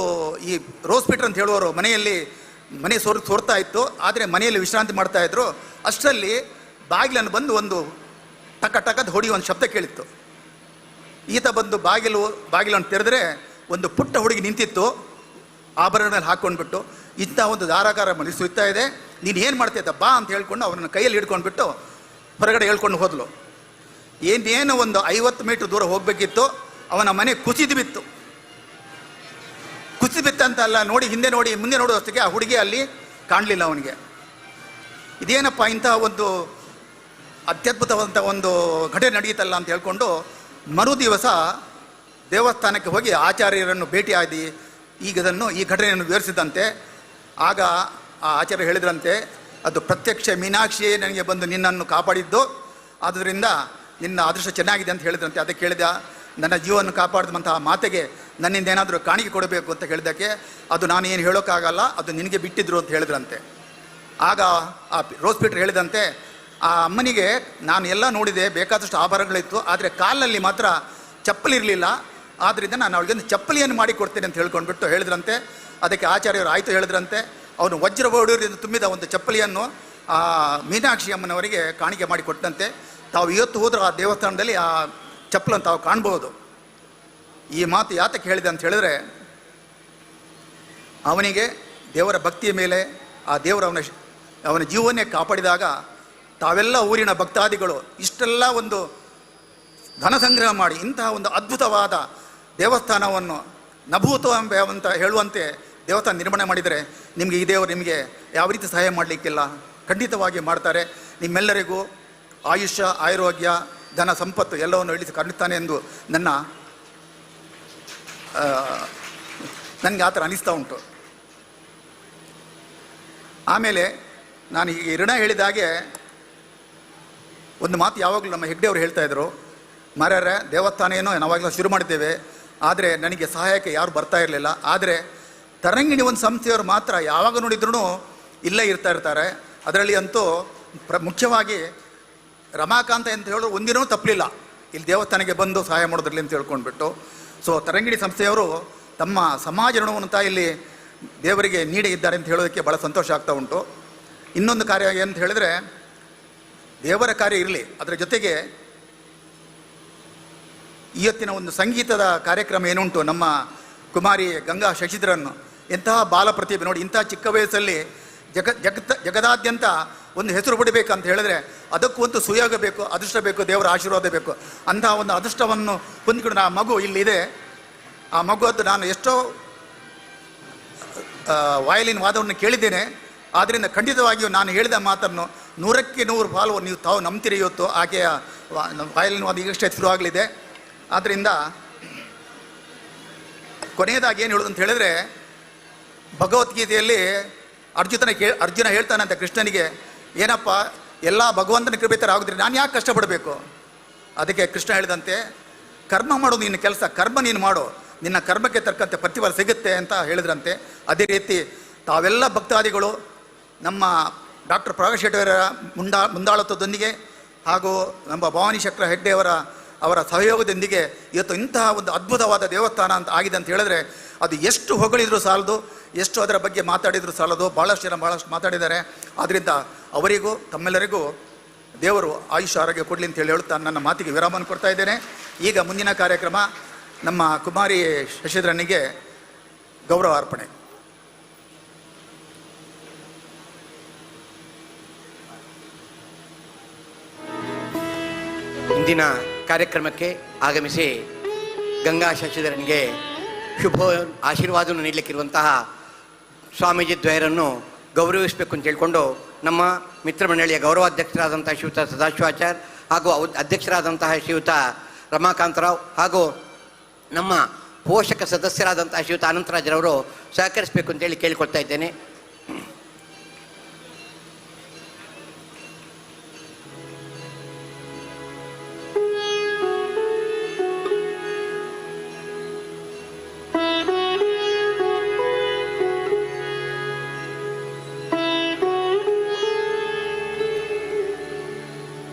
ಈ ರೋಸ್ ಪೀಟರ್ ಅಂತ ಹೇಳುವವರು ಮನೆ ಸೋರ್ತಾ ಇತ್ತು, ಆದರೆ ಮನೆಯಲ್ಲಿ ವಿಶ್ರಾಂತಿ ಮಾಡ್ತಾಯಿದ್ರು. ಅಷ್ಟರಲ್ಲಿ ಬಾಗಿಲನ್ನು ಬಂದು ಒಂದು ಟಕದ ಹೊಡಿ ಒಂದು ಶಬ್ದ ಕೇಳಿತ್ತು. ಈತ ಬಂದು ಬಾಗಿಲನ್ನು ತೆರೆದ್ರೆ ಒಂದು ಪುಟ್ಟ ಹುಡುಗಿ ನಿಂತಿತ್ತು, ಆಭರಣದಲ್ಲಿ ಹಾಕ್ಕೊಂಡ್ಬಿಟ್ಟು. ಇಂಥ ಒಂದು ಧಾರಾಕಾರ ಮನೆ ಸುತ್ತಾ ಇದೆ, ನೀನು ಏನು ಮಾಡ್ತಾಯಿದ್ದ ಬಾ ಅಂತ ಹೇಳ್ಕೊಂಡು ಅವನನ್ನು ಕೈಯಲ್ಲಿ ಹಿಡ್ಕೊಂಡ್ಬಿಟ್ಟು ಹೊರಗಡೆ ಹೇಳ್ಕೊಂಡು ಹೋದ್ಲು. ಏನೇನು ಒಂದು 50 ಮೀಟ್ರ್ ದೂರ ಹೋಗಬೇಕಿತ್ತು. ಅವನ ಮನೆ ಕುಸಿದು ಬಿತ್ತು ಅಂತಲ್ಲ, ಮುಂದೆ ನೋಡುವಷ್ಟಕ್ಕೆ ಆ ಹುಡುಗಿ ಅಲ್ಲಿ ಕಾಣಲಿಲ್ಲ ಅವನಿಗೆ. ಇದೇನಪ್ಪ ಇಂಥ ಒಂದು ಅತ್ಯದ್ಭುತವಾದಂಥ ಒಂದು ಘಟನೆ ನಡೆಯುತ್ತಲ್ಲ ಅಂತ ಹೇಳ್ಕೊಂಡು ಮರು ದಿವಸ ದೇವಸ್ಥಾನಕ್ಕೆ ಹೋಗಿ ಆಚಾರ್ಯರನ್ನು ಭೇಟಿಯಾದಿ ಈ ಘಟನೆಯನ್ನು ವಿವರಿಸಿದಂತೆ. ಆಗ ಆ ಆಚಾರ್ಯ ಹೇಳಿದ್ರಂತೆ, ಅದು ಪ್ರತ್ಯಕ್ಷ ಮೀನಾಕ್ಷಿಯೇ ನನಗೆ ಬಂದು ನಿನ್ನನ್ನು ಕಾಪಾಡಿದ್ದು, ಆದ್ದರಿಂದ ನಿನ್ನ ಅದೃಷ್ಟ ಚೆನ್ನಾಗಿದೆ ಅಂತ ಹೇಳಿದ್ರಂತೆ. ಅದಕ್ಕೆ ಹೇಳಿದ, ನನ್ನ ಜೀವವನ್ನು ಕಾಪಾಡಿದಂತಹ ಮಾತೆಗೆ ನನ್ನಿಂದ ಏನಾದರೂ ಕಾಣಿಕೆ ಕೊಡಬೇಕು ಅಂತ ಹೇಳಿದ್ದಕ್ಕೆ, ಅದು ನಾನು ಏನು ಹೇಳೋಕ್ಕಾಗಲ್ಲ, ಅದು ನಿನಗೆ ಬಿಟ್ಟಿದ್ರು ಅಂತ ಹೇಳಿದ್ರಂತೆ. ಆಗ ಆ ರೋಸ್ ಪೀಟರ್ ಹೇಳಿದಂತೆ, ಆ ಅಮ್ಮನಿಗೆ ನಾನು ಎಲ್ಲ ನೋಡಿದೆ, ಬೇಕಾದಷ್ಟು ಆಭರಣಗಳಿತ್ತು, ಆದರೆ ಕಾಲಲ್ಲಿ ಮಾತ್ರ ಚಪ್ಪಲಿರಲಿಲ್ಲ, ಆದ್ದರಿಂದ ನಾನು ಅವಳಿಗೆ ಚಪ್ಪಲಿಯನ್ನು ಮಾಡಿ ಕೊಡ್ತೇನೆ ಅಂತ ಹೇಳ್ಕೊಂಡ್ಬಿಟ್ಟು ಹೇಳಿದ್ರಂತೆ. ಅದಕ್ಕೆ ಆಚಾರ್ಯರು ಆಯಿತು ಹೇಳಿದ್ರಂತೆ. ಅವನು ವಜ್ರ ವೈಡೂರ್ಯದಿಂದ ತುಂಬಿದ ಒಂದು ಚಪ್ಪಲಿಯನ್ನು ಆ ಮೀನಾಕ್ಷಿ ಅಮ್ಮನವರಿಗೆ ಕಾಣಿಕೆ ಮಾಡಿ ಕೊಟ್ಟಂತೆ. ತಾವು ಇವತ್ತು ಹೋದರೂ ಆ ದೇವಸ್ಥಾನದಲ್ಲಿ ಆ ಚಪ್ಪಲನ್ನು ತಾವು ಕಾಣ್ಬೋದು. ಈ ಮಾತು ಯಾತಕ್ಕೆ ಹೇಳಿದೆ ಅಂತ ಹೇಳಿದ್ರೆ, ಅವನಿಗೆ ದೇವರ ಭಕ್ತಿಯ ಮೇಲೆ ಆ ದೇವರ ಅವನ ಜೀವನ್ನೇ ಕಾಪಾಡಿದಾಗ ತಾವೆಲ್ಲ ಊರಿನ ಭಕ್ತಾದಿಗಳು ಇಷ್ಟೆಲ್ಲ ಒಂದು ಧನ ಸಂಗ್ರಹ ಮಾಡಿ ಇಂತಹ ಒಂದು ಅದ್ಭುತವಾದ ದೇವಸ್ಥಾನವನ್ನು ನಭೂತ ಅಂತ ಹೇಳುವಂತೆ ದೇವಸ್ಥಾನ ನಿರ್ಮಾಣ ಮಾಡಿದರೆ ನಿಮಗೆ ಈ ದೇವರು ನಿಮಗೆ ಯಾವ ರೀತಿ ಸಹಾಯ ಮಾಡಲಿಕ್ಕಿಲ್ಲ, ಖಂಡಿತವಾಗಿ ಮಾಡ್ತಾರೆ. ನಿಮ್ಮೆಲ್ಲರಿಗೂ ಆಯುಷ್ಯ, ಆರೋಗ್ಯ, ಧನ ಸಂಪತ್ತು ಎಲ್ಲವನ್ನು ಇಳಿಸಿ ಕರುಣಿಸ್ತಾನೆ ಎಂದು ನನಗೆ ಆ ಥರ ಅನಿಸ್ತಾ ಉಂಟು. ಆಮೇಲೆ ನಾನು ಈ ಋಣ ಹೇಳಿದ ಹಾಗೆ ಒಂದು ಮಾತು ಯಾವಾಗಲೂ ನಮ್ಮ ಹೆಗ್ಡೆ ಅವರು ಹೇಳ್ತಾ ಇದ್ರು, ಮಾರ್ಯಾರೆ ದೇವಸ್ಥಾನ ಏನೋ ನಾವಾಗಲೂ ಶುರು ಮಾಡಿದ್ದೇವೆ, ಆದರೆ ನನಗೆ ಸಹಾಯಕ್ಕೆ ಯಾರು ಬರ್ತಾ ಇರಲಿಲ್ಲ. ಆದರೆ ತರಂಗಿಣಿ ಒಂದು ಸಂಸ್ಥೆಯವರು ಮಾತ್ರ ಯಾವಾಗ ನೋಡಿದ್ರೂ ಇಲ್ಲೇ ಇರ್ತಾರೆ. ಅದರಲ್ಲಿ ಅಂತೂ ಮುಖ್ಯವಾಗಿ ರಮಾಕಾಂತ ಅಂತ ಹೇಳೋರು ಒಂದಿನೂ ತಪ್ಪಲಿಲ್ಲ ಇಲ್ಲಿ ದೇವಸ್ಥಾನಕ್ಕೆ ಬಂದು ಸಹಾಯ ಮಾಡೋದ್ರಲ್ಲಿ ಅಂತ ಹೇಳ್ಕೊಂಡ್ಬಿಟ್ಟು. ಸೊ ತರಂಗಿಣಿ ಸಂಸ್ಥೆಯವರು ತಮ್ಮ ಸಮಾಜ ಋಣವನ್ನು ಇಲ್ಲಿ ದೇವರಿಗೆ ನೀಡಿ ಇದ್ದಾರೆ ಅಂತ ಹೇಳೋದಕ್ಕೆ ಭಾಳ ಸಂತೋಷ ಆಗ್ತಾ ಉಂಟು. ಇನ್ನೊಂದು ಕಾರ್ಯ ಅಂತ ಹೇಳಿದ್ರೆ, ದೇವರ ಕಾರ್ಯ ಇರಲಿ, ಅದರ ಜೊತೆಗೆ ಇವತ್ತಿನ ಒಂದು ಸಂಗೀತದ ಕಾರ್ಯಕ್ರಮ ಏನುಂಟು, ನಮ್ಮ ಕುಮಾರಿ ಗಂಗಾ ಶಶಿಧರನ್ನು ಎಂತಹ ಬಾಲ ಪ್ರತಿಭೆ ನೋಡಿ, ಇಂತಹ ಚಿಕ್ಕ ವಯಸ್ಸಲ್ಲಿ ಜಗದಾದ್ಯಂತ ಒಂದು ಹೆಸರು ಪಡಿಬೇಕಂತ ಹೇಳಿದ್ರೆ ಅದಕ್ಕೂ ಒಂದು ಸುಯೋಗ ಬೇಕು, ಅದೃಷ್ಟ ಬೇಕು, ದೇವರ ಆಶೀರ್ವಾದ ಬೇಕು. ಅಂತಹ ಒಂದು ಅದೃಷ್ಟವನ್ನು ಹೊಂದಿಕೊಂಡು ಆ ಮಗು ಇಲ್ಲಿದೆ. ಆ ಮಗುವದ್ದು ನಾನು ಎಷ್ಟೋ ವಯಲಿನ್ ವಾದವನ್ನು ಕೇಳಿದ್ದೇನೆ. ಆದ್ದರಿಂದ ಖಂಡಿತವಾಗಿಯೂ ನಾನು ಹೇಳಿದ ಮಾತನ್ನು 100ಕ್ಕೆ 100 ಪಾಲು ನೀವು ತಾವು ನಂಬ್ತೀರಿ. ಇವತ್ತು ಆಕೆಯ ವಯಲಿನ್ ವಾದ ಈಗಷ್ಟೇ ಶುರುವಾಗಲಿದೆ. ಆದ್ದರಿಂದ ಕೊನೆಯದಾಗಿ ಏನು ಹೇಳೋದು ಅಂತ ಹೇಳಿದ್ರೆ, ಭಗವದ್ಗೀತೆಯಲ್ಲಿ ಅರ್ಜುನ ಹೇಳ್ತಾನಂತೆ ಕೃಷ್ಣನಿಗೆ, ಏನಪ್ಪ ಎಲ್ಲ ಭಗವಂತನ ಕೃಪೆ ಥರ ಆಗಿದ್ರೆ ನಾನು ಯಾಕೆ ಕಷ್ಟಪಡಬೇಕು? ಅದಕ್ಕೆ ಕೃಷ್ಣ ಹೇಳಿದಂತೆ, ಕರ್ಮ ಮಾಡೋದು ನಿನ್ನ ಕೆಲಸ, ಕರ್ಮ ನೀನು ಮಾಡು, ನಿನ್ನ ಕರ್ಮಕ್ಕೆ ತಕ್ಕಂತೆ ಪ್ರತಿಫಲ ಸಿಗುತ್ತೆ ಅಂತ ಹೇಳಿದ್ರಂತೆ. ಅದೇ ರೀತಿ ತಾವೆಲ್ಲ ಭಕ್ತಾದಿಗಳು ನಮ್ಮ ಡಾಕ್ಟರ್ ಪ್ರಕಾಶ್ ಶೆಟ್ಟಿಯವರ ಮುಂದಾಳತ್ವದೊಂದಿಗೆ ಹಾಗೂ ನಮ್ಮ ಭವಾನಿ ಶಂಕರ ಅವರ ಸಹಯೋಗದೊಂದಿಗೆ ಇವತ್ತು ಇಂತಹ ಒಂದು ಅದ್ಭುತವಾದ ದೇವಸ್ಥಾನ ಅಂತ ಆಗಿದೆ ಅಂತ ಹೇಳಿದ್ರೆ ಅದು ಎಷ್ಟು ಹೊಗಳಿದ್ರು ಸಾಲದು, ಎಷ್ಟು ಅದರ ಬಗ್ಗೆ ಮಾತಾಡಿದ್ರು ಸಾಲದು. ಭಾಳಷ್ಟು ಮಾತಾಡಿದ್ದಾರೆ. ಆದ್ದರಿಂದ ಅವರಿಗೂ ತಮ್ಮೆಲ್ಲರಿಗೂ ದೇವರು ಆಯುಷ್ಯ ಆರೋಗ್ಯ ಕೊಡಲಿ ಅಂತ ಹೇಳುತ್ತಾ ನನ್ನ ಮಾತಿಗೆ ವಿರಾಮವನ್ನು ಕೊಡ್ತಾ ಇದ್ದೇನೆ. ಈಗ ಮುಂದಿನ ಕಾರ್ಯಕ್ರಮ ನಮ್ಮ ಕುಮಾರಿ ಶಶಿಧರನಿಗೆ ಗೌರವ ಅರ್ಪಣೆ. ಇಂದಿನ ಕಾರ್ಯಕ್ರಮಕ್ಕೆ ಆಗಮಿಸಿ ಗಂಗಾ ಶಶಿಧರನಿಗೆ ಶುಭ ಆಶೀರ್ವಾದವನ್ನು ನೀಡಲಿಕ್ಕಿರುವಂತಹ ಸ್ವಾಮೀಜಿ ದ್ವಯರನ್ನು ಗೌರವಿಸಬೇಕು ಅಂತ ಹೇಳ್ಕೊಂಡು ನಮ್ಮ ಮಿತ್ರ ಮಂಡಳಿಯ ಗೌರವಾಧ್ಯಕ್ಷರಾದಂಥ ಶ್ರೀಯುತ ಸದಾಶಿವಾಚಾರ್ಯ ಹಾಗೂ ಅಧ್ಯಕ್ಷರಾದಂತಹ ಶ್ರೀಯುತ ರಮಾಕಾಂತರಾವ್ ಹಾಗೂ ನಮ್ಮ ಪೋಷಕ ಸದಸ್ಯರಾದಂತಹ ಶ್ರೀಯುತ ಅನಂತರಾಜರವರು ಸಹಕರಿಸಬೇಕು ಅಂತೇಳಿ ಕೇಳಿಕೊಳ್ತಾ ಇದ್ದೇನೆ.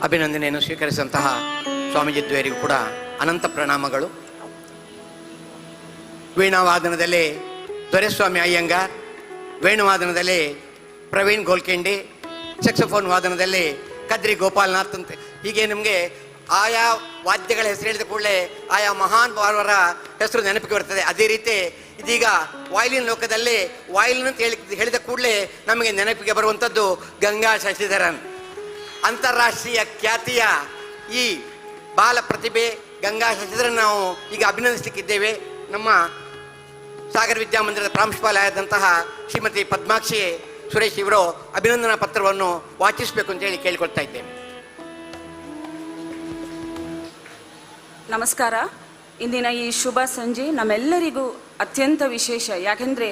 ಅಭಿನಂದನೆಯನ್ನು ಸ್ವೀಕರಿಸಿದಂತಹ ಸ್ವಾಮೀಜಿ ದ್ವಯರಿಗೂ ಕೂಡ ಅನಂತ ಪ್ರಣಾಮಗಳು. ವೀಣಾವಾದನದಲ್ಲಿ ದೊರೆಸ್ವಾಮಿ ಅಯ್ಯಂಗಾರ್, ವೇಣುವಾದನದಲ್ಲಿ ಪ್ರವೀಣ್ ಗೋಲ್ಕೆಂಡಿ, ಸೆಕ್ಸಫೋನ್ ವಾದನದಲ್ಲಿ ಕದ್ರಿ ಗೋಪಾಲ್ನಾಥ್ ಅಂತ ಹೀಗೆ ನಮಗೆ ಆಯಾ ವಾದ್ಯಗಳ ಹೆಸರು ಹೇಳಿದ ಕೂಡಲೇ ಆಯಾ ಮಹಾನ್ ಭಾವರ ಹೆಸರು ನೆನಪಿಗೆ ಬರ್ತದೆ. ಅದೇ ರೀತಿ ಇದೀಗ ವಾಯ್ಲಿನ್ ಲೋಕದಲ್ಲಿ ವಾಯ್ಲಿನ್ ಅಂತ ಹೇಳಿದ ಕೂಡಲೇ ನಮಗೆ ನೆನಪಿಗೆ ಬರುವಂಥದ್ದು ಗಂಗಾ ಶಶಿಧರನ್. ಅಂತಾರಾಷ್ಟ್ರೀಯ ಖ್ಯಾತಿಯ ಈ ಬಾಲ ಪ್ರತಿಭೆ ಗಂಗಾ ಶಶಿಧರನ್ ನಾವು ಈಗ ಅಭಿನಂದಿಸಲಿಕ್ಕಿದ್ದೇವೆ. ನಮ್ಮ ಸಾಗರ ವಿದ್ಯಾಮಂದಿರದ ಪ್ರಾಂಶುಪಾಲರಾದಂತಹ ಶ್ರೀಮತಿ ಪದ್ಮಾಕ್ಷಿ ಸುರೇಶ್ ಇವರು ಅಭಿನಂದನಾ ಪತ್ರವನ್ನು ವಾಚಿಸಬೇಕು ಅಂತೇಳಿ ಕೇಳಿಕೊಳ್ತಾ ಇದ್ದೇನೆ. ನಮಸ್ಕಾರ. ಇಂದಿನ ಈ ಶುಭ ಸಂಜೆ ನಮ್ಮೆಲ್ಲರಿಗೂ ಅತ್ಯಂತ ವಿಶೇಷ. ಯಾಕೆಂದರೆ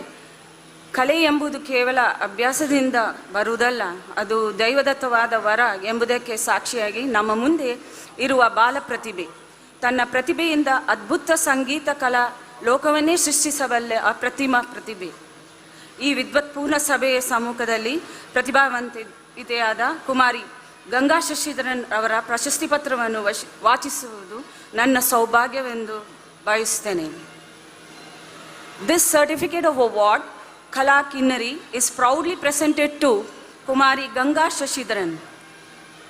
ಕಲೆ ಎಂಬುದು ಕೇವಲ ಅಭ್ಯಾಸದಿಂದ ಬರುವುದಲ್ಲ, ಅದು ದೈವದತ್ತವಾದ ವರ ಎಂಬುದಕ್ಕೆ ಸಾಕ್ಷಿಯಾಗಿ ನಮ್ಮ ಮುಂದೆ ಇರುವ ಬಾಲ ಪ್ರತಿಭೆ ತನ್ನ ಪ್ರತಿಭೆಯಿಂದ ಅದ್ಭುತ ಸಂಗೀತ ಕಲಾ ಲೋಕವನ್ನೇ ಸೃಷ್ಟಿಸಬಲ್ಲ ಅಪ್ರತಿಮ ಪ್ರತಿಭೆ. ಈ ವಿದ್ವತ್ಪೂರ್ಣ ಸಭೆಯ ಸಮ್ಮುಖದಲ್ಲಿ ಪ್ರತಿಭಾವಂತೆಯಾದ ಕುಮಾರಿ ಗಂಗಾ ಶಶಿಧರನ್ ಅವರ ಪ್ರಶಸ್ತಿ ಪತ್ರವನ್ನು ವಾಚಿಸುವುದು ನನ್ನ ಸೌಭಾಗ್ಯವೆಂದು ಭಾವಿಸುತ್ತೇನೆ. This certificate of award Kala Kinnari is proudly presented to Kumari Ganga Shashidharan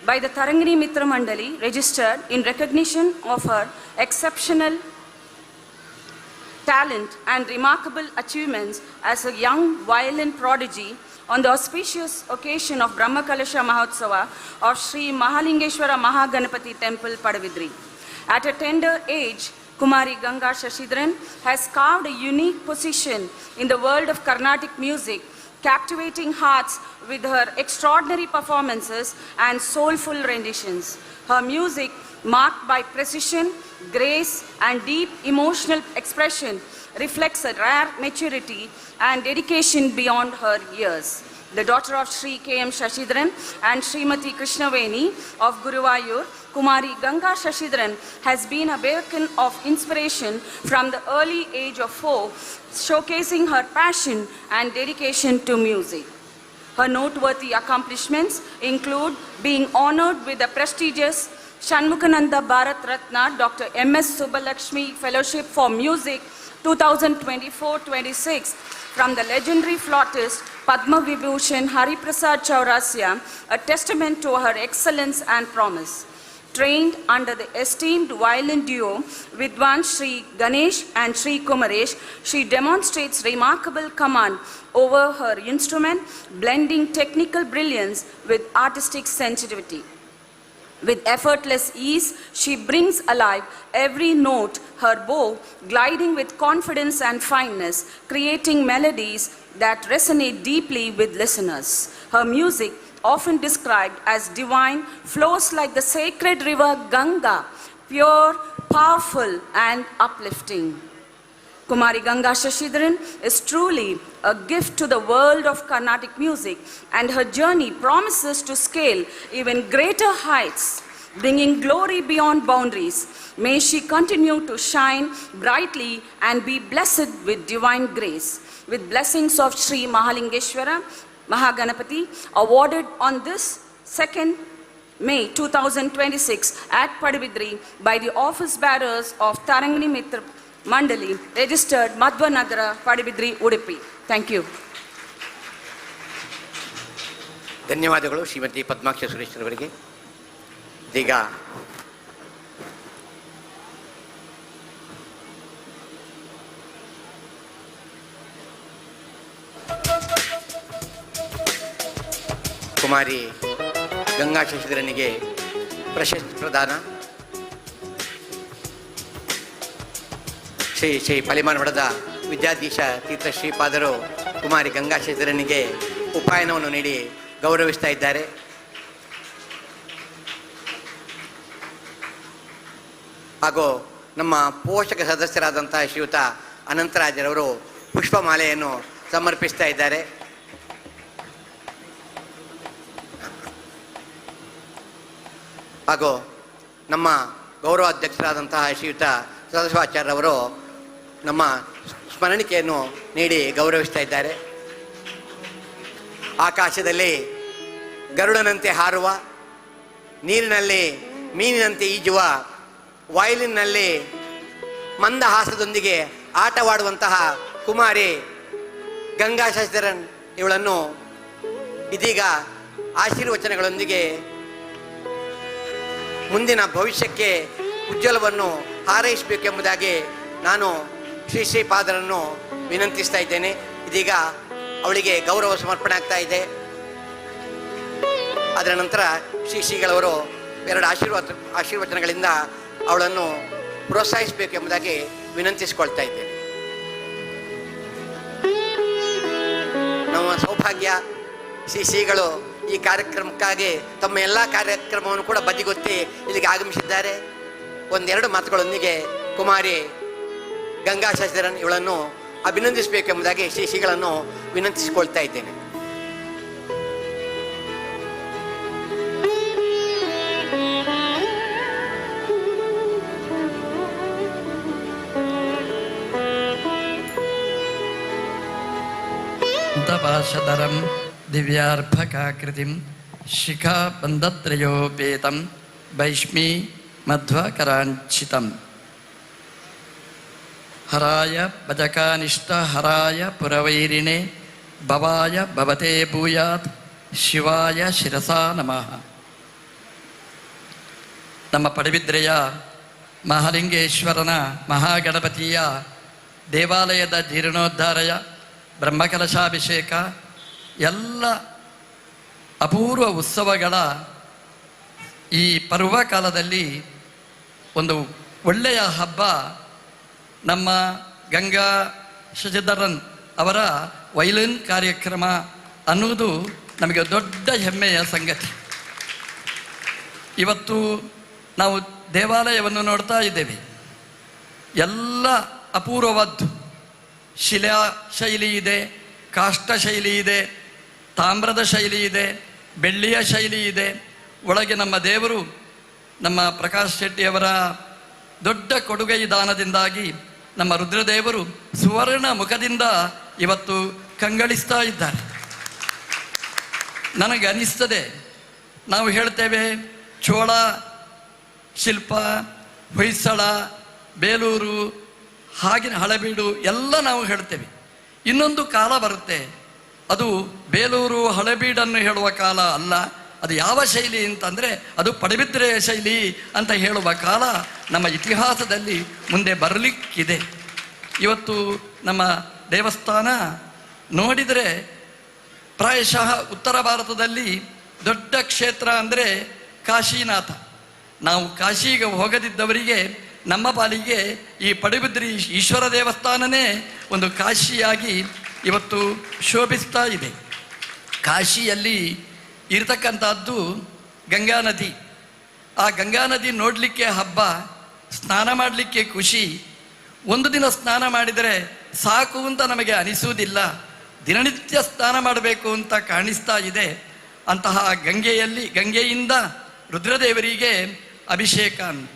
by the Tarangini Mitra Mandali, registered in recognition of her exceptional talent and remarkable achievements as a young violin prodigy on the auspicious occasion of Brahma Kalasha Mahotsava of Sri Mahalingeshwara Mahaganapati Temple, Padabidri. At a tender age, Kumari Ganga Shashidharan has carved a unique position in the world of Carnatic music, captivating hearts with her extraordinary performances and soulful renditions. Her music, marked by precision, grace, and deep emotional expression, reflects a rare maturity and dedication beyond her years. The daughter of Sri K.M. Shashidharan and Srimati Krishnaveni of Guruvayur, Kumari Ganga Shashidharan has been a beacon of inspiration from the early age of 4, showcasing her passion and dedication to music. Her noteworthy accomplishments include being honored with the prestigious Shanmukhananda Bharat Ratna Dr. M.S. Subbalakshmi Fellowship for Music 2024-26 from the legendary flautist Padma Vibhushan Hari Prasad Chaurasia, a testament to her excellence and promise. Trained under the esteemed violin duo Vidwan Sri Ganesh and Sri Kumaresh, she demonstrates remarkable command over her instrument, blending technical brilliance with artistic sensitivity. With effortless ease, she brings alive every note, her bow gliding with confidence and fineness, creating melodies that resonate deeply with listeners. Her music, often described as divine, flows like the sacred river Ganga, pure, powerful, and uplifting. Kumari Ganga Shashidharan is truly a gift to the world of Carnatic music, and her journey promises to scale even greater heights, bringing glory beyond boundaries. May she continue to shine brightly and be blessed with divine grace. With blessings of Sri Mahalingeshwara Mahaganapati, awarded on this 2nd May 2026 at Padabidri by the office bearers of Tarangini Mitra Mandali, registered Madhva Nagara, Padabidri, Udupi. Thank you. ಧನ್ಯವಾದಗಳು ಶ್ರೀಮತಿ ಪದ್ಮಾಕ್ಷಿ ಸುರೇಶ್ ಅವರಿಗೆ. ಈಗ ಕುಮಾರಿ ಗಂಗಾ ಶಶಿಧರನಿಗೆ ಪ್ರಶಸ್ತಿ ಪ್ರದಾನ. ಶ್ರೀ ಶ್ರೀ ಶ್ರೀ ಪಲಿಮಾನ್ ಮಠದ ವಿದ್ಯಾಧೀಶ ತೀರ್ಥ ಶ್ರೀಪಾದರು ಕುಮಾರಿ ಗಂಗಾಶೇಖರನಿಗೆ ಉಪಾಯನವನ್ನು ನೀಡಿ ಗೌರವಿಸ್ತಾ ಇದ್ದಾರೆ. ಹಾಗೂ ನಮ್ಮ ಪೋಷಕ ಸದಸ್ಯರಾದಂತಹ ಶ್ರೀಯುತ ಅನಂತರಾಜರವರು ಪುಷ್ಪಮಾಲೆಯನ್ನು ಸಮರ್ಪಿಸ್ತಾ ಇದ್ದಾರೆ. ಹಾಗೂ ನಮ್ಮ ಗೌರವಾಧ್ಯಕ್ಷರಾದಂತಹ ಶ್ರೀಯುತ ಸದಾಶಿವಾಚಾರ್ಯರವರು ನಮ್ಮ ಸ್ಮರಣಿಕೆಯನ್ನು ನೀಡಿ ಗೌರವಿಸ್ತಾ ಇದ್ದಾರೆ. ಆಕಾಶದಲ್ಲಿ ಗರುಡನಂತೆ ಹಾರುವ, ನೀರಿನಲ್ಲಿ ಮೀನಿನಂತೆ ಈಜುವ, ವಯಲಿನ್ನಲ್ಲಿ ಮಂದಹಾಸದೊಂದಿಗೆ ಆಟವಾಡುವಂತಹ ಕುಮಾರಿ ಗಂಗಾಶೇಖರನ್ ಇವಳನ್ನು ಇದೀಗ ಆಶೀರ್ವಚನಗಳೊಂದಿಗೆ ಮುಂದಿನ ಭವಿಷ್ಯಕ್ಕೆ ಉಜ್ವಲವನ್ನು ಹಾರೈಸಬೇಕೆಂಬುದಾಗಿ ನಾನು ಶ್ರೀ ಶ್ರೀಪಾದರನ್ನು ವಿನಂತಿಸ್ತಾ ಇದ್ದೇನೆ. ಇದೀಗ ಅವಳಿಗೆ ಗೌರವ ಸಮರ್ಪಣೆ ಆಗ್ತಾ ಇದೆ. ಅದರ ನಂತರ ಶ್ರೀಗಳವರು ಎರಡು ಆಶೀರ್ವಚನಗಳಿಂದ ಅವಳನ್ನು ಪ್ರೋತ್ಸಾಹಿಸಬೇಕೆಂಬುದಾಗಿ ವಿನಂತಿಸಿಕೊಳ್ತಾ ಇದ್ದೇನೆ. ನಮ್ಮ ಸೌಭಾಗ್ಯ ಶ್ರೀಗಳು ಈ ಕಾರ್ಯಕ್ರಮಕ್ಕಾಗಿ ತಮ್ಮ ಎಲ್ಲ ಕಾರ್ಯಕ್ರಮವನ್ನು ಕೂಡ ಬದಿಗೊತ್ತಿ ಇಲ್ಲಿಗೆ ಆಗಮಿಸಿದ್ದಾರೆ. ಒಂದೆರಡು ಮಾತುಗಳೊಂದಿಗೆ ಕುಮಾರಿ ಗಂಗಾಶೇಖರನ್ ಇವಳನ್ನು ಅಭಿನಂದಿಸಬೇಕೆಂಬುದಾಗಿ ಶ್ರೀಗಳನ್ನು ವಿನಂತಿಸಿಕೊಳ್ತಾ ಇದ್ದೇನೆ. ಪಾಶಧರಂ ದಿವ್ಯಾರ್ಭಕಾಕೃತಿಂ ಶಿಖಾಬಂಧತ್ರಯೋಪೇತಂ ವೈಷ್ಮೀ ಮಧ್ವಕರಾಂಚಿತಂ ಹರಾಯ ಭಜಕಾನಿಷ್ಠ ಹರಾಯ ಪುರವೈರಿಣೆ ಭವಾಯ ಭವತೆ ಭೂಯಾತ್ ಶಿವಾಯ ಶಿರಸಾ ನಮಃ. ನಮ್ಮ ಪಡುಬಿದ್ರೆಯ ಮಹಾಲಿಂಗೇಶ್ವರನ ಮಹಾಗಣಪತಿಯ ದೇವಾಲಯದ ಜೀರ್ಣೋದ್ಧಾರಯ ಬ್ರಹ್ಮಕಲಶಾಭಿಷೇಕ ಎಲ್ಲ ಅಪೂರ್ವ ಉತ್ಸವಗಳ ಈ ಪರ್ವಕಾಲದಲ್ಲಿ ಒಂದು ಒಳ್ಳೆಯ ಹಬ್ಬ ನಮ್ಮ ಗಂಗಾ ಶಶಿಧರನ್ ಅವರ ವಯಲಿನ್ ಕಾರ್ಯಕ್ರಮ ಅನ್ನುವುದು ನಮಗೆ ದೊಡ್ಡ ಹೆಮ್ಮೆಯ ಸಂಗತಿ. ಇವತ್ತು ನಾವು ದೇವಾಲಯವನ್ನು ನೋಡ್ತಾ ಇದ್ದೇವೆ. ಎಲ್ಲ ಅಪೂರ್ವವಾದ್ದು ಶಿಲಾ ಶೈಲಿ ಇದೆ, ಕಾಷ್ಟ ಶೈಲಿ ಇದೆ, ತಾಮ್ರದ ಶೈಲಿ ಇದೆ, ಬೆಳ್ಳಿಯ ಶೈಲಿ ಇದೆ. ಒಳಗೆ ನಮ್ಮ ದೇವರು ನಮ್ಮ ಪ್ರಕಾಶ್ ಶೆಟ್ಟಿಯವರ ದೊಡ್ಡ ಕೊಡುಗೈ ದಾನದಿಂದಾಗಿ ನಮ್ಮ ರುದ್ರದೇವರು ಸುವರ್ಣ ಮುಖದಿಂದ ಇವತ್ತು ಕಂಗಳಿಸ್ತಾ ಇದ್ದಾರೆ. ನನಗೆ ಅನಿಸ್ತದೆ, ನಾವು ಹೇಳ್ತೇವೆ ಚೋಳ ಶಿಲ್ಪ, ಹೊಯ್ಸಳ, ಬೇಲೂರು, ಹಾಗೆಯೇ ಹಳೆಬೀಡು ಎಲ್ಲ ನಾವು ಹೇಳ್ತೇವೆ. ಇನ್ನೊಂದು ಕಾಲ ಬರುತ್ತೆ, ಅದು ಬೇಲೂರು ಹಳೆಬೀಡನ್ನು ಹೇಳುವ ಕಾಲ ಅಲ್ಲ. ಅದು ಯಾವ ಶೈಲಿ ಅಂತಂದರೆ ಅದು ಪಡುಬಿದ್ರೆಯ ಶೈಲಿ ಅಂತ ಹೇಳುವ ಕಾಲ ನಮ್ಮ ಇತಿಹಾಸದಲ್ಲಿ ಮುಂದೆ ಬರಲಿಕ್ಕಿದೆ. ಇವತ್ತು ನಮ್ಮ ದೇವಸ್ಥಾನ ನೋಡಿದರೆ ಪ್ರಾಯಶಃ ಉತ್ತರ ಭಾರತದಲ್ಲಿ ದೊಡ್ಡ ಕ್ಷೇತ್ರ ಅಂದರೆ ಕಾಶಿನಾಥ. ನಾವು ಕಾಶಿಗೆ ಹೋಗದಿದ್ದವರಿಗೆ ನಮ್ಮ ಪಾಲಿಗೆ ಈ ಪಡುಬಿದ್ರಿ ಈಶ್ವರ ದೇವಸ್ಥಾನನೇ ಒಂದು ಕಾಶಿಯಾಗಿ ಇವತ್ತು ಶೋಭಿಸ್ತಾ ಇದೆ. ಕಾಶಿಯಲ್ಲಿ ಇರತಕ್ಕಂಥದ್ದು ಗಂಗಾ ನದಿ. ಆ ಗಂಗಾ ನದಿ ನೋಡಲಿಕ್ಕೆ ಹಬ್ಬ, ಸ್ನಾನ ಮಾಡಲಿಕ್ಕೆ ಖುಷಿ. ಒಂದು ದಿನ ಸ್ನಾನ ಮಾಡಿದರೆ ಸಾಕು ಅಂತ ನಮಗೆ ಅನಿಸುವುದಿಲ್ಲ, ದಿನನಿತ್ಯ ಸ್ನಾನ ಮಾಡಬೇಕು ಅಂತ ಕಾಣಿಸ್ತಾ ಇದೆ. ಅಂತಹ ಗಂಗೆಯಿಂದ ರುದ್ರದೇವರಿಗೆ ಅಭಿಷೇಕ ಅಂತ.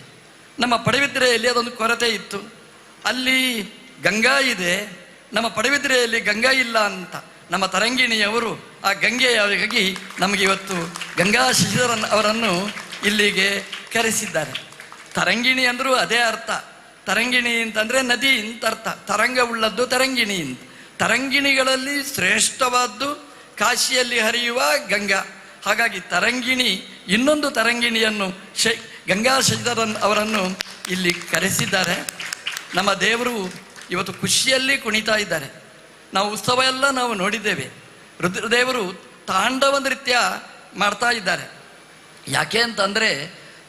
ನಮ್ಮ ಪಡುಬಿದ್ರೆಯಲ್ಲಿ ಅದೊಂದು ಕೊರತೆ ಇತ್ತು, ಅಲ್ಲಿ ಗಂಗಾ ಇದೆ, ನಮ್ಮ ಪಡುಬಿದ್ರೆಯಲ್ಲಿ ಗಂಗಾ ಇಲ್ಲ ಅಂತ ನಮ್ಮ ತರಂಗಿಣಿಯವರು ಆ ಗಂಗೆಯಾಗಿ ನಮಗೆ ಇವತ್ತು ಗಂಗಾ ಶಶಿಧರನ್ ಅವರನ್ನು ಇಲ್ಲಿಗೆ ಕರೆಸಿದ್ದಾರೆ. ತರಂಗಿಣಿ ಅಂದರೂ ಅದೇ ಅರ್ಥ. ತರಂಗಿಣಿ ಅಂತಂದರೆ ನದಿ ಅಂತ ಅರ್ಥ. ತರಂಗ ಉಳ್ಳದ್ದು ತರಂಗಿಣಿ ಅಂತ. ತರಂಗಿಣಿಗಳಲ್ಲಿ ಶ್ರೇಷ್ಠವಾದ್ದು ಕಾಶಿಯಲ್ಲಿ ಹರಿಯುವ ಗಂಗಾ. ಹಾಗಾಗಿ ತರಂಗಿಣಿ, ಇನ್ನೊಂದು ತರಂಗಿಣಿಯನ್ನು ಗಂಗಾ ಶಶಿಧರನ್ ಅವರನ್ನು ಇಲ್ಲಿ ಕರೆಸಿದ್ದಾರೆ. ನಮ್ಮ ದೇವರು ಇವತ್ತು ಖುಷಿಯಲ್ಲಿ ಕುಣಿತಾ ಇದ್ದಾರೆ. ನಾವು ಉತ್ಸವ ಎಲ್ಲ ನಾವು ನೋಡಿದ್ದೇವೆ. ರುದ್ರದೇವರು ತಾಂಡವ ನೃತ್ಯ ಮಾಡ್ತಾ ಇದ್ದಾರೆ. ಯಾಕೆ ಅಂತಂದರೆ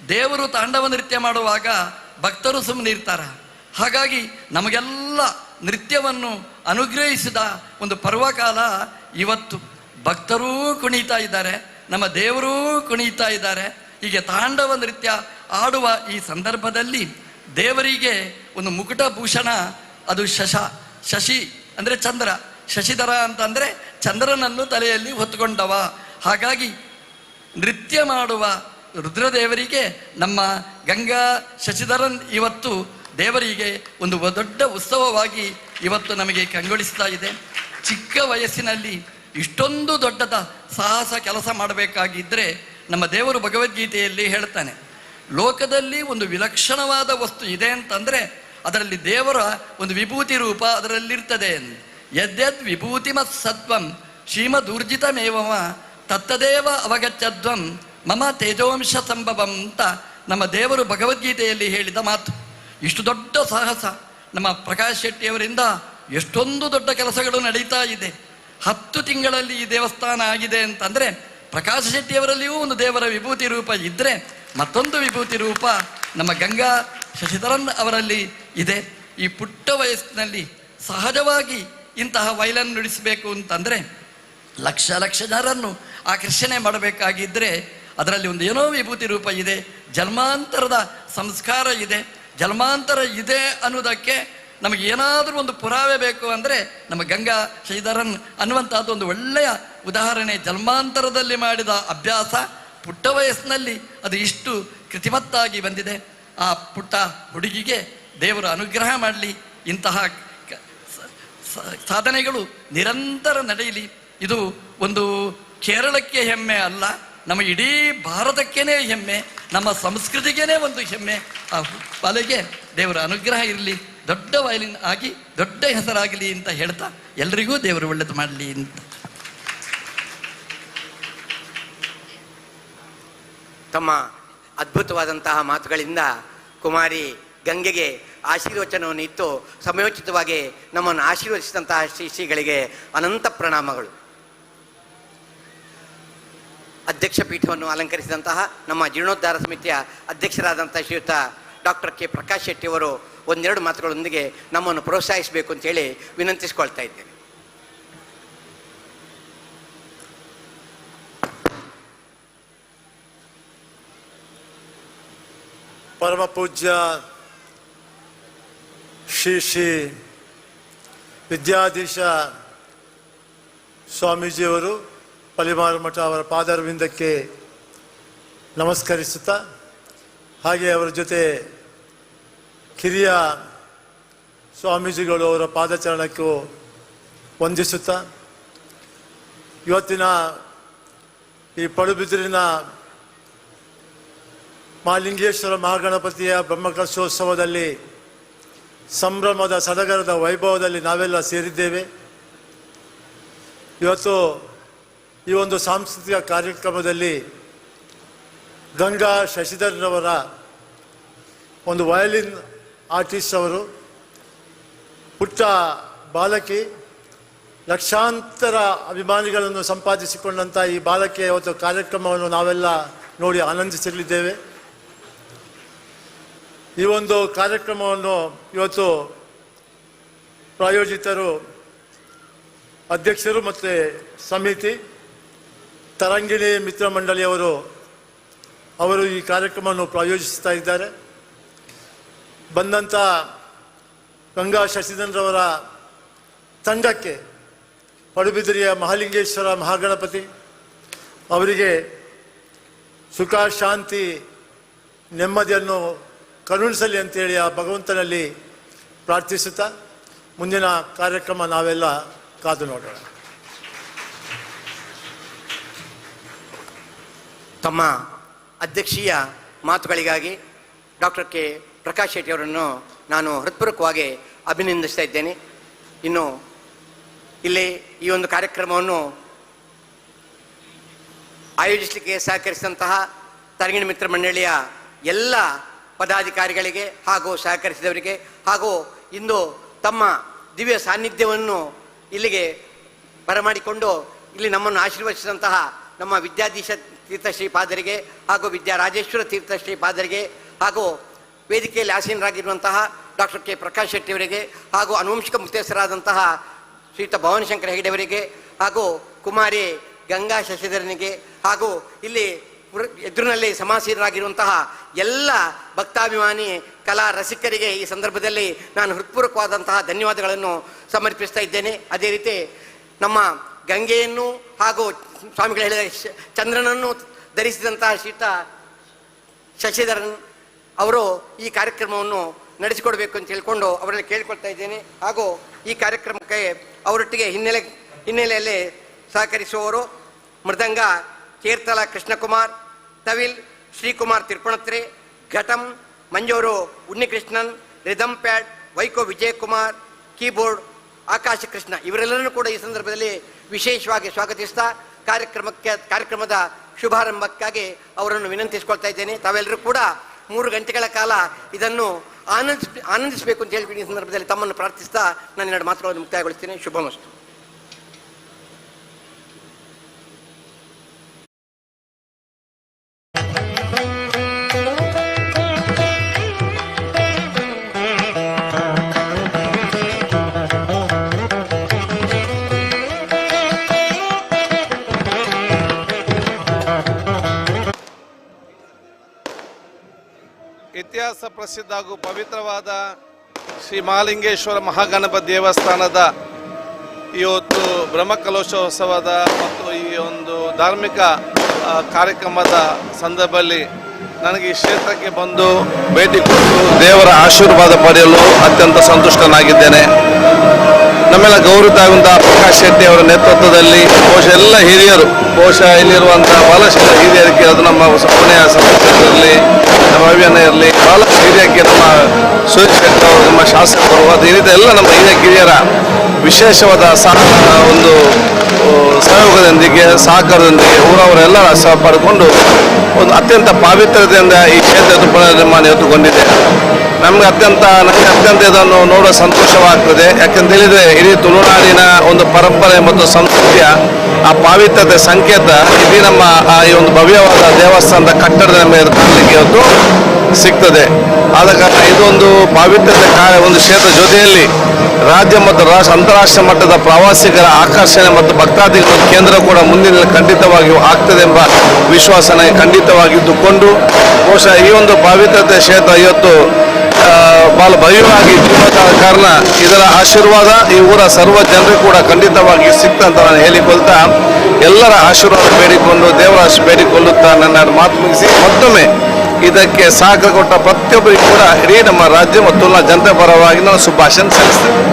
ದೇವರು ತಾಂಡವ ನೃತ್ಯ ಮಾಡುವಾಗ ಭಕ್ತರು ಸುಮ್ಮನೆ ಇರ್ತಾರ? ಹಾಗಾಗಿ ನಮಗೆಲ್ಲ ನೃತ್ಯವನ್ನು ಅನುಗ್ರಹಿಸಿದ ಒಂದು ಪರ್ವಕಾಲ ಇವತ್ತು. ಭಕ್ತರೂ ಕುಣಿತಾ ಇದ್ದಾರೆ, ನಮ್ಮ ದೇವರೂ ಕುಣಿತಾ ಇದ್ದಾರೆ. ಹೀಗೆ ತಾಂಡವ ನೃತ್ಯ ಆಡುವ ಈ ಸಂದರ್ಭದಲ್ಲಿ ದೇವರಿಗೆ ಒಂದು ಮುಕುಟಭೂಷಣ, ಅದು ಶಶಿ ಅಂದರೆ ಚಂದ್ರ, ಶಶಿಧರ ಅಂತಂದರೆ ಚಂದ್ರನನ್ನು ತಲೆಯಲ್ಲಿ ಹೊತ್ತುಕೊಂಡವ. ಹಾಗಾಗಿ ನೃತ್ಯ ಮಾಡುವ ರುದ್ರದೇವರಿಗೆ ನಮ್ಮ ಗಂಗಾ ಶಶಿಧರನ್ ಇವತ್ತು ದೇವರಿಗೆ ಒಂದು ದೊಡ್ಡ ಉತ್ಸವವಾಗಿ ಇವತ್ತು ನಮಗೆ ಕಂಗೊಳಿಸ್ತಾ ಇದೆ. ಚಿಕ್ಕ ವಯಸ್ಸಿನಲ್ಲಿ ಇಷ್ಟೊಂದು ದೊಡ್ಡದ ಸಾಹಸ ಕೆಲಸ ಮಾಡಬೇಕಾಗಿದ್ದರೆ ನಮ್ಮ ದೇವರು ಭಗವದ್ಗೀತೆಯಲ್ಲಿ ಹೇಳ್ತಾನೆ, ಲೋಕದಲ್ಲಿ ಒಂದು ವಿಲಕ್ಷಣವಾದ ವಸ್ತು ಇದೆ ಅಂತಂದರೆ ಅದರಲ್ಲಿ ದೇವರ ಒಂದು ವಿಭೂತಿ ರೂಪ ಅದರಲ್ಲಿರ್ತದೆ. ಯದ್ಯದ್ ವಿಭೂತಿಮತ್ ಸತ್ವಂ ಶ್ರೀಮದೂರ್ಜಿತಮೇವಮ ತತ್ತದೇವ ಅವಗಚ್ಚದ್ವಂ ಮಮ ತೇಜೋಂಶ ಸಂಭವಂ ಅಂತ ನಮ್ಮ ದೇವರು ಭಗವದ್ಗೀತೆಯಲ್ಲಿ ಹೇಳಿದ ಮಾತು. ಇಷ್ಟು ದೊಡ್ಡ ಸಾಹಸ ನಮ್ಮ ಪ್ರಕಾಶ್ ಶೆಟ್ಟಿಯವರಿಂದ ಎಷ್ಟೊಂದು ದೊಡ್ಡ ಕೆಲಸಗಳು ನಡೀತಾ ಇದೆ. 10 ತಿಂಗಳಲ್ಲಿ ಈ ದೇವಸ್ಥಾನ ಆಗಿದೆ ಅಂತಂದರೆ ಪ್ರಕಾಶ್ ಶೆಟ್ಟಿಯವರಲ್ಲಿಯೂ ಒಂದು ದೇವರ ವಿಭೂತಿ ರೂಪ ಇದ್ದರೆ ಮತ್ತೊಂದು ವಿಭೂತಿ ರೂಪ ನಮ್ಮ ಗಂಗಾ ಶಶಿಧರನ್ ಅವರಲ್ಲಿ ಇದೆ. ಈ ಪುಟ್ಟ ವಯಸ್ಸಿನಲ್ಲಿ ಸಹಜವಾಗಿ ಇಂತಹ ವಯಲನ್ ನುಡಿಸಬೇಕು ಅಂತಂದರೆ ಲಕ್ಷ ಜನರನ್ನು ಆಕರ್ಷಣೆ ಮಾಡಬೇಕಾಗಿದ್ದರೆ ಅದರಲ್ಲಿ ಒಂದು ಏನೋ ವಿಭೂತಿ ರೂಪ ಇದೆ, ಜನ್ಮಾಂತರದ ಸಂಸ್ಕಾರ ಇದೆ. ಜನ್ಮಾಂತರ ಇದೆ ಅನ್ನೋದಕ್ಕೆ ನಮಗೆ ಏನಾದರೂ ಒಂದು ಪುರಾವೆ ಬೇಕು ಅಂದರೆ ನಮ್ಮ ಗಂಗಾ ಶಶಿಧರನ್ ಅನ್ನುವಂಥದ್ದು ಒಂದು ಒಳ್ಳೆಯ ಉದಾಹರಣೆ. ಜನ್ಮಾಂತರದಲ್ಲಿ ಮಾಡಿದ ಅಭ್ಯಾಸ ಪುಟ್ಟ ವಯಸ್ಸಿನಲ್ಲಿ ಅದು ಇಷ್ಟು ಕೃತಿಮತ್ತಾಗಿ ಬಂದಿದೆ. ಆ ಪುಟ್ಟ ಹುಡುಗಿಗೆ ದೇವರು ಅನುಗ್ರಹ ಮಾಡಲಿ, ಇಂತಹ ಸಾಧನೆಗಳು ನಿರಂತರ ನಡೆಯಲಿ. ಇದು ಒಂದು ಕೇರಳಕ್ಕೆ ಹೆಮ್ಮೆ ಅಲ್ಲ, ನಮ್ಮ ಇಡೀ ಭಾರತಕ್ಕೇನೆ ಹೆಮ್ಮೆ, ನಮ್ಮ ಸಂಸ್ಕೃತಿಗೇನೆ ಒಂದು ಹೆಮ್ಮೆ. ಆ ಬಾಲೆಗೆ ದೇವರ ಅನುಗ್ರಹ ಇರಲಿ, ದೊಡ್ಡ ವಯಲಿನ್ ಆಗಿ ದೊಡ್ಡ ಹೆಸರಾಗಲಿ ಅಂತ ಹೇಳ್ತಾ ಎಲ್ರಿಗೂ ದೇವರು ಒಳ್ಳೆದು ಮಾಡಲಿ ಅಂತ. ತಮ್ಮ ಅದ್ಭುತವಾದಂತಹ ಮಾತುಗಳಿಂದ ಕುಮಾರಿ ಗಂಗೆಗೆ ಆಶೀರ್ವಚನವನ್ನು ಇತ್ತು ಸಮಯೋಚಿತವಾಗಿ ನಮ್ಮನ್ನು ಆಶೀರ್ವದಿಸಿದಂತಹ ಶ್ರೀಗಳಿಗೆ ಅನಂತ ಪ್ರಣಾಮಗಳು. ಅಧ್ಯಕ್ಷ ಪೀಠವನ್ನು ಅಲಂಕರಿಸಿದಂತಹ ನಮ್ಮ ಜೀರ್ಣೋದ್ಧಾರ ಸಮಿತಿಯ ಅಧ್ಯಕ್ಷರಾದಂಥ ಶ್ರೀಯುತ ಡಾಕ್ಟರ್ ಕೆ ಪ್ರಕಾಶ್ ಶೆಟ್ಟಿಯವರು ಒಂದೆರಡು ಮಾತುಗಳೊಂದಿಗೆ ನಮ್ಮನ್ನು ಪ್ರೋತ್ಸಾಹಿಸಬೇಕು ಅಂತೇಳಿ ವಿನಂತಿಸಿಕೊಳ್ತಾ ಇದ್ದೇನೆ. ಪರಮ ಪೂಜ್ಯ ಶ್ರೀ ವಿದ್ಯಾಧೀಶ ಸ್ವಾಮೀಜಿಯವರು ಪಲಿಮಾರು ಮಠ ಅವರ ಪಾದಾರವಿಂದಕ್ಕೆ ನಮಸ್ಕರಿಸುತ್ತಾ, ಹಾಗೆ ಅವರ ಜೊತೆ ಕಿರಿಯ ಸ್ವಾಮೀಜಿಗಳು ಅವರ ಪಾದಚರಣಕ್ಕೂ ವಂದಿಸುತ್ತಾ, ಇವತ್ತಿನ ಈ ಪಡುಬಿದಿರಿನ ಮಹಾಲಿಂಗೇಶ್ವರ ಮಹಾಗಣಪತಿಯ ಬ್ರಹ್ಮಕಲಶೋತ್ಸವದಲ್ಲಿ ಸಂಭ್ರಮದ ಸಡಗರದ ವೈಭವದಲ್ಲಿ ನಾವೆಲ್ಲ ಸೇರಿದ್ದೇವೆ. ಇವತ್ತು ಈ ಒಂದು ಸಾಂಸ್ಕೃತಿಕ ಕಾರ್ಯಕ್ರಮದಲ್ಲಿ ಗಂಗಾ ಶಶಿಧರನವರ ಒಂದು ವಯಲಿನ್ ಆರ್ಟಿಸ್ಟ್ ಅವರು, ಪುಟ್ಟ ಬಾಲಕಿ, ಲಕ್ಷಾಂತರ ಅಭಿಮಾನಿಗಳನ್ನು ಸಂಪಾದಿಸಿಕೊಂಡಂಥ ಈ ಬಾಲಕಿಯ ಇವತ್ತು ಕಾರ್ಯಕ್ರಮವನ್ನು ನಾವೆಲ್ಲ ನೋಡಿ ಆನಂದಿಸಲಿದ್ದೇವೆ. ಈ ಒಂದು ಕಾರ್ಯಕ್ರಮವನ್ನು ಇವತ್ತು ಪ್ರಾಯೋಜಿತರು, ಅಧ್ಯಕ್ಷರು ಮತ್ತು ಸಮಿತಿ ತರಂಗಿಣಿ ಮಿತ್ರ ಮಂಡಳಿಯವರು ಈ ಕಾರ್ಯಕ್ರಮವನ್ನು ಪ್ರಾಯೋಜಿಸ್ತಾ ಇದ್ದಾರೆ. ಬಂದಂಥ ಗಂಗಾ ಶಶಿಧರನವರ ತಂಡಕ್ಕೆ ಪಡುಬಿದಿರಿಯ ಮಹಾಲಿಂಗೇಶ್ವರ ಮಹಾಗಣಪತಿ ಅವರಿಗೆ ಸುಖ, ಶಾಂತಿ, ನೆಮ್ಮದಿಯನ್ನು ಕರುಣಿಸಲಿ ಅಂತೇಳಿ ಆ ಭಗವಂತನಲ್ಲಿ ಪ್ರಾರ್ಥಿಸುತ್ತಾ ಮುಂದಿನ ಕಾರ್ಯಕ್ರಮ ನಾವೆಲ್ಲ ಕಾದು ನೋಡೋಣ. ತಮ್ಮ ಅಧ್ಯಕ್ಷೀಯ ಮಾತುಗಳಿಗಾಗಿ ಡಾಕ್ಟರ್ ಕೆ ಪ್ರಕಾಶ್ ಶೆಟ್ಟಿಯವರನ್ನು ನಾನು ಹೃತ್ಪೂರ್ವಕವಾಗಿ ಅಭಿನಂದಿಸ್ತಾ ಇದ್ದೇನೆ. ಇನ್ನು ಇಲ್ಲಿ ಈ ಒಂದು ಕಾರ್ಯಕ್ರಮವನ್ನು ಆಯೋಜಿಸಲಿಕ್ಕೆ ಸಹಕರಿಸಿದಂತಹ ತರಂಗಿಣಿ ಮಿತ್ರ ಮಂಡಳಿಯ ಎಲ್ಲ ಪದಾಧಿಕಾರಿಗಳಿಗೆ ಹಾಗೂ ಸಹಕರಿಸಿದವರಿಗೆ, ಹಾಗೂ ಇಂದು ತಮ್ಮ ದಿವ್ಯ ಸಾನ್ನಿಧ್ಯವನ್ನು ಇಲ್ಲಿಗೆ ಬರಮಾಡಿಕೊಂಡು ಇಲ್ಲಿ ನಮ್ಮನ್ನು ಆಶೀರ್ವದಿಸಿದಂತಹ ನಮ್ಮ ವಿದ್ಯಾಧೀಶ ತೀರ್ಥಶ್ರೀ ಪಾದರಿಗೆ ಹಾಗೂ ವಿದ್ಯಾರಾಜೇಶ್ವರ ತೀರ್ಥಶ್ರೀ ಪಾದರಿಗೆ ಹಾಗೂ ವೇದಿಕೆಯಲ್ಲಿ ಆಸೀನರಾಗಿರುವಂತಹ ಡಾಕ್ಟರ್ ಕೆ ಪ್ರಕಾಶ್ ಶೆಟ್ಟಿಯವರಿಗೆ ಹಾಗೂ ಅನುವಂಶಿಕ ಮುಖ್ಯಸ್ಥರಾದಂತಹ ಶ್ರೀಯುತ ಭವಾನಿಶಂಕರ ಹೆಗಡೆಯವರಿಗೆ ಹಾಗೂ ಕುಮಾರಿ ಗಂಗಾ ಶಶಿಧರನಿಗೆ ಹಾಗೂ ಇಲ್ಲಿ ಎದುರಿನಲ್ಲಿ ಸಮಾಸೀನರಾಗಿರುವಂತಹ ಎಲ್ಲ ಭಕ್ತಾಭಿಮಾನಿ ಕಲಾ ರಸಿಕರಿಗೆ ಈ ಸಂದರ್ಭದಲ್ಲಿ ನಾನು ಹೃತ್ಪೂರ್ವಕವಾದಂತಹ ಧನ್ಯವಾದಗಳನ್ನು ಸಮರ್ಪಿಸ್ತಾ ಇದ್ದೇನೆ. ಅದೇ ರೀತಿ ನಮ್ಮ ಗಂಗೆಯನ್ನು ಹಾಗೂ ಸ್ವಾಮಿಗಳು ಹೇಳಿದ ಚಂದ್ರನನ್ನು ಧರಿಸಿದಂತಹ ಶ್ರೀಯುತ ಶಶಿಧರನ್ ಅವರು ಈ ಕಾರ್ಯಕ್ರಮವನ್ನು ನಡೆಸಿಕೊಡ್ಬೇಕು ಅಂತ ಹೇಳ್ಕೊಂಡು ಅವರಲ್ಲಿ ಕೇಳಿಕೊಳ್ತಾ ಇದ್ದೇನೆ. ಹಾಗೂ ಈ ಕಾರ್ಯಕ್ರಮಕ್ಕೆ ಅವರೊಟ್ಟಿಗೆ ಹಿನ್ನೆಲೆಯಲ್ಲಿ ಸಹಕರಿಸುವವರು ಮೃದಂಗ ಕೇರ್ತಲ ಕೃಷ್ಣಕುಮಾರ್, ತವಿಲ್ ಶ್ರೀಕುಮಾರ್ ತಿರುಪಣತ್ರೆ, ghatam Manjoor Unnikrishnan, rhythm pad Vaikom Vijayakumar, keyboard Akash Krishna ಇವರೆಲ್ಲರೂ ಕೂಡ ಈ ಸಂದರ್ಭದಲ್ಲಿ ವಿಶೇಷವಾಗಿ ಸ್ವಾಗತಿಸ್ತಾ ಕಾರ್ಯಕ್ರಮದ ಶುಭಾರಂಭಕ್ಕಾಗಿ ಅವರನ್ನು ವಿನಂತಿಸಿಕೊಳ್ತಾ ಇದ್ದೇನೆ. ತಾವೆಲ್ಲರೂ ಕೂಡ 3 ಗಂಟೆಗಳ ಕಾಲ ಇದನ್ನು ಆನಂದಿಸಬೇಕು ಅಂತ ಹೇಳ್ಬಿಟ್ಟು ಈ ಸಂದರ್ಭದಲ್ಲಿ ತಮ್ಮನ್ನು ಪ್ರಾರ್ಥಿಸ್ತಾ ನಾನು 2 ಮಾತುಗಳನ್ನು ಮುಕ್ತಾಯಗೊಳಿಸ್ತೇನೆ. ಶುಭಮಸ್ತು. ಇತಿಹಾಸ ಪ್ರಸಿದ್ಧ ಹಾಗೂ ಪವಿತ್ರವಾದ ಶ್ರೀ ಮಹಾಲಿಂಗೇಶ್ವರ ಮಹಾಗಣಪತಿ ದೇವಸ್ಥಾನದ ಇವತ್ತು ಬ್ರಹ್ಮಕಲಶೋತ್ಸವದ ಮತ್ತು ಈ ಒಂದು ಧಾರ್ಮಿಕ ಕಾರ್ಯಕ್ರಮದ ಸಂದರ್ಭದಲ್ಲಿ ನನಗೆ ಈ ಕ್ಷೇತ್ರಕ್ಕೆ ಬಂದು ಭೇಟಿ ಕೊಟ್ಟು ದೇವರ ಆಶೀರ್ವಾದ ಪಡೆಯಲು ಅತ್ಯಂತ ಸಂತುಷ್ಟನಾಗಿದ್ದೇನೆ. ನಮ್ಮೆಲ್ಲ ಗೌರವಿತವಾದಂತಹ ಪ್ರಕಾಶ್ ಶೆಟ್ಟಿ ಅವರ ನೇತೃತ್ವದಲ್ಲಿ ಬಹುಶಃ ಎಲ್ಲ ಹಿರಿಯರು, ಬಹುಶಃ ಇಲ್ಲಿರುವಂತಹ ಬಹಳಷ್ಟು ಹಿರಿಯರಿಗೆ, ಅದು ನಮ್ಮ ಪುಣೆಯ ಸದಸ್ಯರಲ್ಲಿ, ನಮ್ಮ ಅಭಿಯಾನ ಇರಲಿ, ಬಹಳಷ್ಟು ಹಿರಿಯಕ್ಕೆ ನಮ್ಮ ಸುರೇಶ್ ಶೆಟ್ಟಿ ಅವರು, ನಮ್ಮ ಶಾಸಕರು, ಅದು ಈ ರೀತಿ ಎಲ್ಲ ನಮ್ಮ ಹಿರಿಯರ ವಿಶೇಷವಾದ ಒಂದು ಸಹಯೋಗದೊಂದಿಗೆ ಸಹಕಾರದೊಂದಿಗೆ ಊರವರೆಲ್ಲರ ಸಹ ಪಡ್ಕೊಂಡು ಒಂದು ಅತ್ಯಂತ ಪಾವಿತ್ರತೆಯಿಂದ ಈ ಕ್ಷೇತ್ರದ ಪುನರ್ನಿರ್ಮಾಣ ಎತ್ತುಕೊಂಡಿದೆ. ನನಗೆ ಅತ್ಯಂತ ಇದನ್ನು ನೋಡುವ ಸಂತೋಷವಾಗ್ತದೆ. ಯಾಕೆಂತ ಹೇಳಿದರೆ ಇಡೀ ತುಳುನಾಡಿನ ಒಂದು ಪರಂಪರೆ ಮತ್ತು ಸಂಸ್ಕೃತಿಯ ಆ ಪಾವಿತ್ರತೆ ಸಂಕೇತ ಇಡೀ ನಮ್ಮ ಈ ಒಂದು ಭವ್ಯವಾದ ದೇವಸ್ಥಾನದ ಕಟ್ಟಡದ ಮೇಲೆ ಕಾಣಲಿಕ್ಕೆ ಇವತ್ತು ಸಿಗ್ತದೆ. ಆದ ಕಾರಣ ಇದೊಂದು ಪಾವಿತ್ರತೆ ಒಂದು ಕ್ಷೇತ್ರ ಜೊತೆಯಲ್ಲಿ ರಾಜ್ಯ ಮತ್ತು ಅಂತಾರಾಷ್ಟ್ರೀಯ ಮಟ್ಟದ ಪ್ರವಾಸಿಗರ ಆಕರ್ಷಣೆ ಮತ್ತು ಭಕ್ತಾದಿಗಳ ಕೇಂದ್ರ ಕೂಡ ಮುಂದಿನ ಖಂಡಿತವಾಗಿಯೂ ಆಗ್ತದೆ ಎಂಬ ವಿಶ್ವಾಸ ನನಗೆ ಖಂಡಿತವಾಗಿದ್ದುಕೊಂಡು ಬಹುಶಃ ಈ ಒಂದು ಪಾವಿತ್ರತೆ ಕ್ಷೇತ್ರ ಇವತ್ತು ಬಹಳ ಭವ್ಯವಾಗಿ ಜೀವದ ಕಾರಣ ಇದರ ಆಶೀರ್ವಾದ ಈ ಊರ ಸರ್ವ ಜನರು ಕೂಡ ಖಂಡಿತವಾಗಿ ಸಿಕ್ತಂತ ನಾನು ಹೇಳಿಕೊಳ್ತಾ ಎಲ್ಲರ ಆಶೀರ್ವಾದ ಬೇಡಿಕೊಂಡು ದೇವರ ಬೇಡಿಕೊಳ್ಳುತ್ತಾ ನನ್ನ ಮಾತು ಮುಗಿಸಿ ಮತ್ತೊಮ್ಮೆ ಇದಕ್ಕೆ ಸಹಕಾರ ಕೊಟ್ಟ ಪ್ರತಿಯೊಬ್ಬರಿಗೂ ಕೂಡ ಇಡೀ ನಮ್ಮ ರಾಜ್ಯ ಮತ್ತು ಜನತೆ ಪರವಾಗಿ ನಾನು ಶುಭಾಶಯ ಸಲ್ಲಿಸ್ತೇನೆ.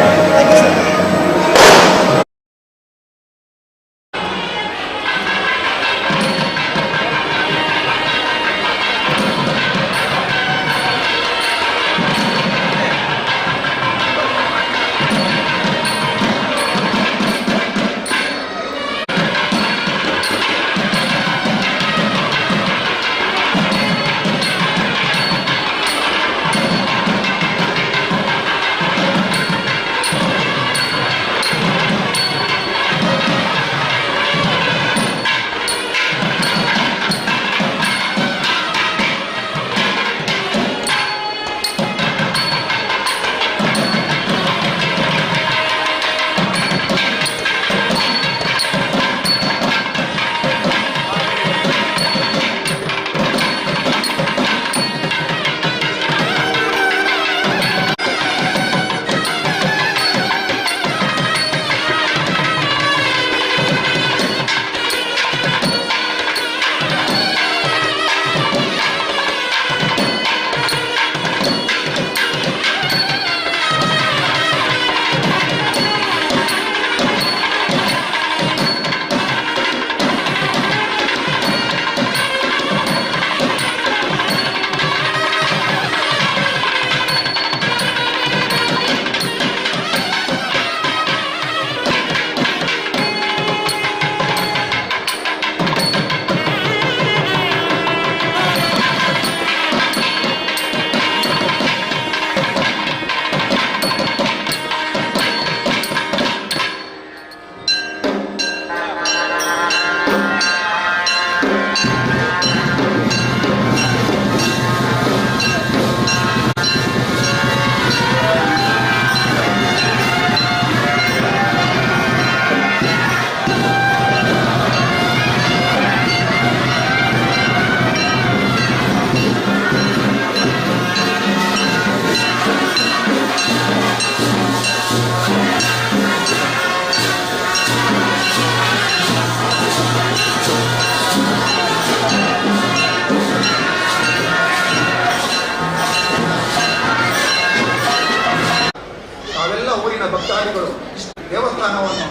ದೇವಸ್ಥಾನವನ್ನು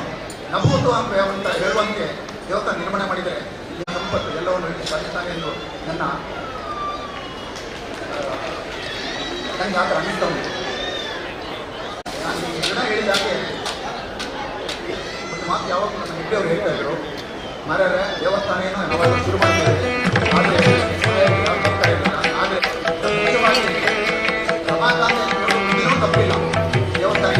ನಭೂತು ಅಂತ ಹೇಳುವಂತೆ ದೇವಸ್ಥಾನ ನಿರ್ಮಾಣ ಮಾಡಿದರೆ ಈ ಸಂಪತ್ತು ಎಲ್ಲವನ್ನು ಸಾಧಿಸ್ತಾನೆ ಎಂದು ನನಗೆ ಆತ ಅನ್ನಿಸ್ತಾ ಉಂಟು. ನಾನು ಈ ಜನ ಹೇಳಿದಾಗೆ ಒಂದು ಮಾತು ಯಾವಾಗಲೂ ನನ್ನ ಹೆಗ್ಡೆಯವರು ಹೇಳ್ತಾ ಇದ್ರು, ಮರ್ಯಾರೆ ದೇವಸ್ಥಾನ ಏನೋ ನಾವೆಲ್ಲ ಶುರು ಮಾಡಿದ್ದೇವೆ, ಆದರೆ ಮುಖ್ಯವಾಗಿ ಸಮಾಧಾನ ಏನೂ ತಪ್ಪಿಲ್ಲ. ದೇವಸ್ಥಾನ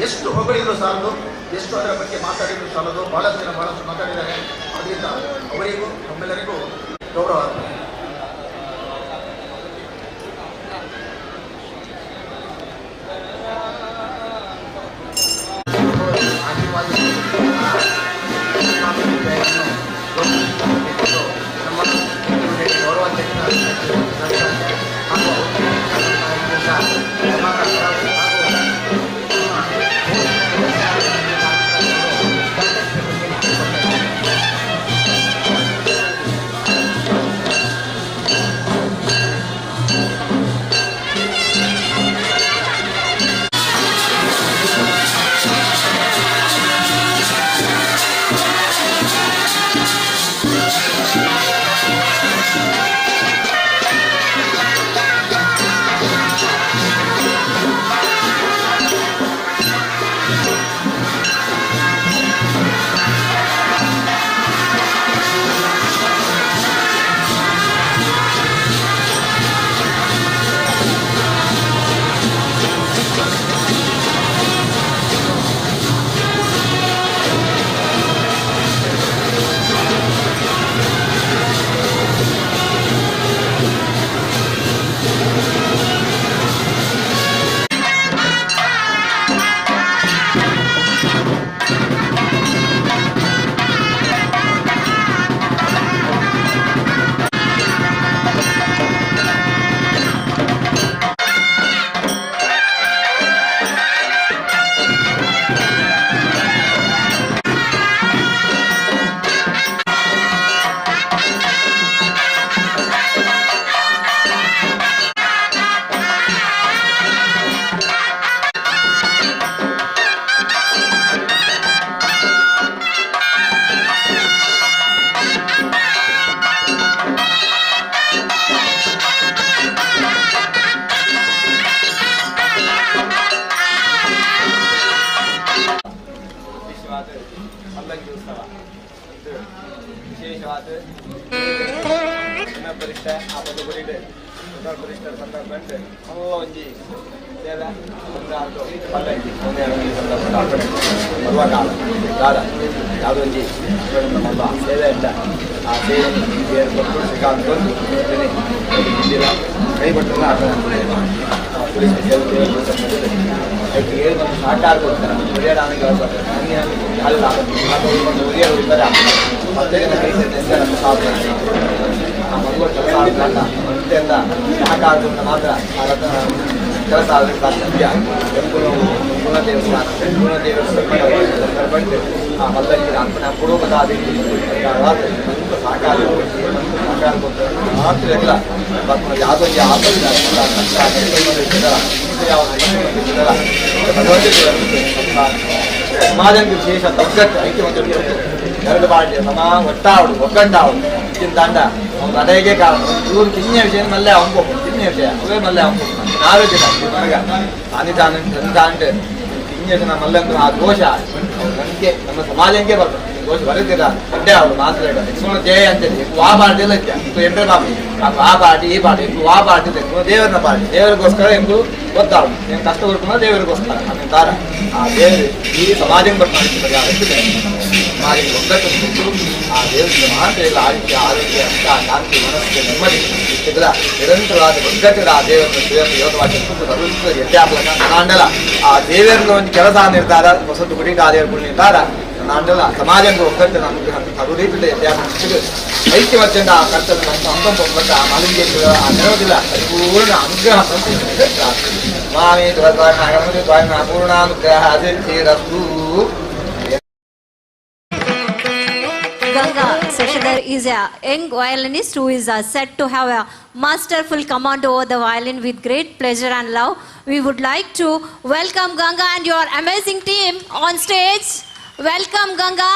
ಎಷ್ಟು ಹೊಗಳಿದ್ರು ಸಾಲದು, ಎಷ್ಟು ಅದರ ಬಗ್ಗೆ ಮಾತಾಡಿದ್ರು ಸಾಲದು. ಬಹಳಷ್ಟು ಜನ ಬಹಳಷ್ಟು ಮಾತಾಡಿದ್ದಾರೆ. ಅದರಿಂದ ಅವರಿಗೂ ನಮ್ಮೆಲ್ಲರಿಗೂ ಗೌರವ. ಮಾತ್ರ ಕೆಲಸ ಸಾಧ್ಯ. ಬಂದು ಆ ಮಲ್ಲಕ್ಕೆ ಅಪ್ಪನ ಪೂರ್ವಕದಾದಿ ಸಾಕಾರ ಮಾತ್ರ ಎಲ್ಲ ಯಾವುದೋ ಸಮಾಜಕ್ಕೆ ವಿಶೇಷ ಒಗ್ಗಟ್ಟು ಐಕ್ಯವಂತ ಎರಡು ಬಾಳ್ಯ ಸಮ ಒಟ್ಟಾವಡು ಒಗ್ಗಟ್ಟಾವಡು ಇದನ್ನ ದಂಡ ಅವ್ನು ನಡೆಗೆ ಕಾರಣ ಇವ್ರು ಚಿನ್ನ ವಿಷಯ ಮಲ್ಲೆ ಅವಂಪು ಚಿನ್ನ ವಿಷಯ ಅವೇ ಮಲ್ಲೆ ಅವಂಪು ನಾವೇ ಜಿಲ್ಲ ನನಗ ಅನಿತಾಂಟ್ ಚಿನ್ನ ಮಲ್ಲಂದು ಆ ದೋಷ ನನಗೆ ನಮ್ಮ ಸಮಾಜಕ್ಕೆ ಬರ್ತದೆ. ಗೋಸ್ ಬರೀತಿಲ್ಲ ಅಡ್ಡೆ ಅವಳು ಮಾತಾಡ ಸುಮ್ಮನೆ ಜಯ ಅಂತೇಳಿ ಆ ಪಾರ್ಟಿ ಎಲ್ಲ ಇದ್ದ ಎಂಟ್ರೆ ಪಾಪಿ ಆ ಪಾರ್ಟಿ ಈ ಪಾರ್ಟಿ ಆ ಪಾರ್ಟಿ ದೇವರನ್ನ ಪಾರ್ಟಿ ದೇವರಿಗೋಸ್ಕರ ಎಂದು ಗೊತ್ತಾಳು ನೀನು ಕಷ್ಟ ಹುಡುಕುವ ದೇವರಿಗೋಸ್ಕರ ಅದನ್ನ ತಾರ ಆ ದೇವರು ಈ ಸಮಾಜಕ್ಕೆ ಬರ್ತಾರೆ ಸಮಾಜಕ್ಕೆ ಒಗ್ಗಟ್ಟು ಆ ದೇವರಿಂದ ಮಾತ್ರ ಇಲ್ಲ ಆರೋಗ್ಯ ಶಾಂತಿ ಮನಸ್ಸಿಗೆ ನೆಮ್ಮದಿ ಇದರ ನಿರಂತರವಾದ ಒಗ್ಗಟ್ಟಿನ ಆ ದೇವರನ್ನು ಯೋಗವಾಗಿ ಎಡ್ಡಾಪಲಕ ನಾಂಡಲ ಆ ದೇವರನ್ನು ಒಂದು ಕೆಲಸ ನಿರ್ಧಾರ ಹೊಸತು ಗುಡಿಗೆ ಆ ದೇವರು ನಿರ್ಧಾರ ನಾಂಡಲ ಸಮಾಜಕ್ಕೆ ಒಗ್ಗಟ್ಟು ನಮಗೆ ಹರು ರೀತಿಯ ಎಡ್ಡಾಪಲು ಐಕ್ಯವಚ್ಚಂದ ಆ ಕರ್ತವ್ಯ ಸಂಪಂಪಟ್ಟ ಆ ಮಾಲಿನ್ಯ ಆ ನೆರವುದಿಲ್ಲ ಪೂರ್ಣ ಅನುಗ್ರಹ ಸ್ವಾಮಿ ಪೂರ್ಣಾನುಗ್ರಹ ಸಿದ್ಧಿರಸ್ತು. Ganga Seshadhar is a young violinist who is said to have a masterful command over the violin with great pleasure and love. We would like to welcome Ganga and your amazing team on stage. Welcome, Ganga.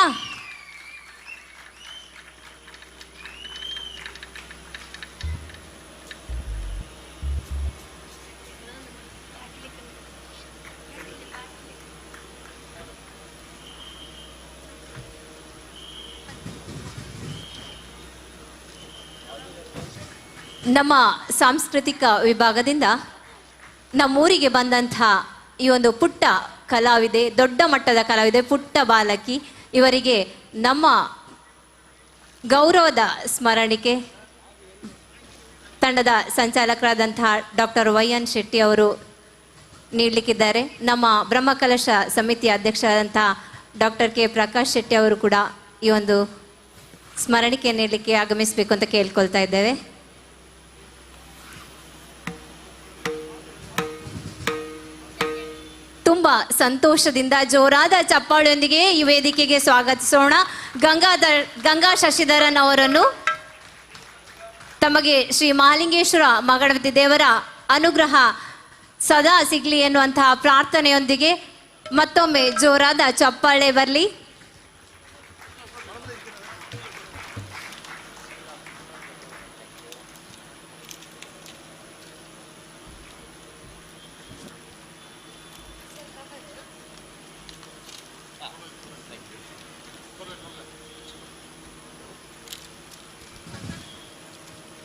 ನಮ್ಮ ಸಾಂಸ್ಕೃತಿಕ ವಿಭಾಗದಿಂದ ನಮ್ಮೂರಿಗೆ ಬಂದಂಥ ಈ ಒಂದು ಪುಟ್ಟ ಕಲಾವಿದೆ, ದೊಡ್ಡ ಮಟ್ಟದ ಕಲಾವಿದೆ, ಪುಟ್ಟ ಬಾಲಕಿ, ಇವರಿಗೆ ನಮ್ಮ ಗೌರವದ ಸ್ಮರಣಿಕೆ ತಂಡದ ಸಂಚಾಲಕರಾದಂತಹ ಡಾಕ್ಟರ್ YN ಶೆಟ್ಟಿ ಅವರು ನೀಡಲಿಕ್ಕಿದ್ದಾರೆ. ನಮ್ಮ ಬ್ರಹ್ಮಕಲಶ ಸಮಿತಿಯ ಅಧ್ಯಕ್ಷರಾದಂತಹ ಡಾಕ್ಟರ್ K ಪ್ರಕಾಶ್ ಶೆಟ್ಟಿ ಅವರು ಕೂಡ ಈ ಒಂದು ಸ್ಮರಣಿಕೆ ನೀಡಲಿಕ್ಕೆ ಆಗಮಿಸಬೇಕು ಅಂತ ಕೇಳ್ಕೊಳ್ತಾ ಇದ್ದೇವೆ. ತುಂಬಾ ಸಂತೋಷದಿಂದ ಜೋರಾದ ಚಪ್ಪಾಳೆಯೊಂದಿಗೆ ಈ ವೇದಿಕೆಗೆ ಸ್ವಾಗತಿಸೋಣ ಗಂಗಾ ಶಶಿಧರನ್ ಅವರನ್ನು. ತಮಗೆ ಶ್ರೀ ಮಹಾಲಿಂಗೇಶ್ವರ ಮಗಣಪತಿ ದೇವರ ಅನುಗ್ರಹ ಸದಾ ಸಿಗಲಿ ಎನ್ನುವಂತಹ ಪ್ರಾರ್ಥನೆಯೊಂದಿಗೆ ಮತ್ತೊಮ್ಮೆ ಜೋರಾದ ಚಪ್ಪಾಳೆ ಬರಲಿ.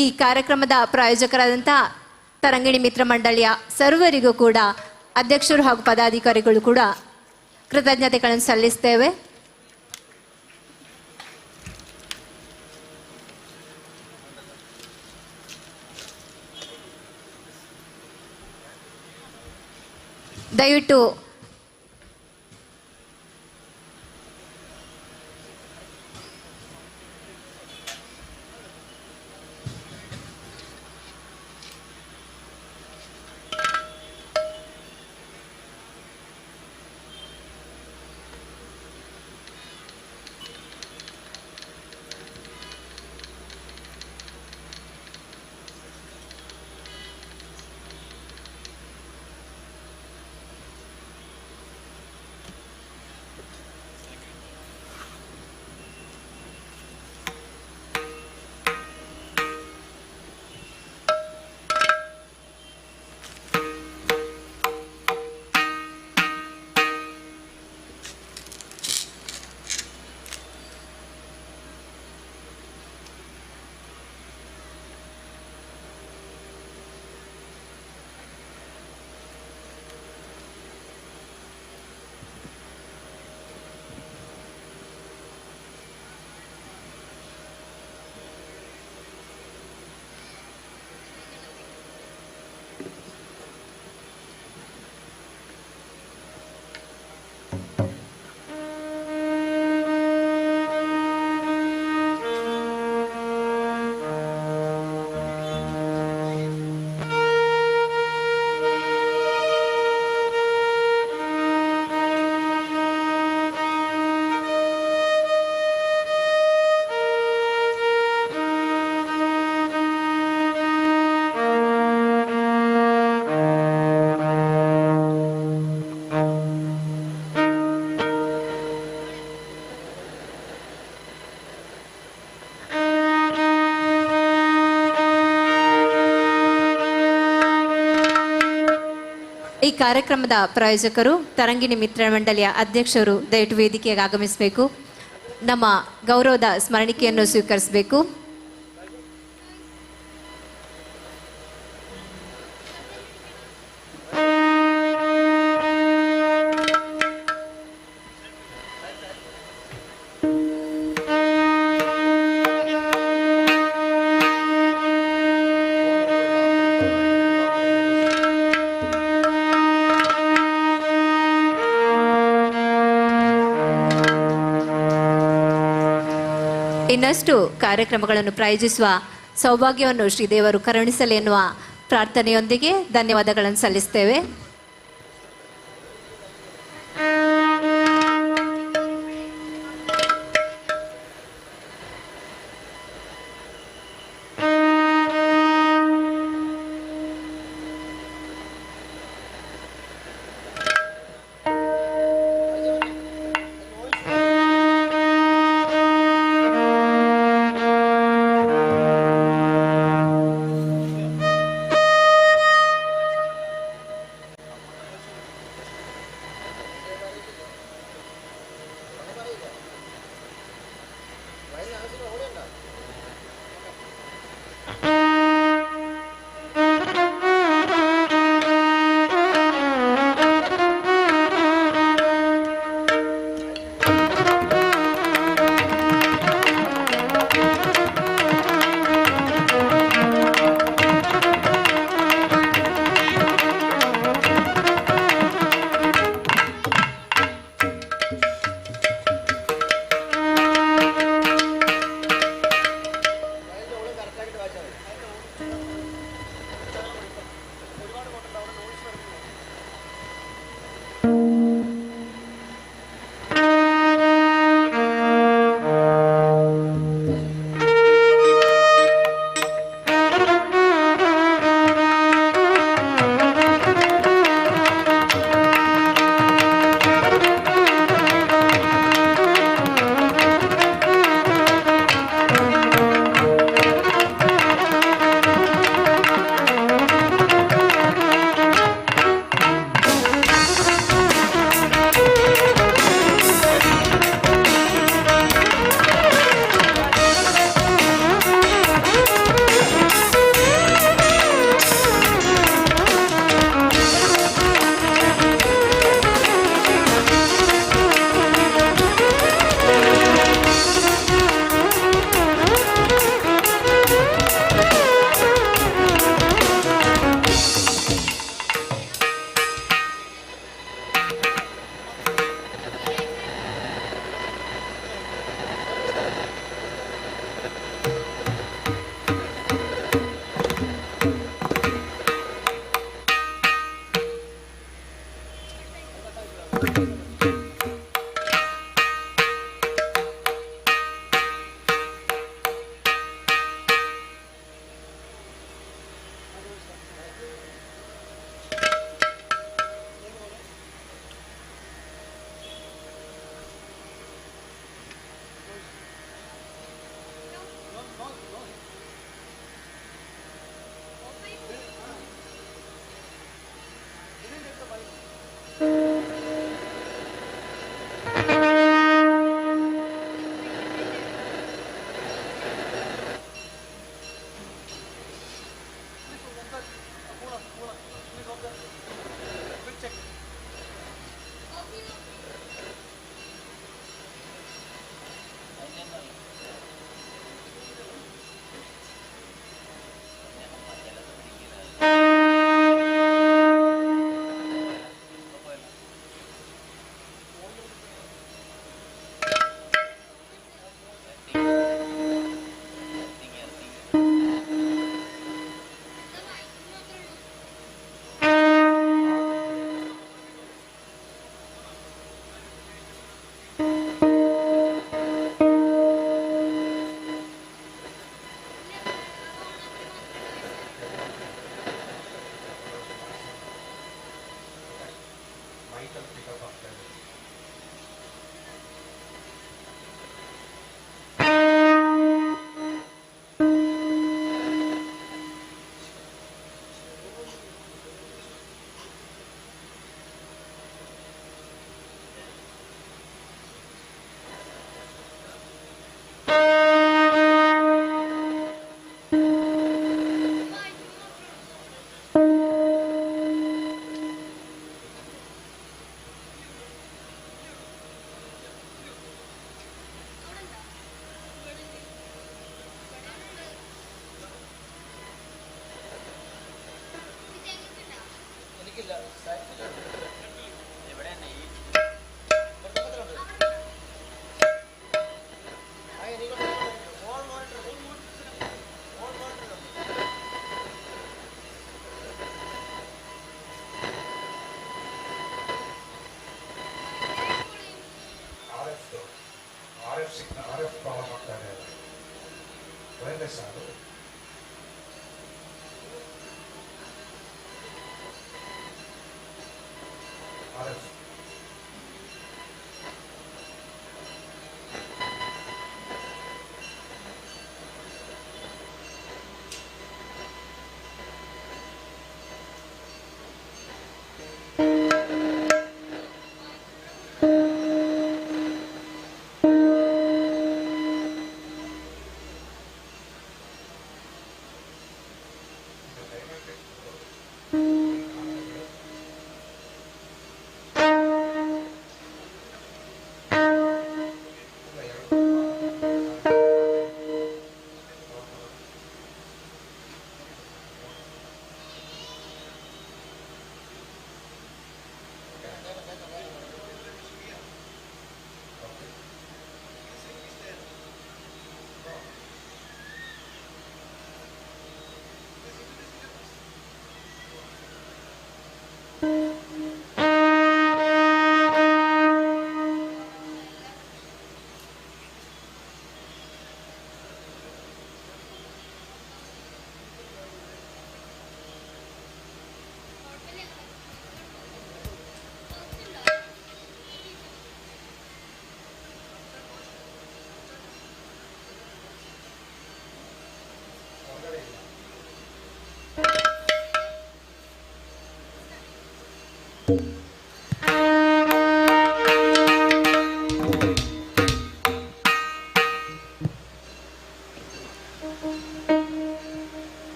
ಈ ಕಾರ್ಯಕ್ರಮದ ಪ್ರಾಯೋಜಕರಾದಂಥ ತರಂಗಿಣಿ ಮಿತ್ರ ಮಂಡಳಿಯ ಸರ್ವರಿಗೂ ಕೂಡ ಅಧ್ಯಕ್ಷರು ಹಾಗೂ ಪದಾಧಿಕಾರಿಗಳು ಕೂಡ ಕೃತಜ್ಞತೆಗಳನ್ನು ಸಲ್ಲಿಸ್ತೇವೆ. ದಯವಿಟ್ಟು ಈ ಕಾರ್ಯಕ್ರಮದ ಪ್ರಾಯೋಜಕರು ತರಂಗಿಣಿ ಮಿತ್ರ ಮಂಡಳಿಯ ಅಧ್ಯಕ್ಷರು ದಯವಿಟ್ಟು ವೇದಿಕೆಗೆ ಆಗಮಿಸಬೇಕು. ನಮ್ಮ ಗೌರವದ ಸ್ಮರಣಿಕೆಯನ್ನು ಸ್ವೀಕರಿಸಬೇಕು. ಇನ್ನಷ್ಟು ಕಾರ್ಯಕ್ರಮಗಳನ್ನು ಪ್ರಾಯೋಜಿಸುವ ಸೌಭಾಗ್ಯವನ್ನು ಶ್ರೀದೇವರು ಕರುಣಿಸಲಿ ಎನ್ನುವ ಪ್ರಾರ್ಥನೆಯೊಂದಿಗೆ ಧನ್ಯವಾದಗಳನ್ನು ಸಲ್ಲಿಸ್ತೇವೆ.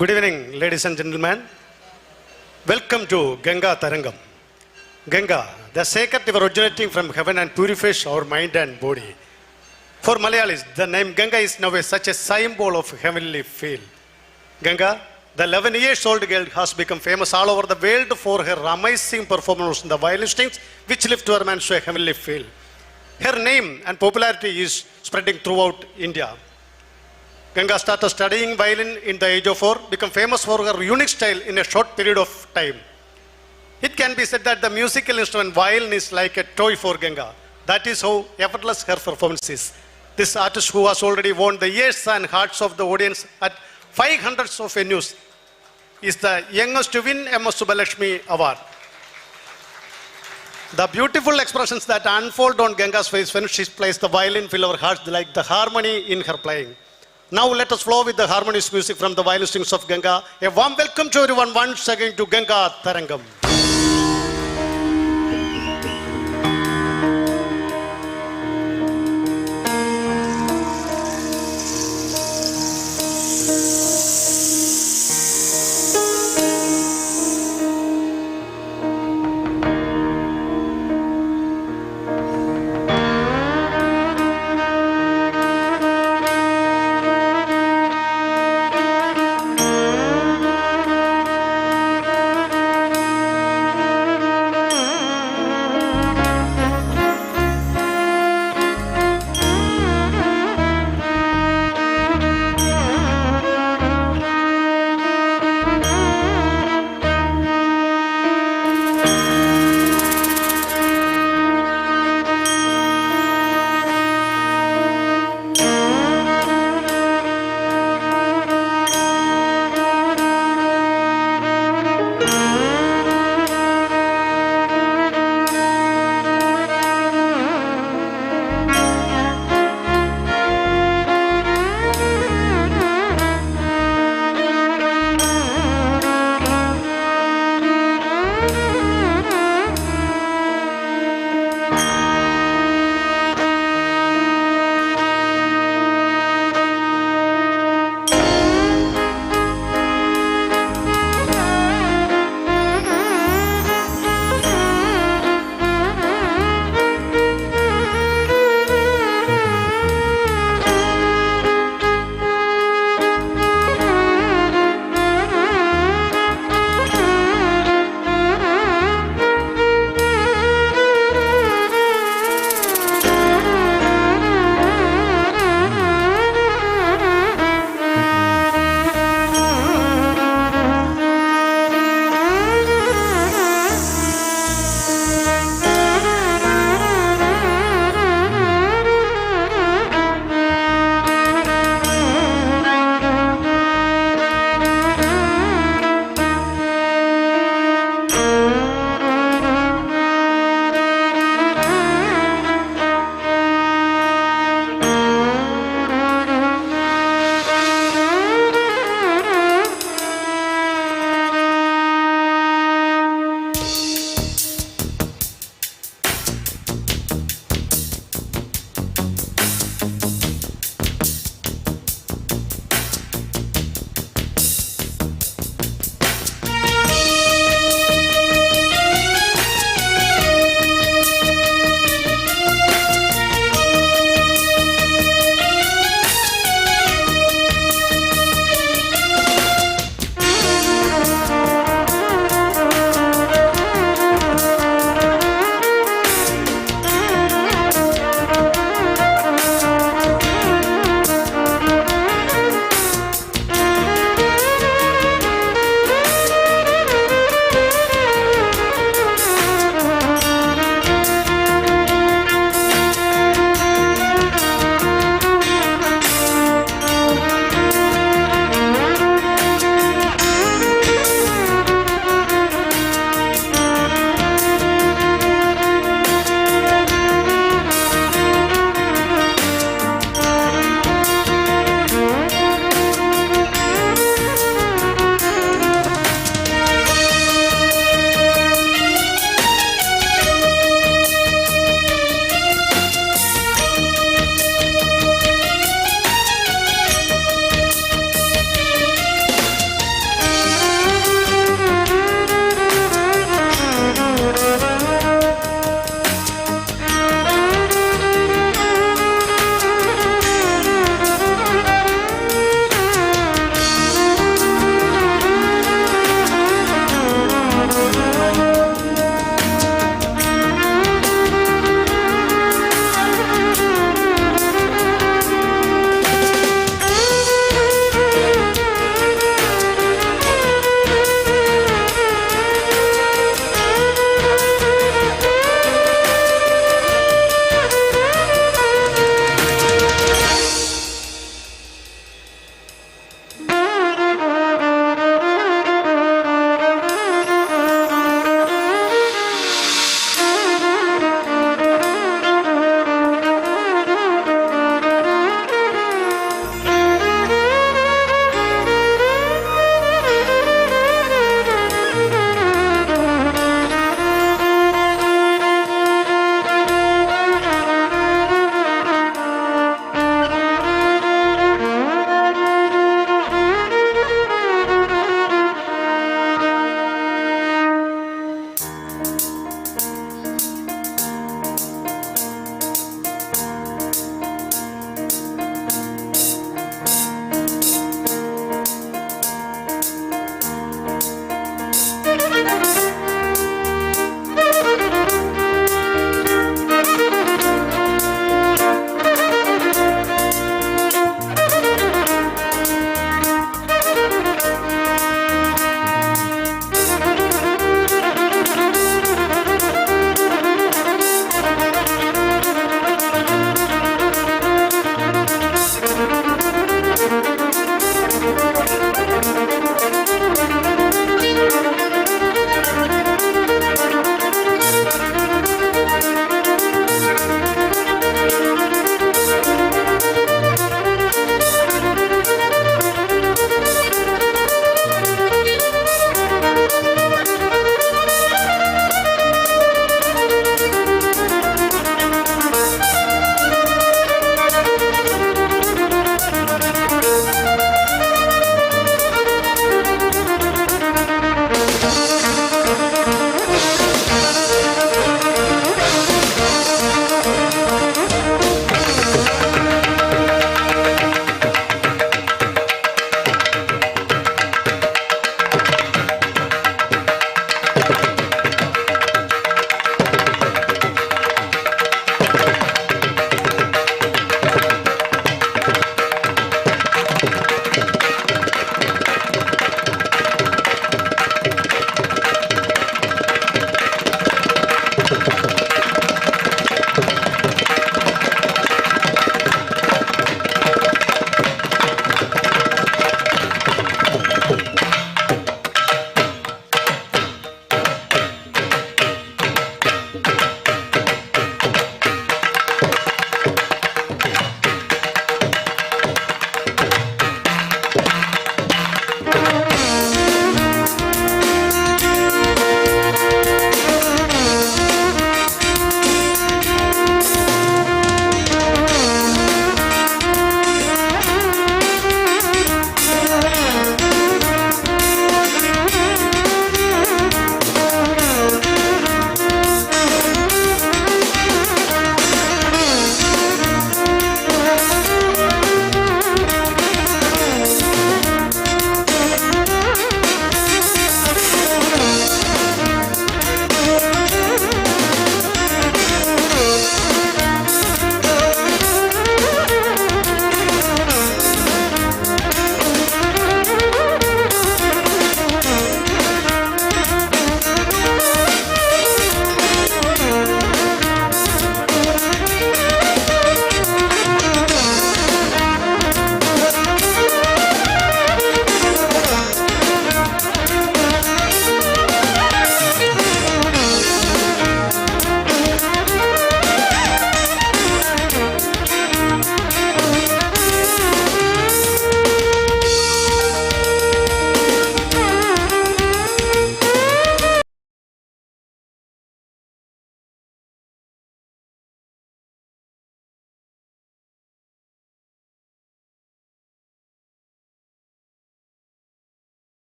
Good evening, ladies and gentlemen. Welcome to Ganga Tarangam. Ganga, the sacred river originating from heaven and purifies our mind and body. For Malayalis, the name Ganga is now such a symbol of heavenly feel. Ganga, the 11 years old girl, has become famous all over the world for her amazing performance in the violin strings, which lift her man to a heavenly feel. Her name and popularity is spreading throughout India. Ganga started studying violin in the age of 4, became famous for her unique style in a short period of time. It can be said that the musical instrument violin is like a toy for Ganga. That is how effortless her performance is. This artist, who has already won the ears and hearts of the audience at 500 of venues, is the youngest to win MS Subbalakshmi Award. The beautiful expressions that unfold on Ganga's face when she plays the violin fill our hearts like the harmony in her playing. Now let us flow with the harmonious music from the violin strings of Ganga. A warm welcome to everyone once again to Ganga Tarangam.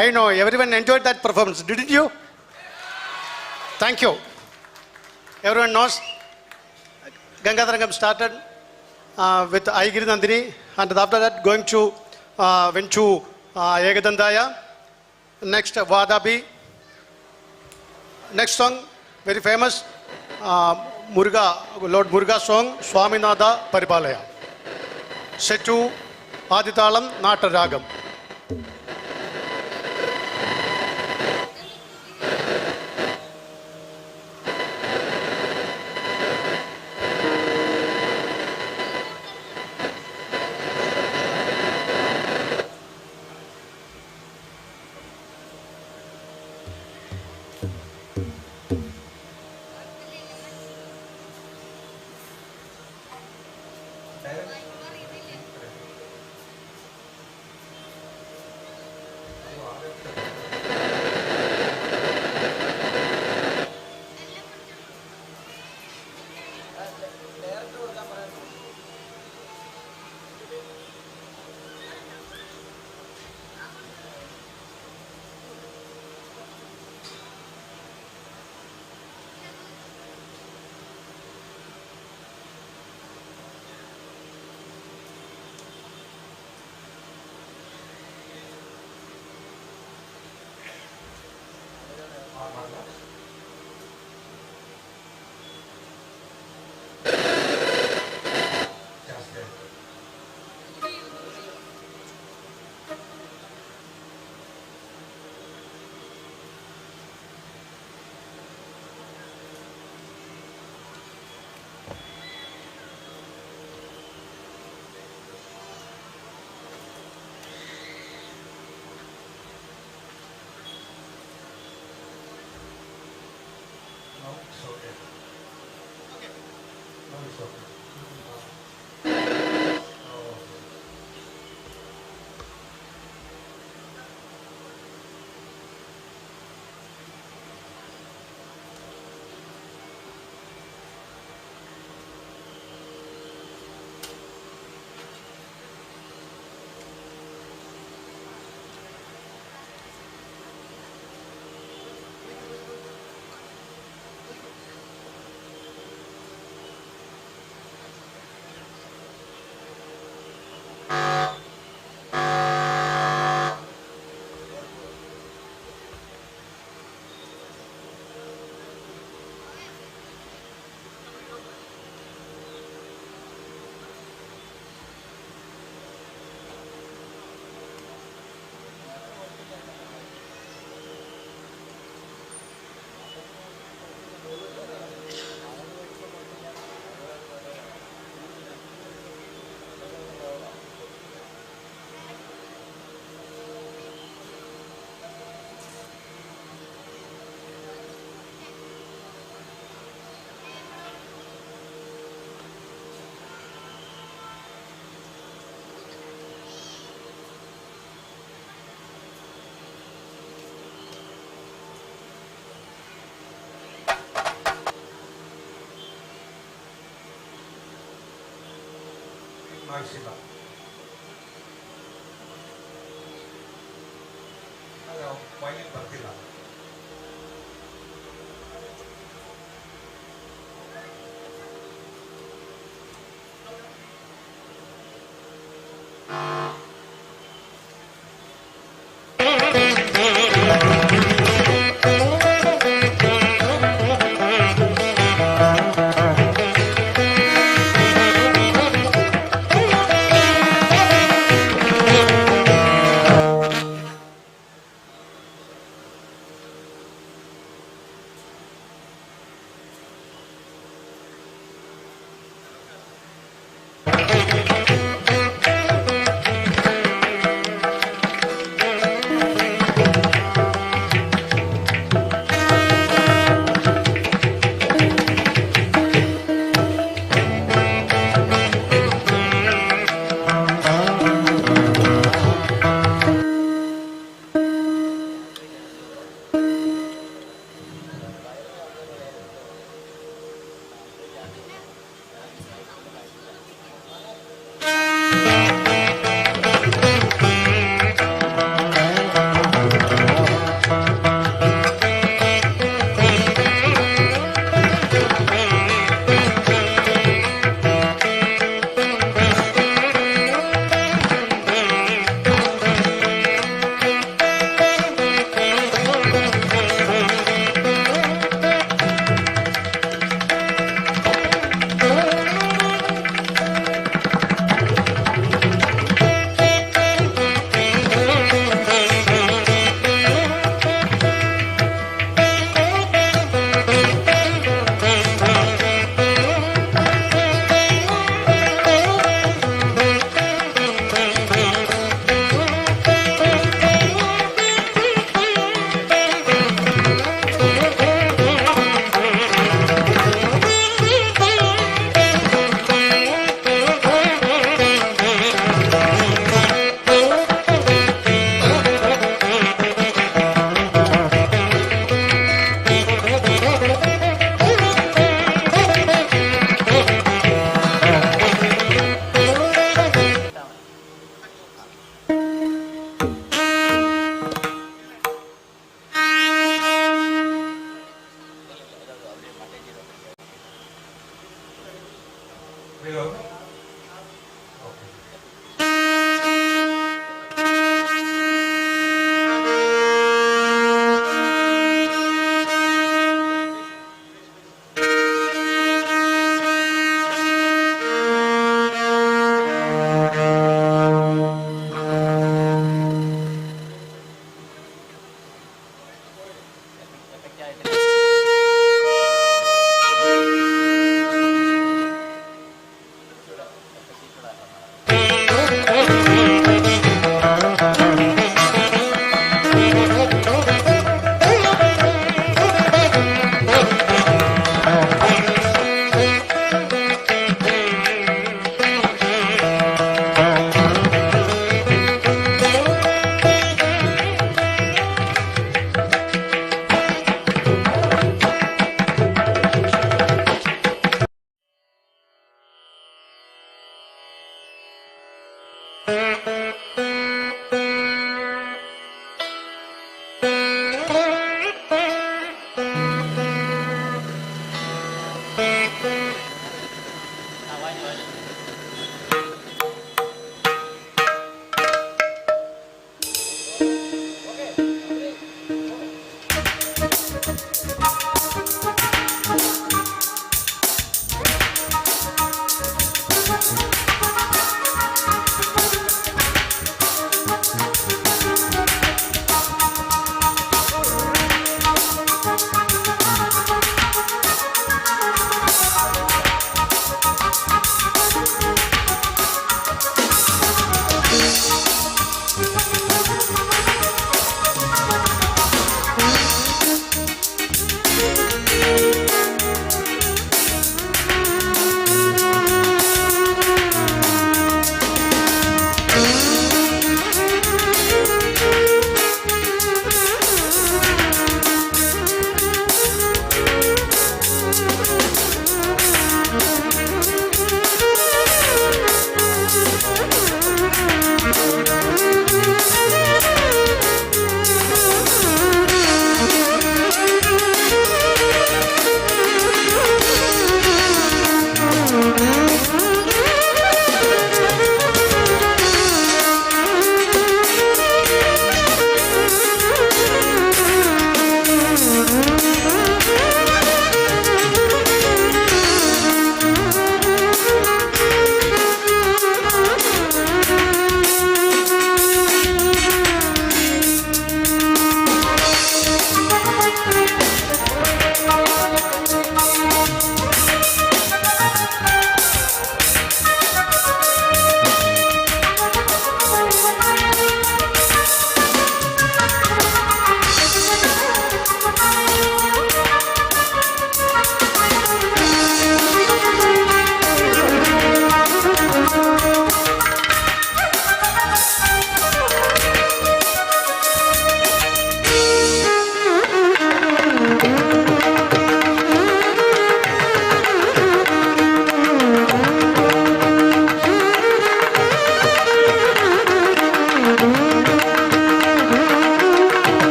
I know everyone enjoyed that performance, didn't you? Thank you. Everyone knows Ganga Tarangam started with Aigiri Nandini, and after that going to went to Egadandaya. Next Vadabi. Next song, very famous Muruga, Lord Muruga song, Swaminatha Paripalaya. Set to Aditalam Nataragam. ಮಾಡಿಸಿಲ್ಲ. ಅದು point ಬರ್ತಿಲ್ಲ.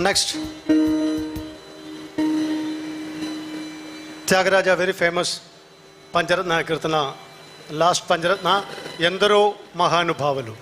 Next, Tyagaraja, very famous Pancharatna Kirtana, last Pancharatna, Yendaro Mahanubhavalu.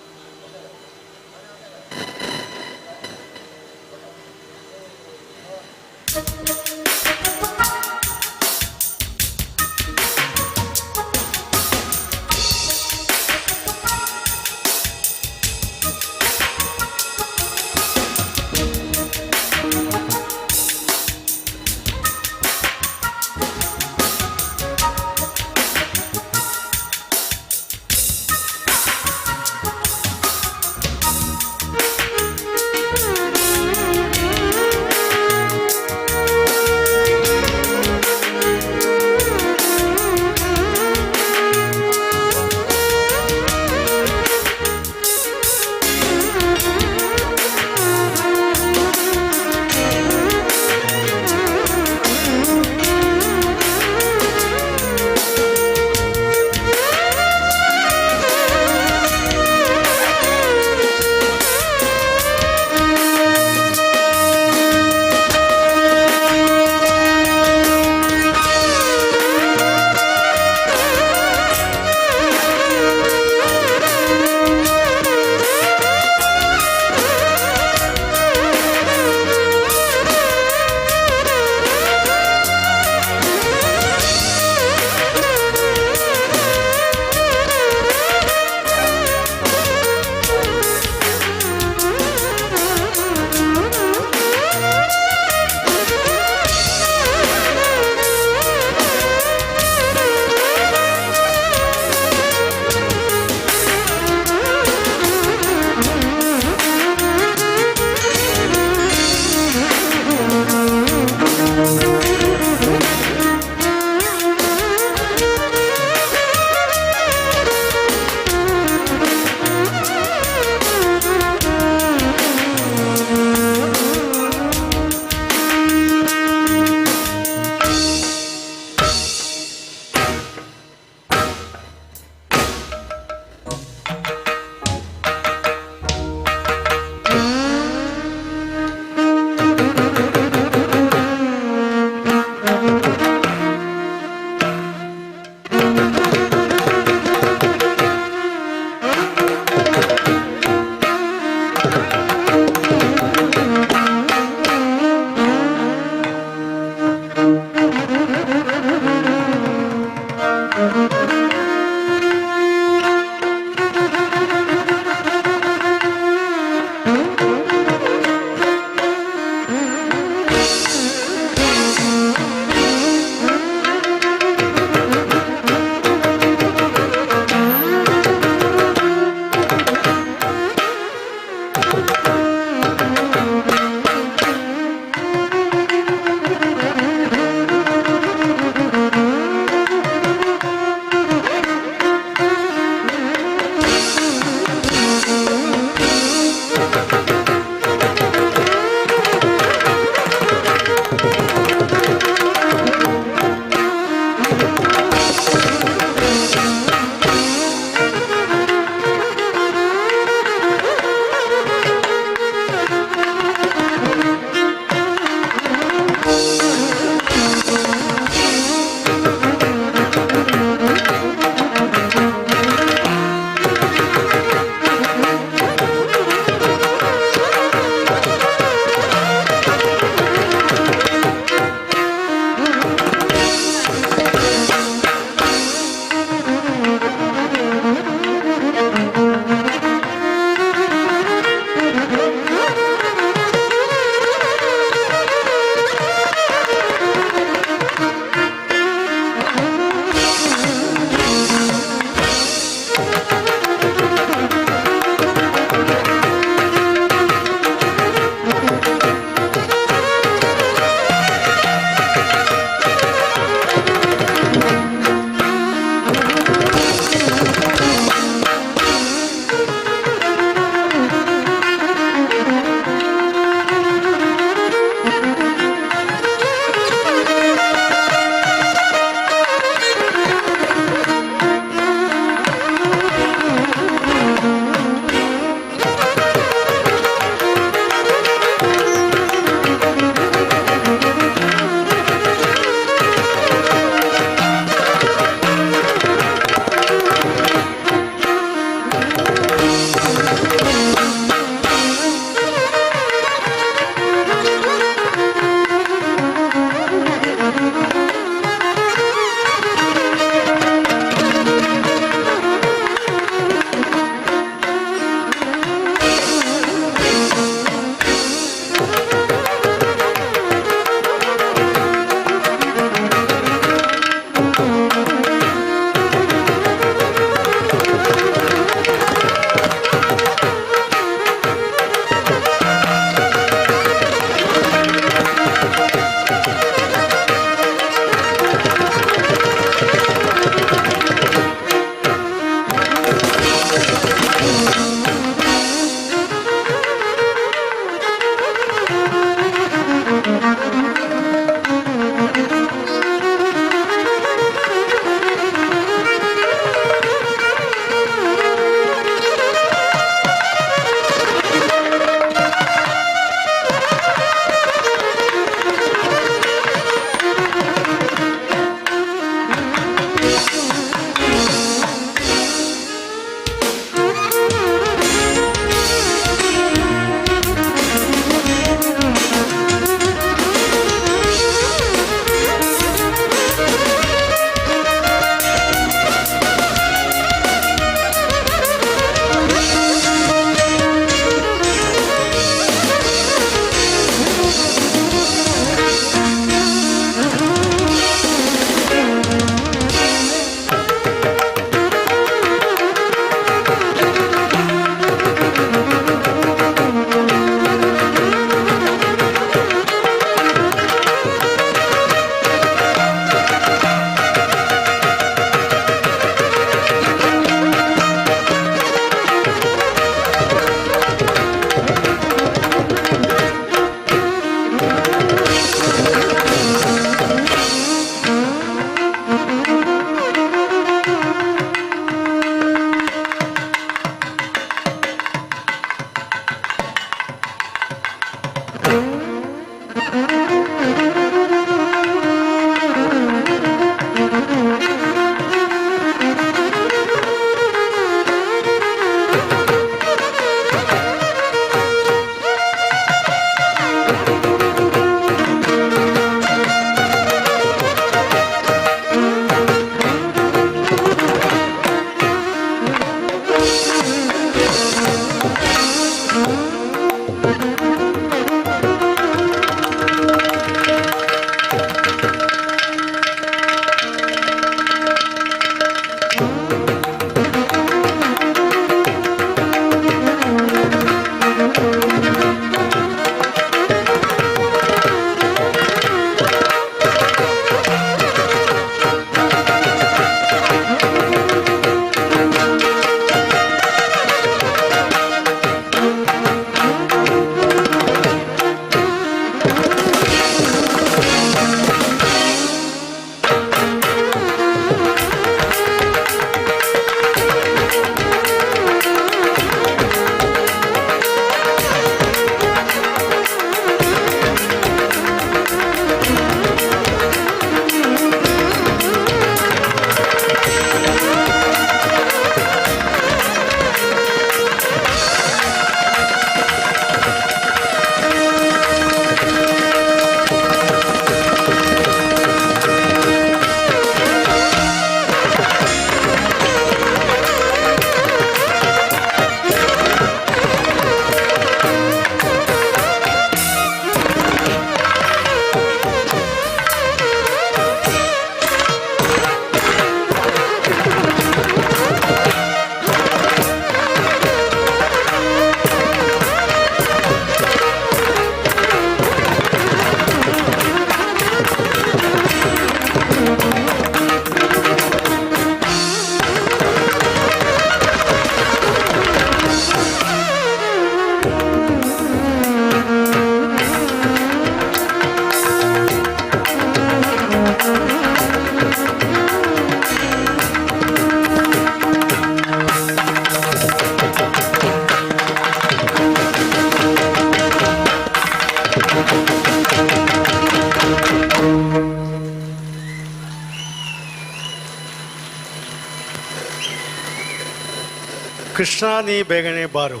Krishna ನೀ ಬೇಗನೆ ಬಾರು.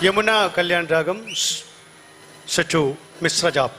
ಯಮುನಾ ಕಲ್ಯಾಣ್ ರಾಗಂ ಸಚು ಮಿಶ್ರ ಜಾಪ್.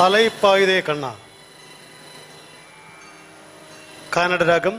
ಅಲೈಪಾಯಿದೆ ಕಣ್ಣ. Kannada ragam.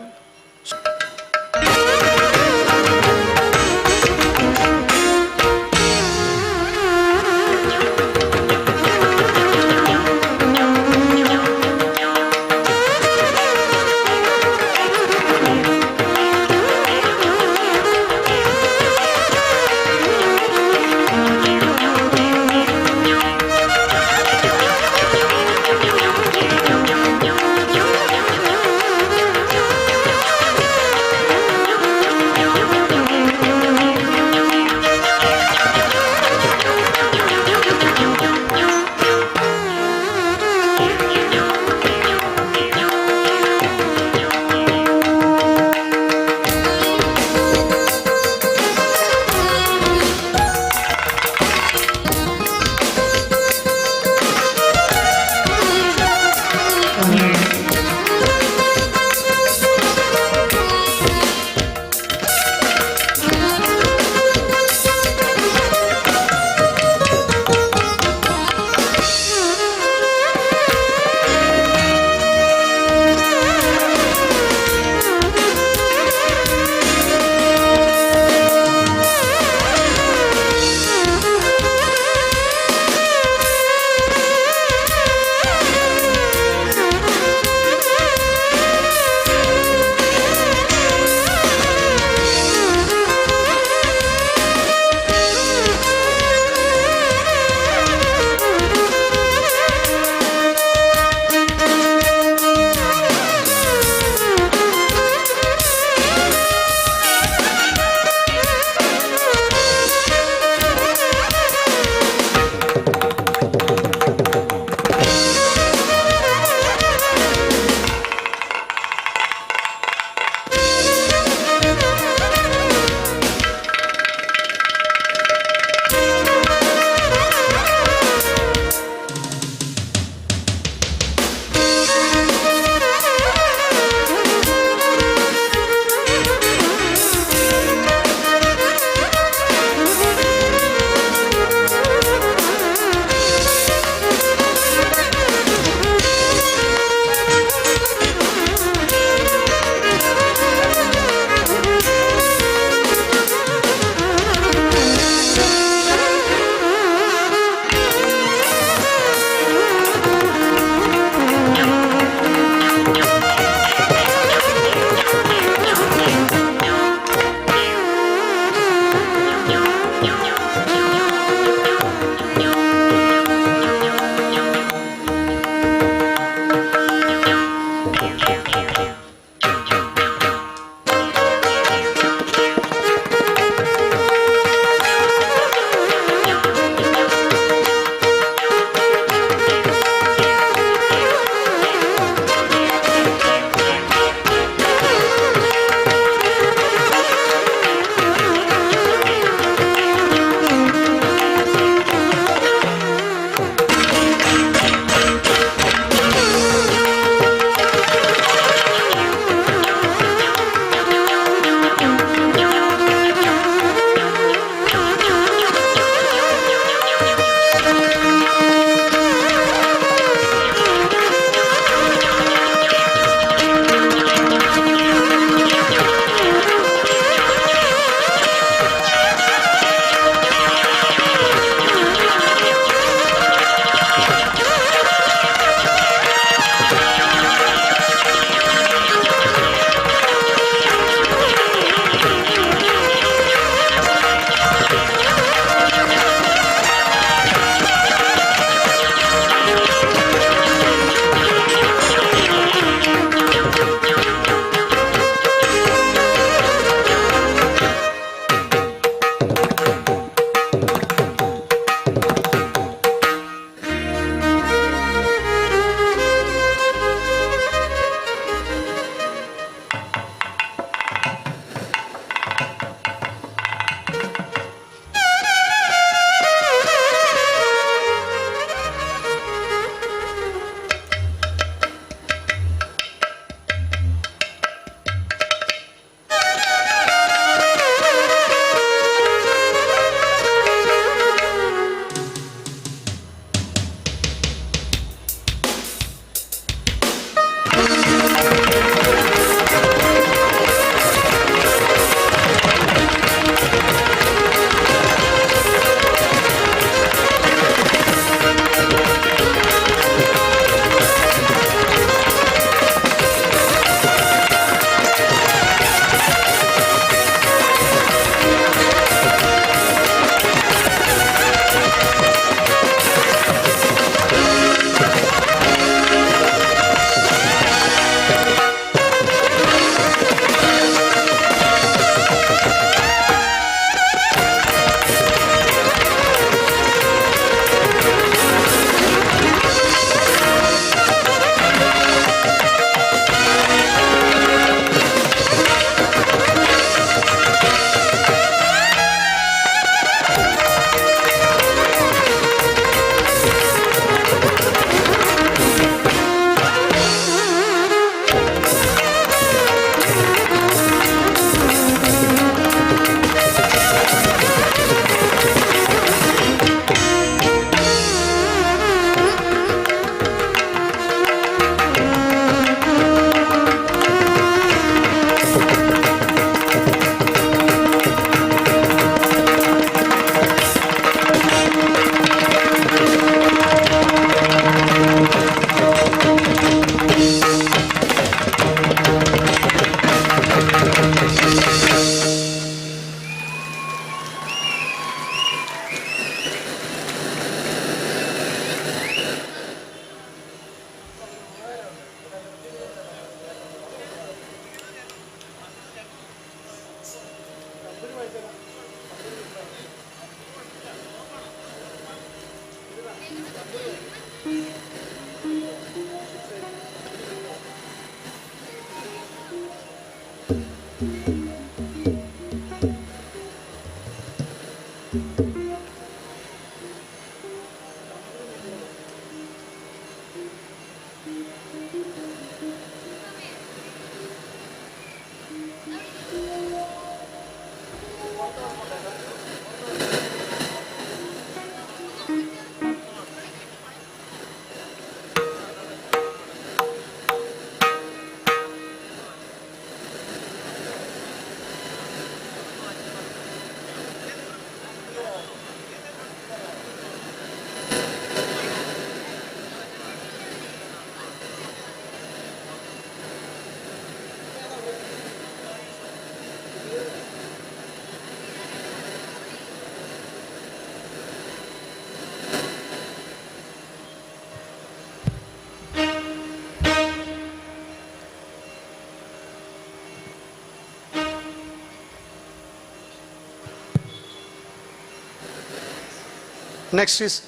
Next is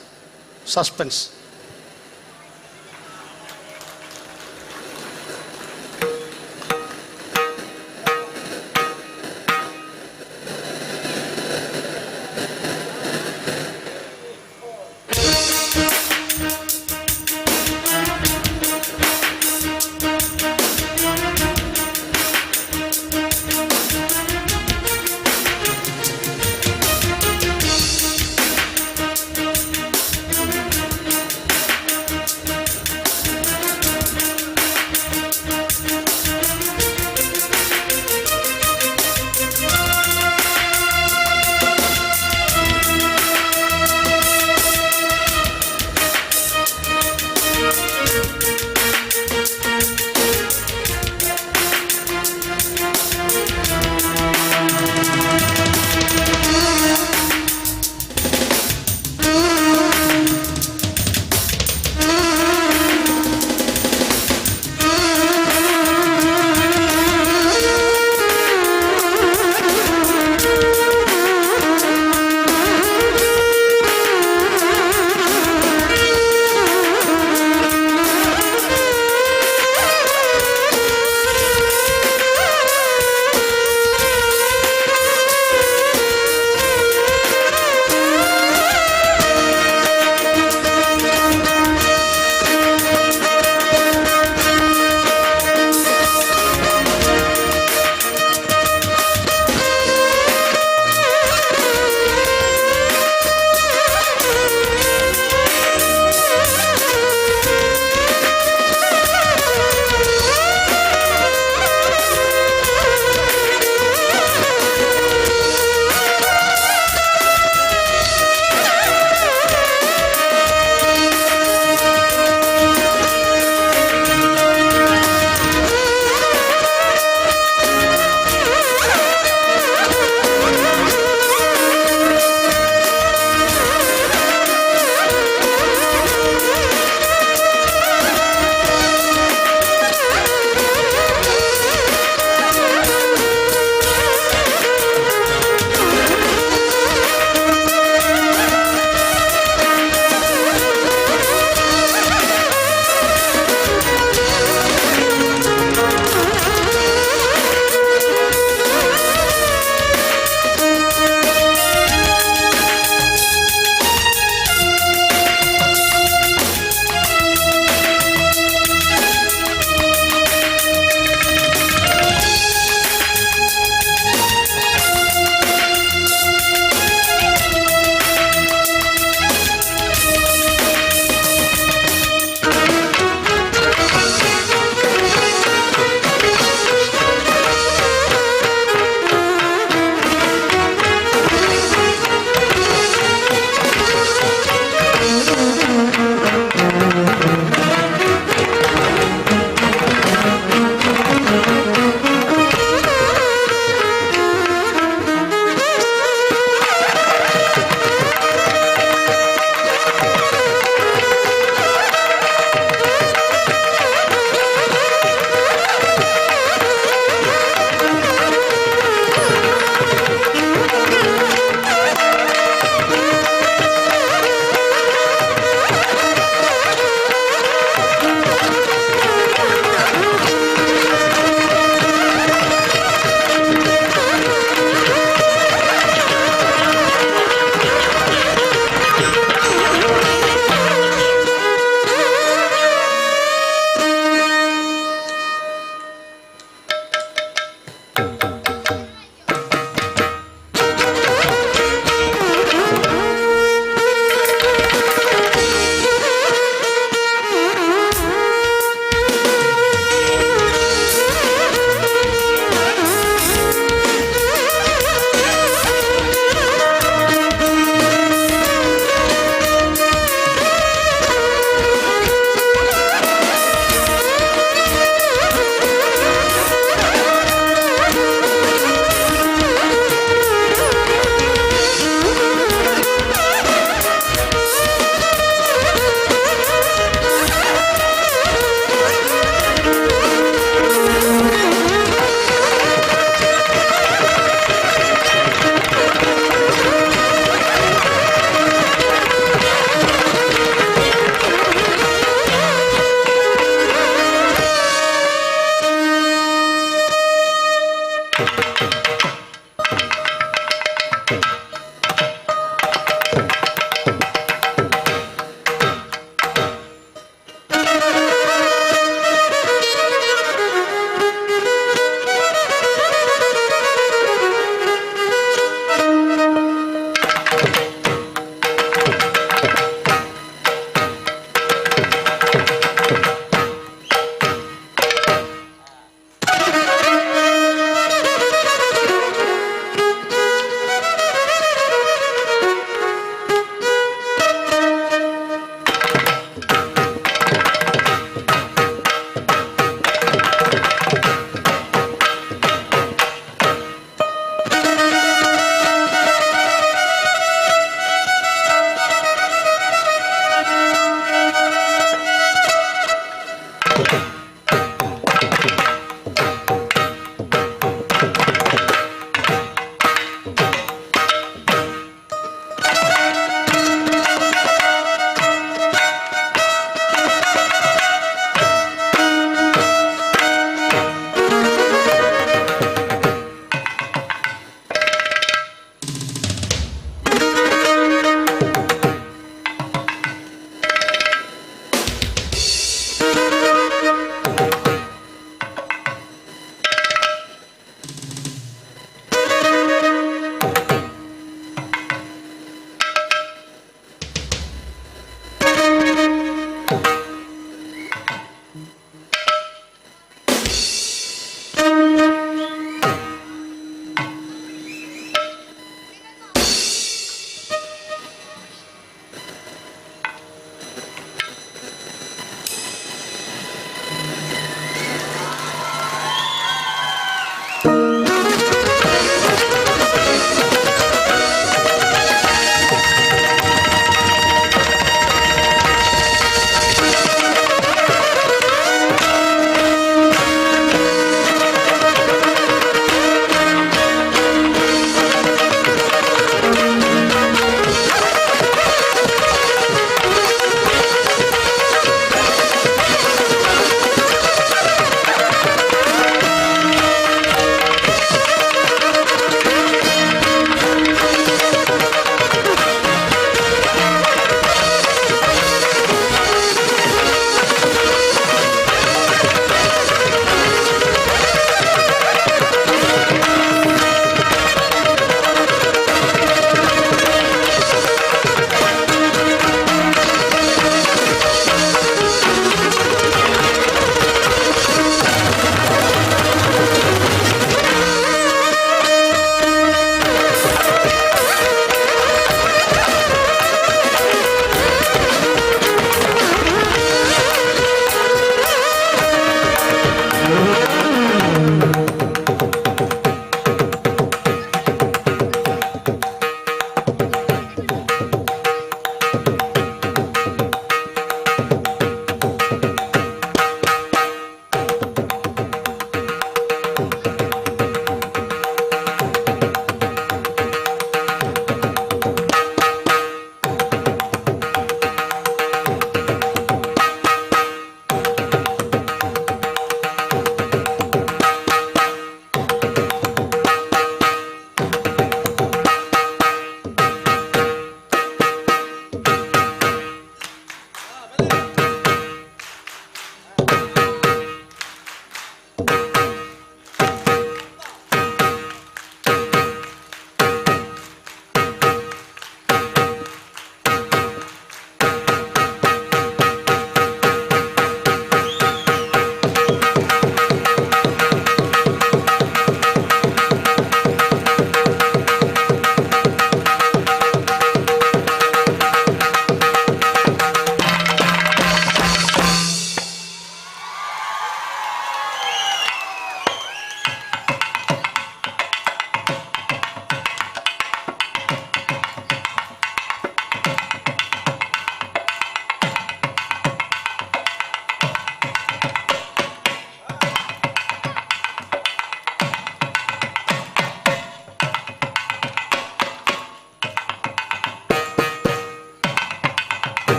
suspense.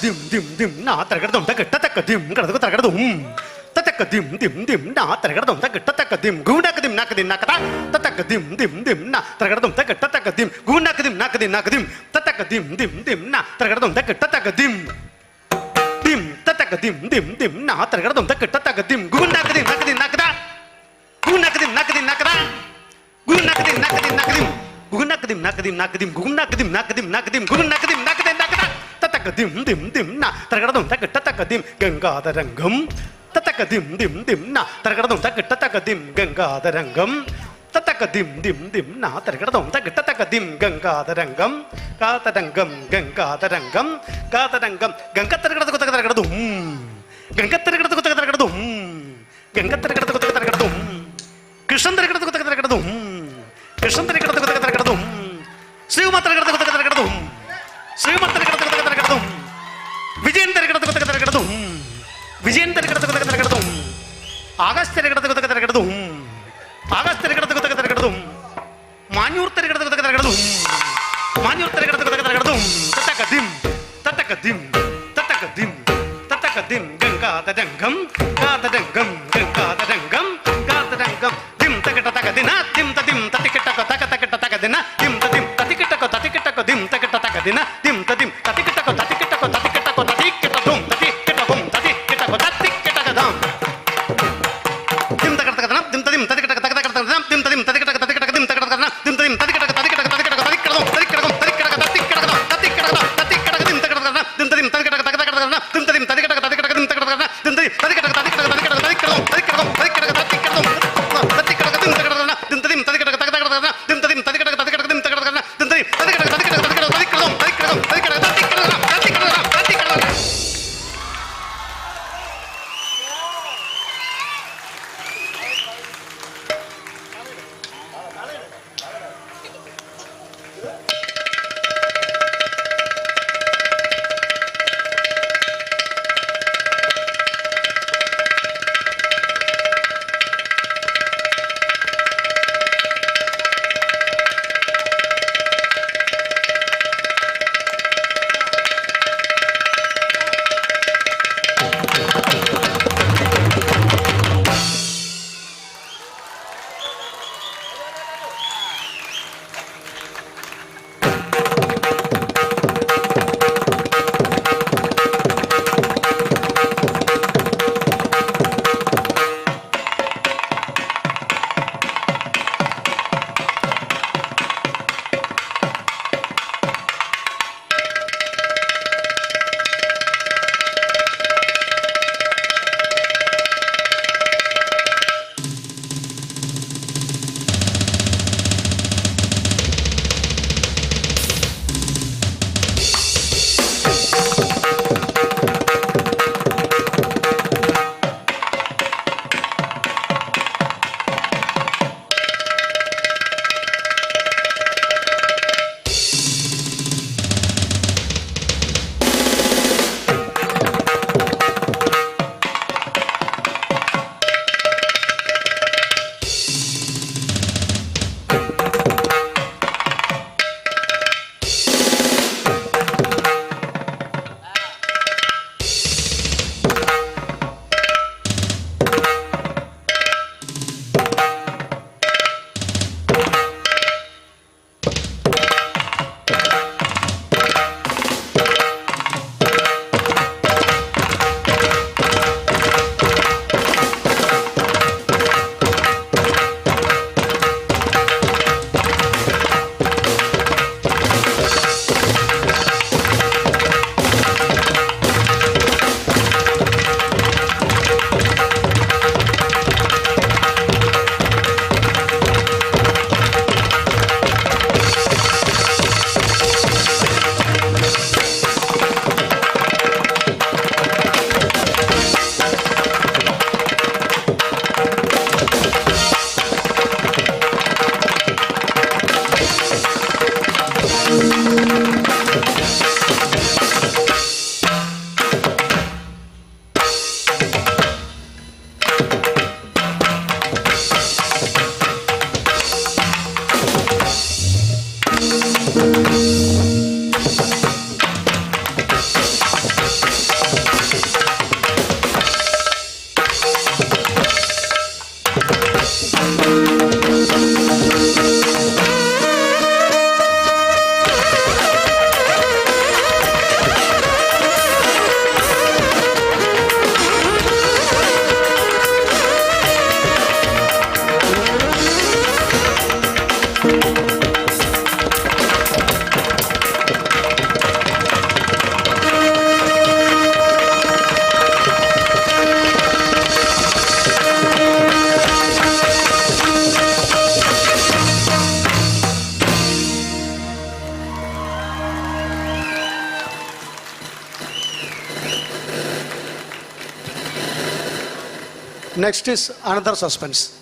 dim dim dim na targadum tak tak dim kadadu targadum tak dim dim dim na targadum tak dim guna kadim nakata tak dim dim dim na targadum tak dim guna kadim nakadim tak dim dim dim na targadum tak dim dim tak dim dim dim na targadum tak dim guna kadim nakata guna kadim nakata guna kadim nakadim guna kadim nakadim guna kadim nakadim guna kadim nakadim dim dim dim na targadum tak dim Gangadharangam tak ತತಕ ದಿಂ ದಿಂ ದಿಂ ನ ತರಗಡದಂ ತಕ ತಕ ದಿಂ ಗಂಗಾಧರಂಗಂ ತತಕ ದಿಂ ದಿಂ ದಿಂ ನ ತರಗಡದಂ ತಕ ತಕ ದಿಂ ಗಂಗಾಧರಂಗಂ ಕಾತರಂಗಂ ಗಂಗಾಧರಂಗಂ ಕಾತರಂಗಂ ಗಂಗತ್ತರಗಡದ ತಕ ತರಗಡದು ಗಂಗತ್ತರಗಡದ ತಕ ತರಗಡದು ಗಂಗತ್ತರಗಡದ ತಕ ತರಗಡದು ಕೃಷ್ಣಂತರಗಡದ ತಕ ತರಗಡದು ಕೃಷ್ಣಂತರಗಡದ ತಕ ತರಗಡದು ಶ್ರೀಮಂತರಗಡದ ತಕ ತರಗಡದು ಶ್ರೀಮಂತರಗಡದ ತಕ ತರಗಡದು ವಿಜಯಂತರಗಡದ ತಕ ತರಗಡದು ವಿಜಯಂತರಗಡದ ತಕ ತರಗಡದು ಆಗಸ್ತ್ಯರಗಡದ ತಕ ತರಗಡದು ಆಗಸ್ತ್ಯರಗಡದ ತಕ ತರಗಡದು ಮಾನ್ಯೂರ್ತರಗಡದ ತಕ ತರಗಡದು ಮಾನ್ಯೂರ್ತರಗಡದ ತಕ ತರಗಡದು ತತಕ ದಿಂ ತತಕ ದಿಂ ತತಕ ದಿಂ ತತಕ ದಿಂ ಗಂಗಾಧರಂಗಂ ಗಾಧರಂಗಂ ಗಂಗಾಧರಂಗಂ ಗಾಧರಂಗಂ ದಿಂ ತಕಟ ತಕ ದಿನ ದಿಂ ತದಿಂ ತತಿಕಟಕ ತಕ ತಕಟ ತಕ ದಿನ ದಿಂ ತದಿಂ ತತಿಕಟಕ ತತಿಕಟಕ ದಿಂ ತಕಟ ತಕ ದಿನ ದಿಂ ತದಿಂ ತತಿಕಟಕ ತತಿಕಟಕ ತತಿಕಟಕ ತತಿಕಟ ದುಂ ತತಿಕಟಕಂ ತತಿಕಟಕ ತತಿಕಟಕ ದಾಂ ದಿಂ ತಕಟ ತಕ ದಿನ ದಿಂ ತದಿಂ ತತಿಕಟಕ ತಕ ತಕಟ ದಿನ ದಿಂ ತದಿಂ ತತಿಕಟಕ ತತಿಕಟಕ ದಿಂ ತಕಟ ತಕ ದಿಂ ತದಿಂ ತತಿಕಟಕ ತತಿಕಟಕ ತತಿಕಟಕ ತತಿಕಟಕ ತತಿಕಟಕ ತತಿಕಟಕ ತತಿಕಟಕ ತತಿಕಟಕ ತತಿಕಟಕ ದಿಂ ತಕಟ ತಕ ದಿಂ ತದಿಂ ತತಿಕಟಕ ತಕ ತಕಟ ದಿನ ದಿಂ ತದಿಂ ತತಿಕಟಕ ತತಿಕಟಕ ದಿಂ ತಕಟ ತಕ ದಿಂ ತದಿಂ ತತಿಕಟಕ ತತಿಕಟಕ ತತಿಕಟಕ ತತಿಕಟಕ ತತಿಕಟಕ ತತಿಕಟಕ ತತಿಕಟಕ ತತಿಕಟಕ ದಿಂ ತಕಟ ತಕ ದಿಂ ತದಿಂ ತತಿಕಟಕ ತಕ ತಕಟ ದಿನ ದಿಂ ತದಿಂ ತತಿಕಟಕ ತತಿಕಟಕ ದಿಂ ತಕಟ ತಕ ದಿಂ ತದಿಂ ತತಿಕಟಕ ತತಿಕಟಕ ತತಿಕಟಕ ತತಿಕಟಕ ತತಿಕಟಕ ತತಿಕಟಕ Next is another suspense.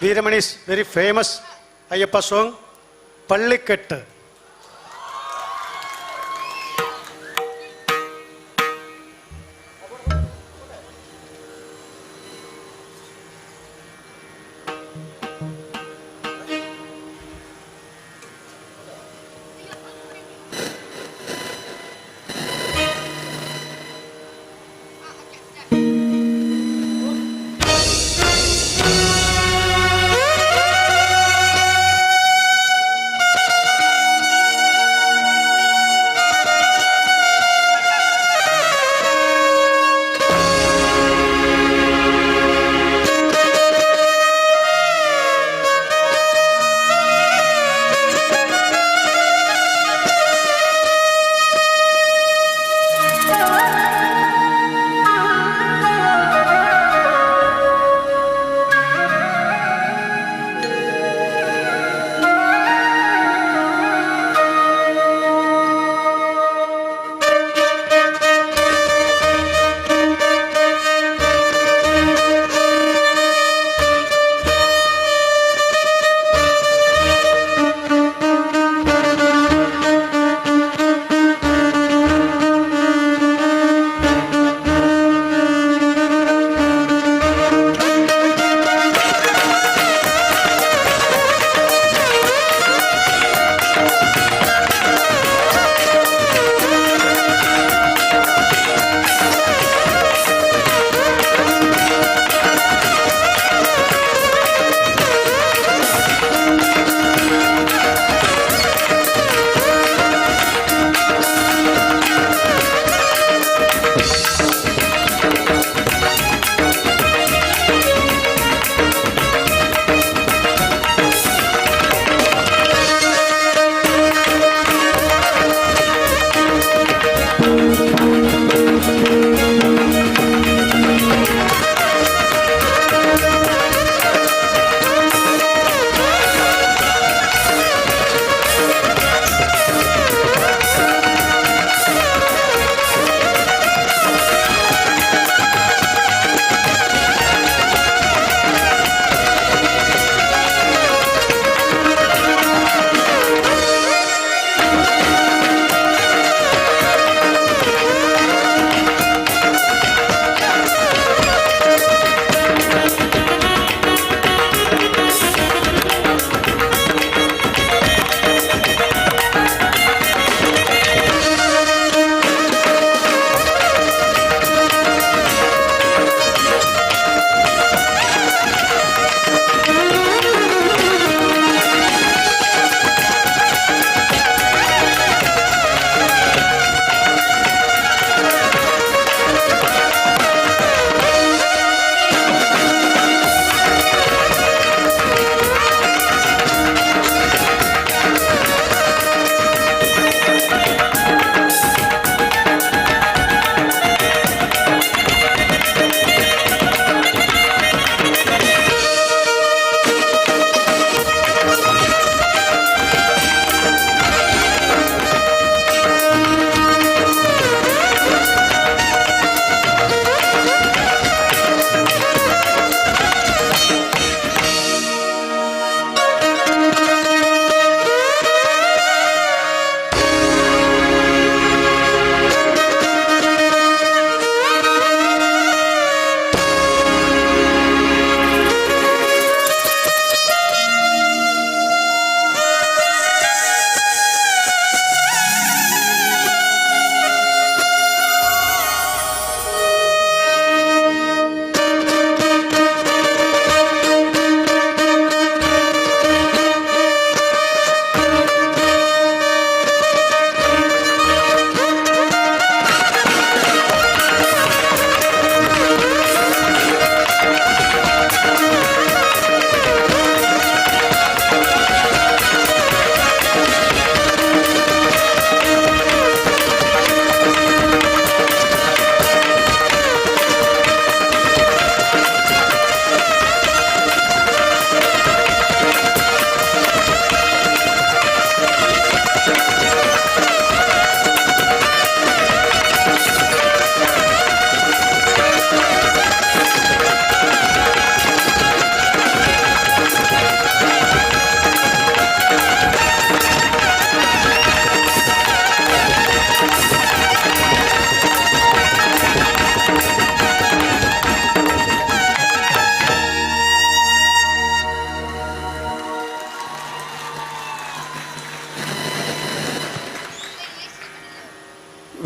Veeramani's very famous Ayyappa song, Pallikettu.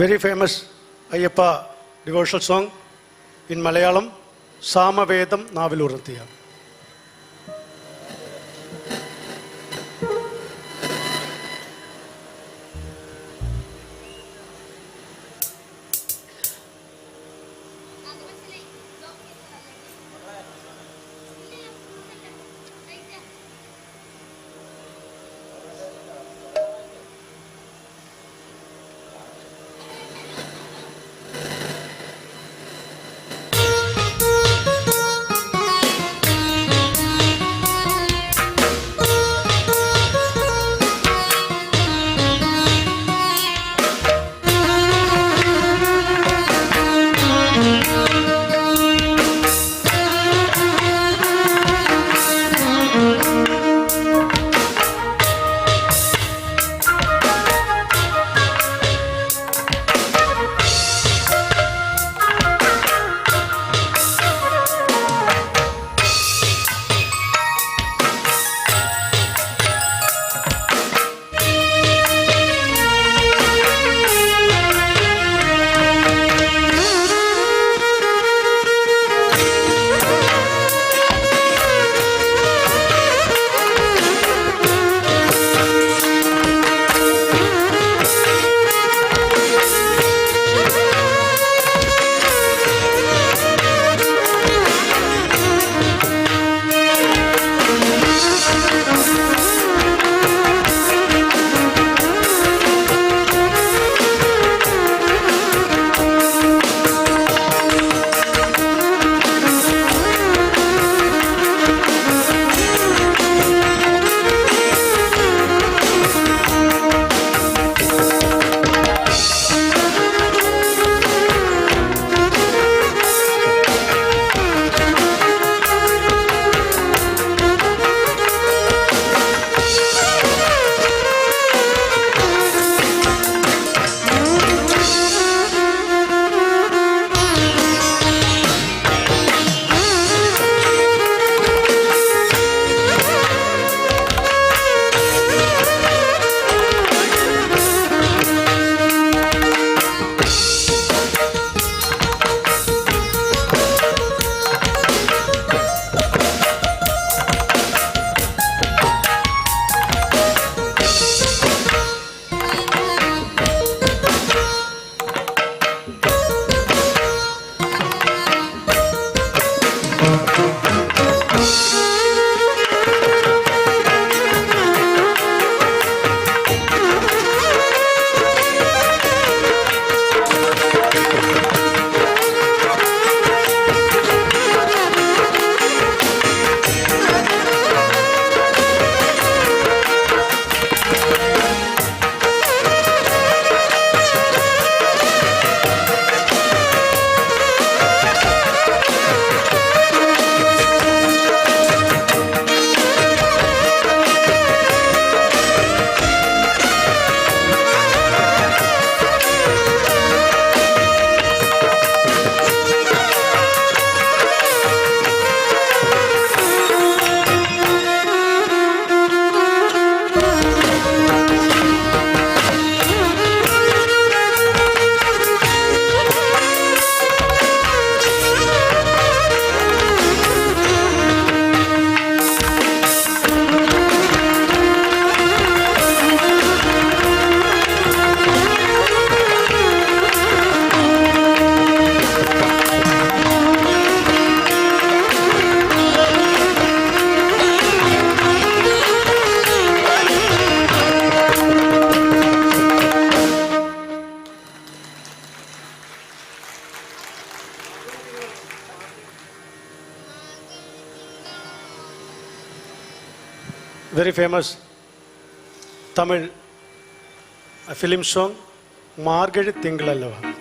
very famous Ayyappa devotional song in Malayalam, Samavedam Naviluranthiya. very famous Tamil film song, Margazhi Tingalallava.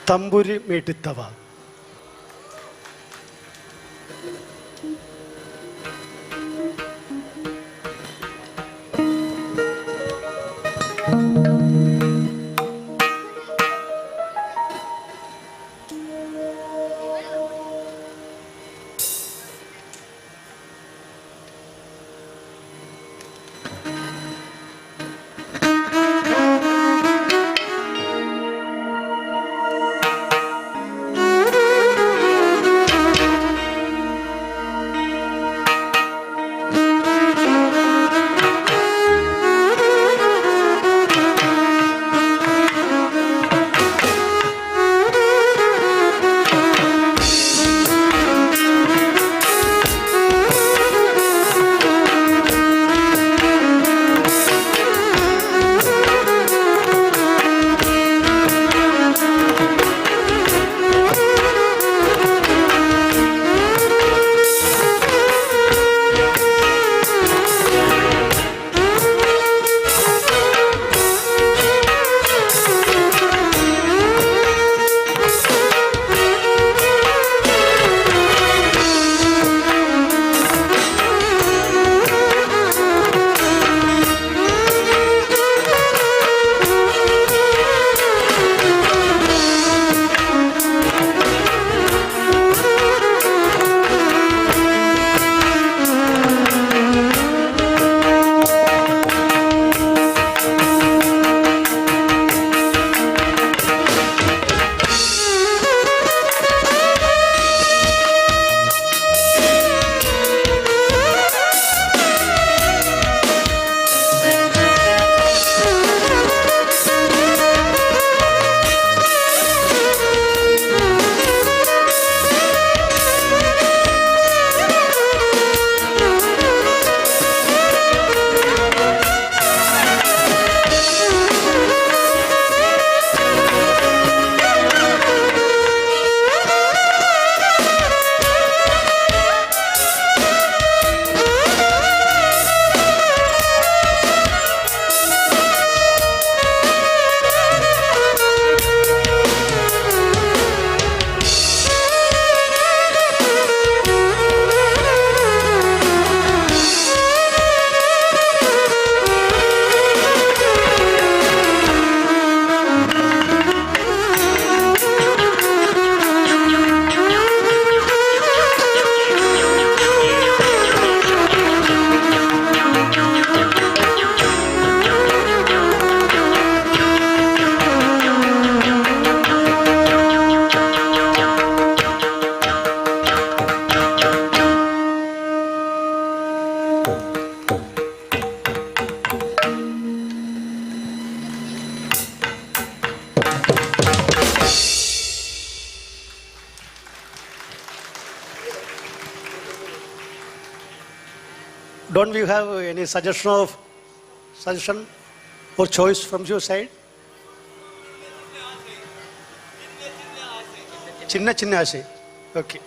ತಂಬುರಿ ಮೀಟಿತ್ತವ. Don't we have any suggestion or choice from your side? Chinna chinna ase. Okay.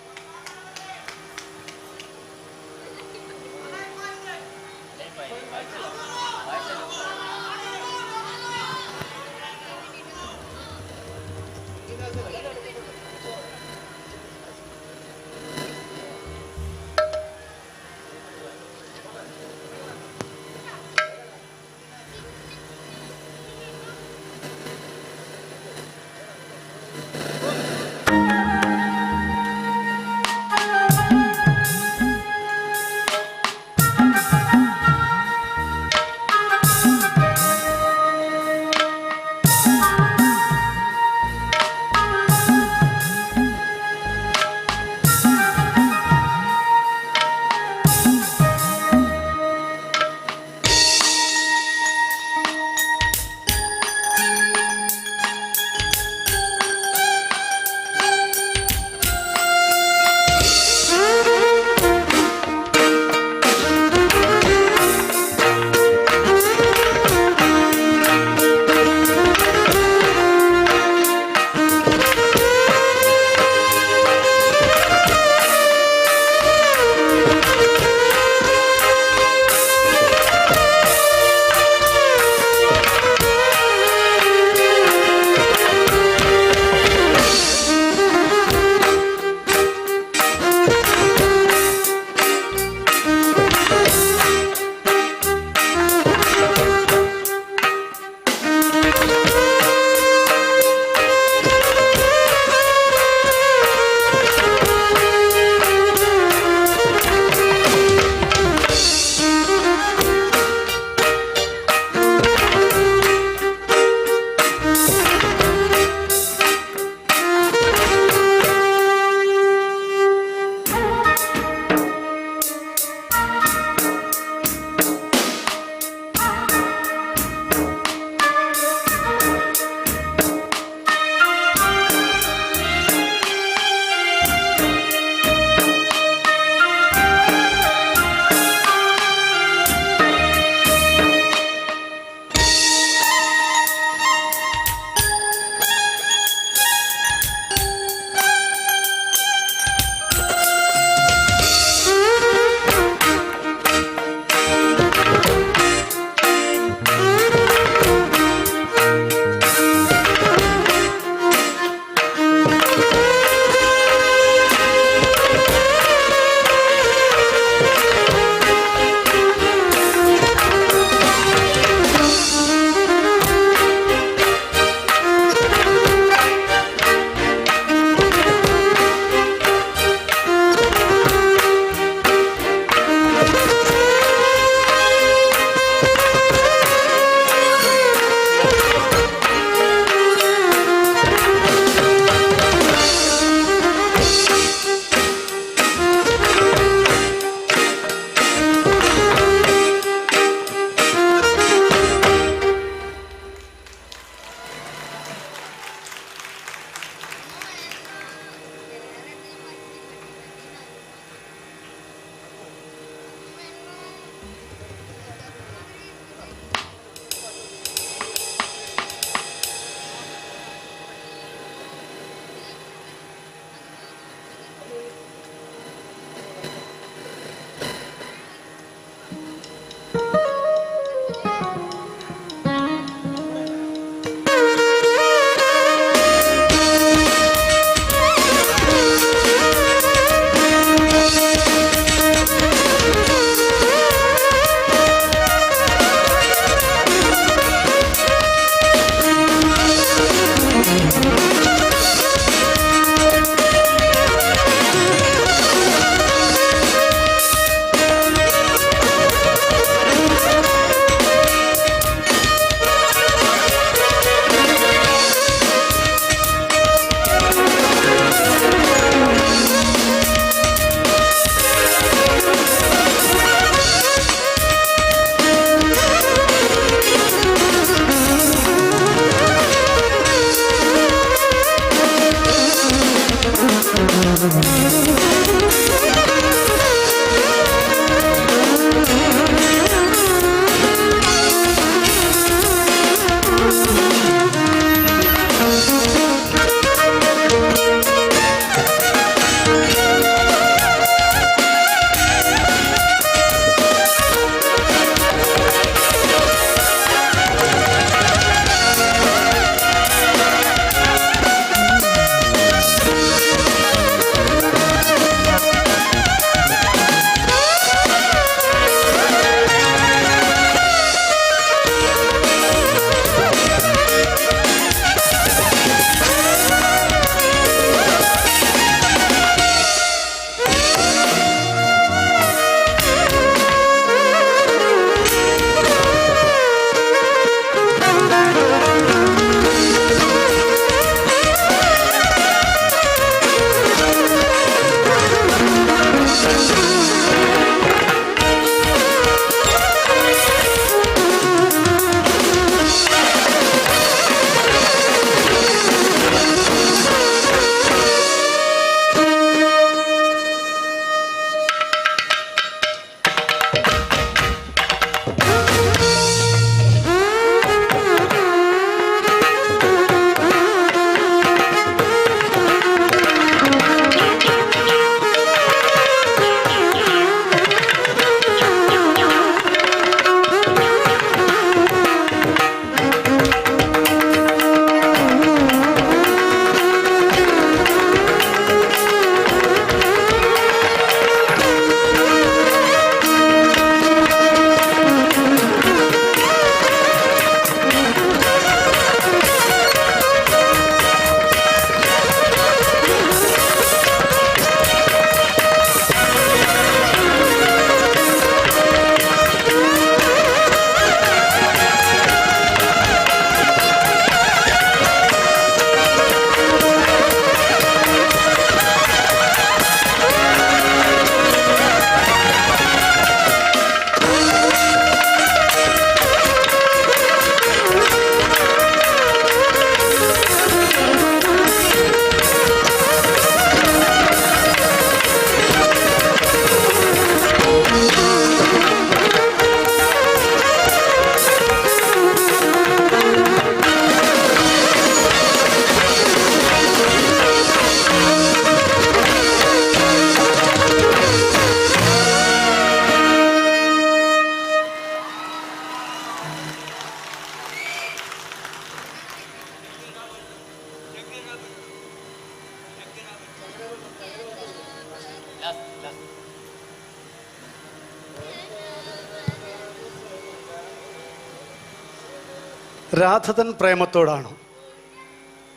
രാധതൻ പ്രേമത്തോടാണ്.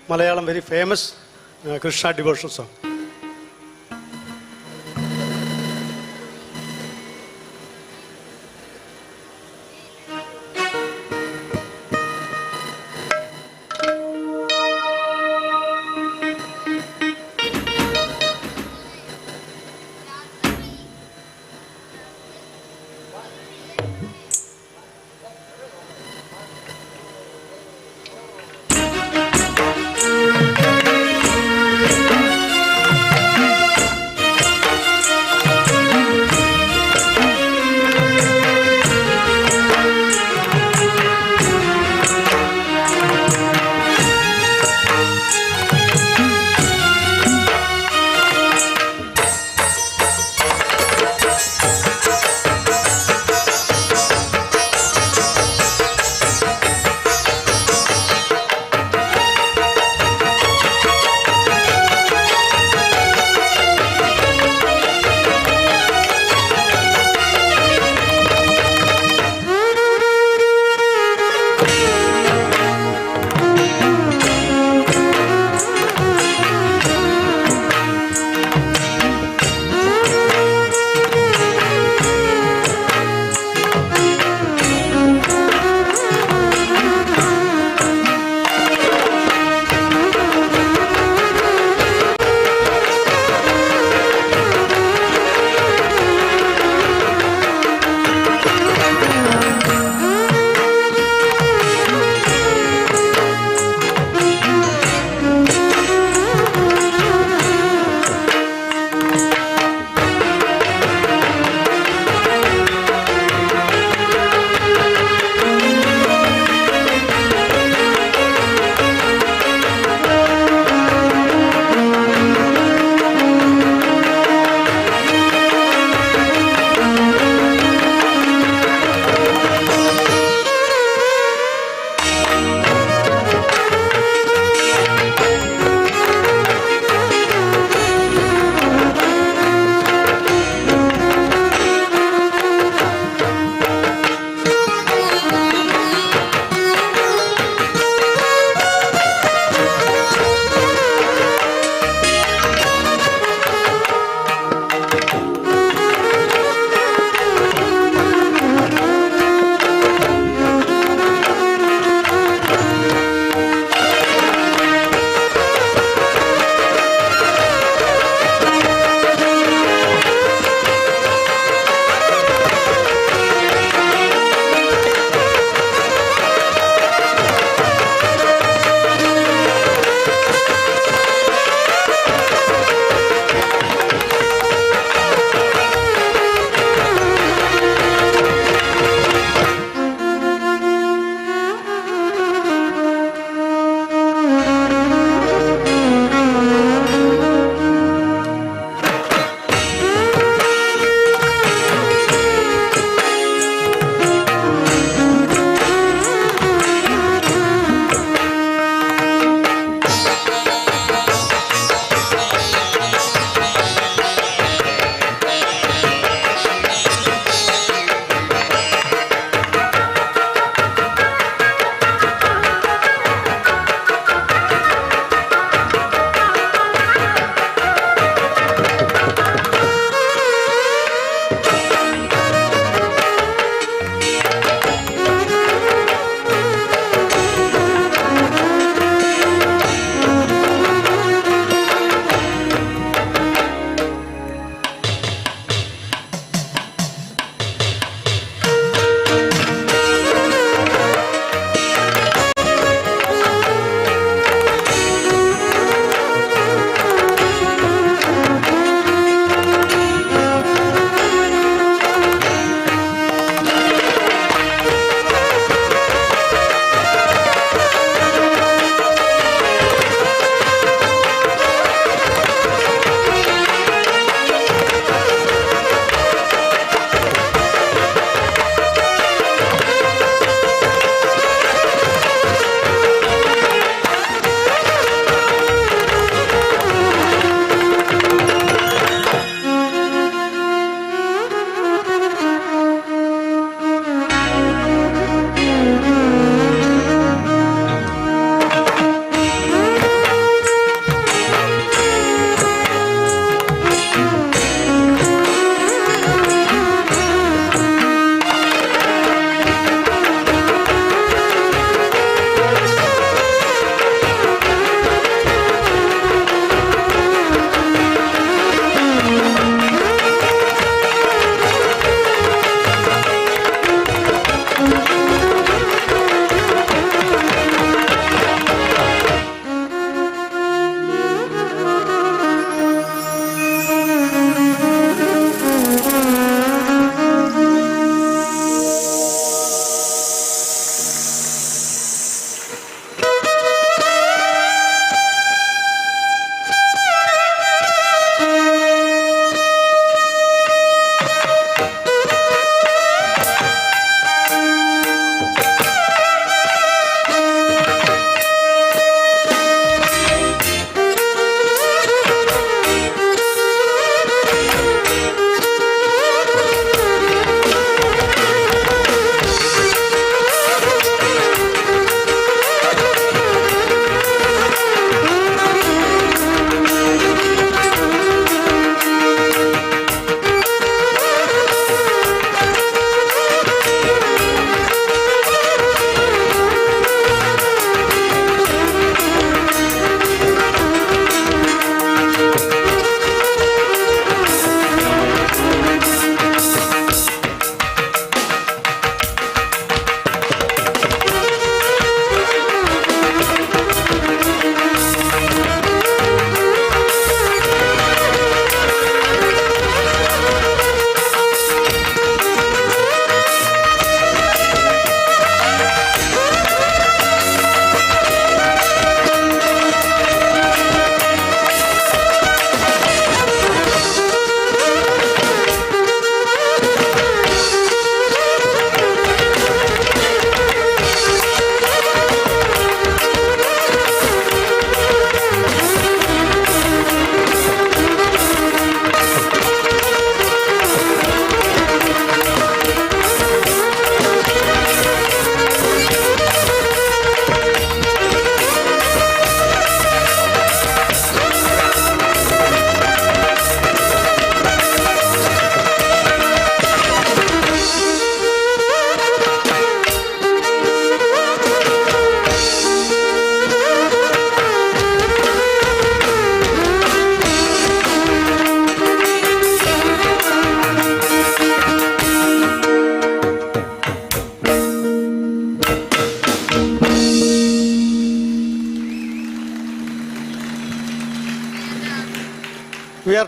Malayalam very famous Krishna devotion song.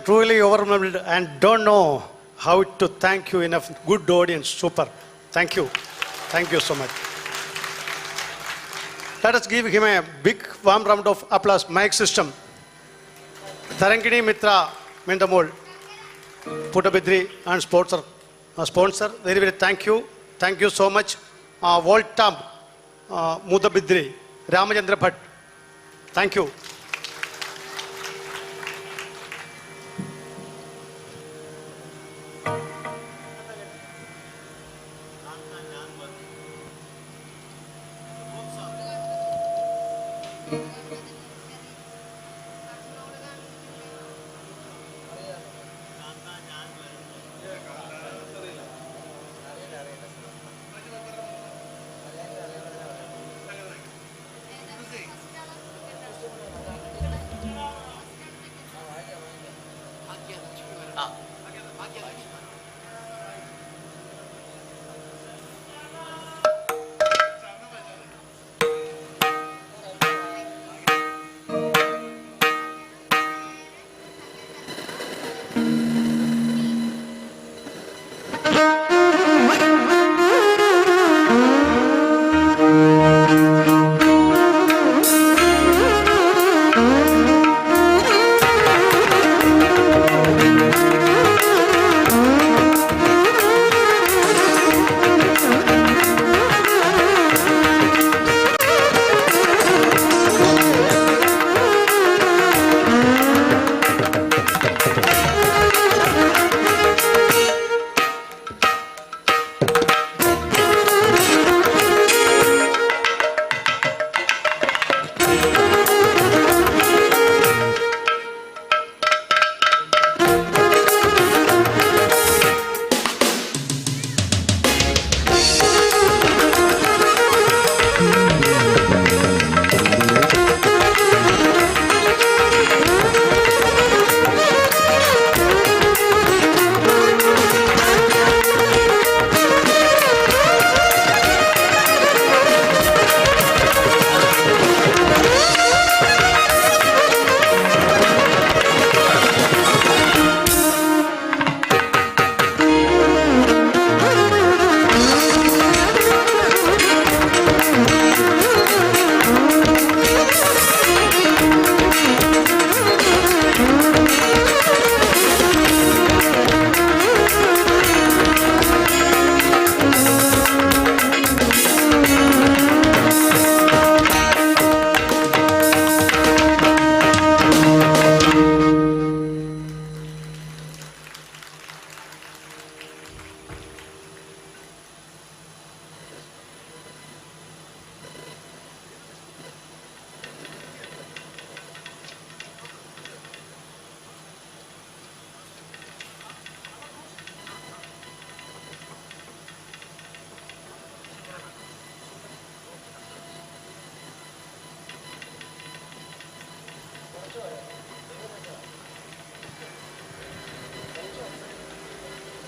truly overwhelmed and don't know how to thank you enough. Good audience, super. Thank you. Thank you so much. Let us give him a big warm round of applause. Mic system. Tarangini Mitra Mendamol, Putabidri and sponsor. Very, very thank you. Thank you so much. Voltam, Mudabidri, Ramachandra Bhatt. Thank you.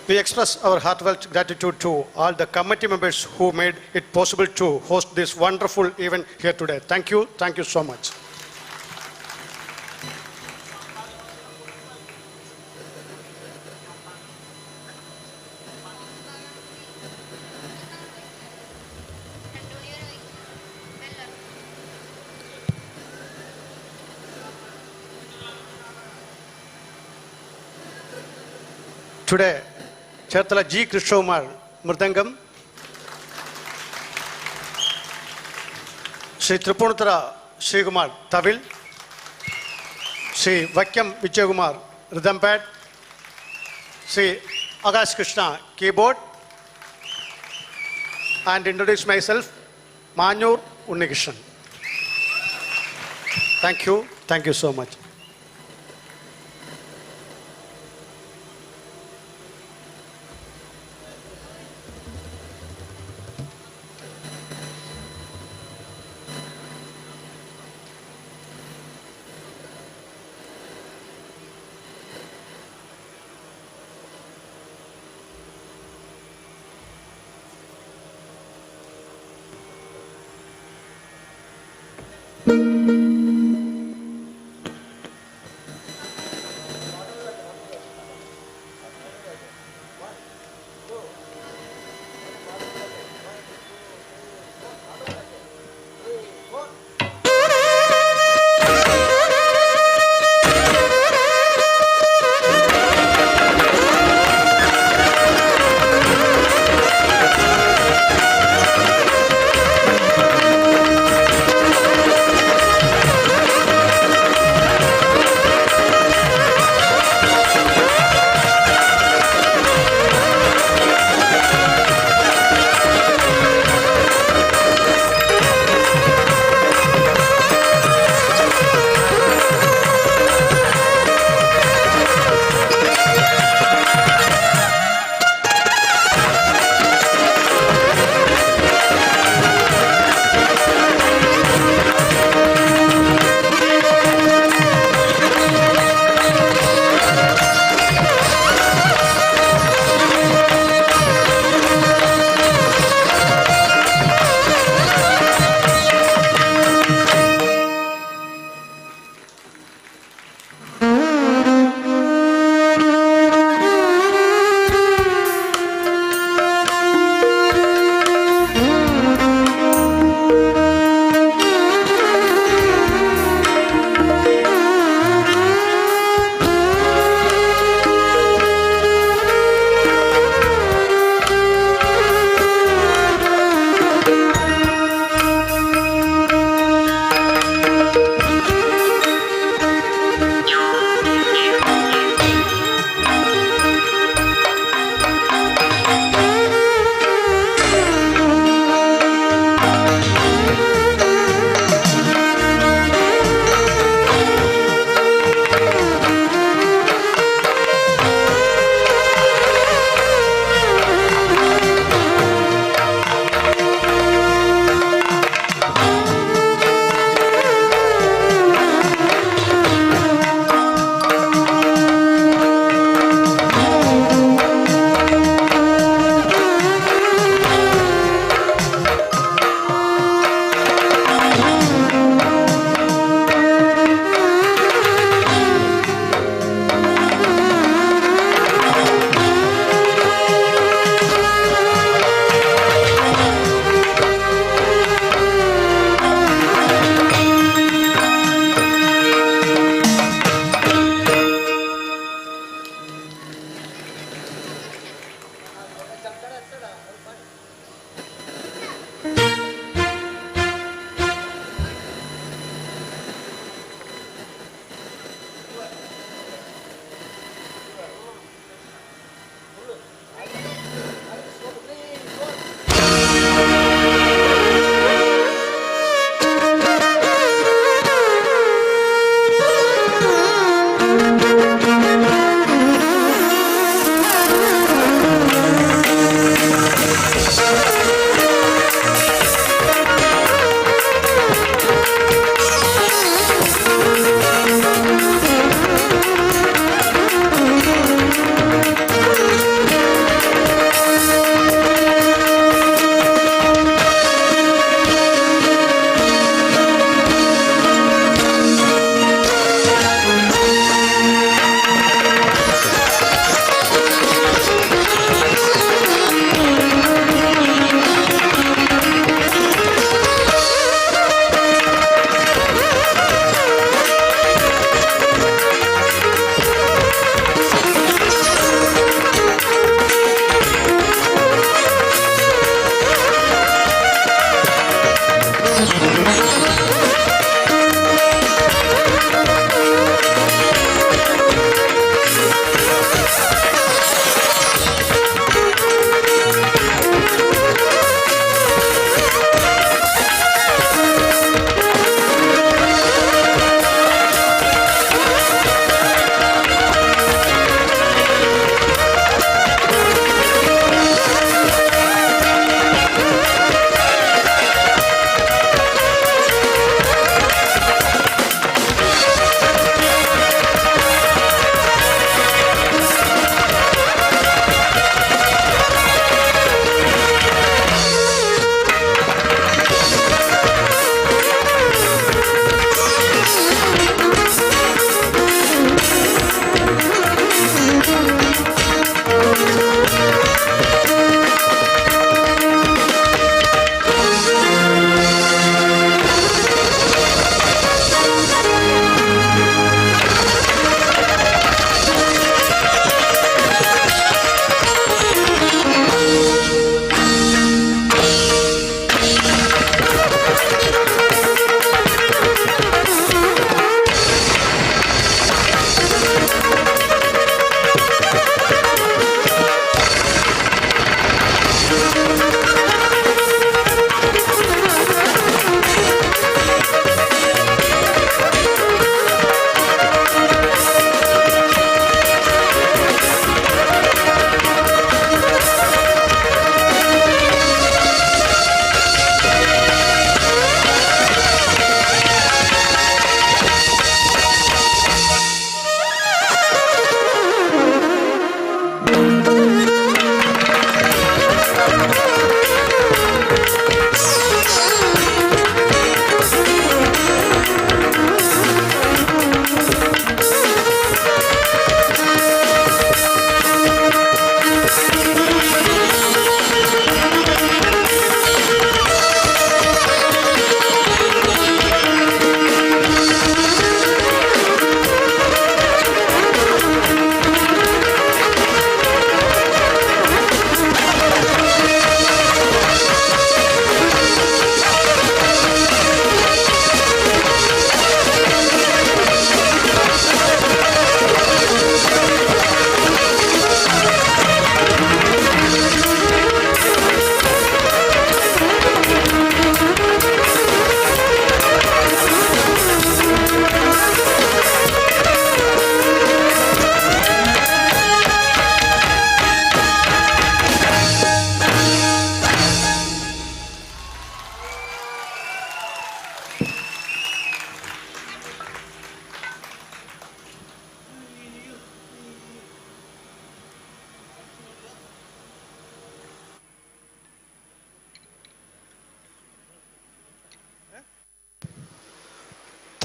We express our heartfelt gratitude to all the committee members who made it possible to host this wonderful event here today. Thank you. Thank you so much. Today, Cherthala G. Krishnakumar Mridangam, Sri Tripunatara Sri Kumar Tavil, Sri Vakyam Vijaykumar Rhythmpad, Sri Akash Krishna Keyboard, and introduce myself, Manur Unnikishan. Thank you. Thank you so much.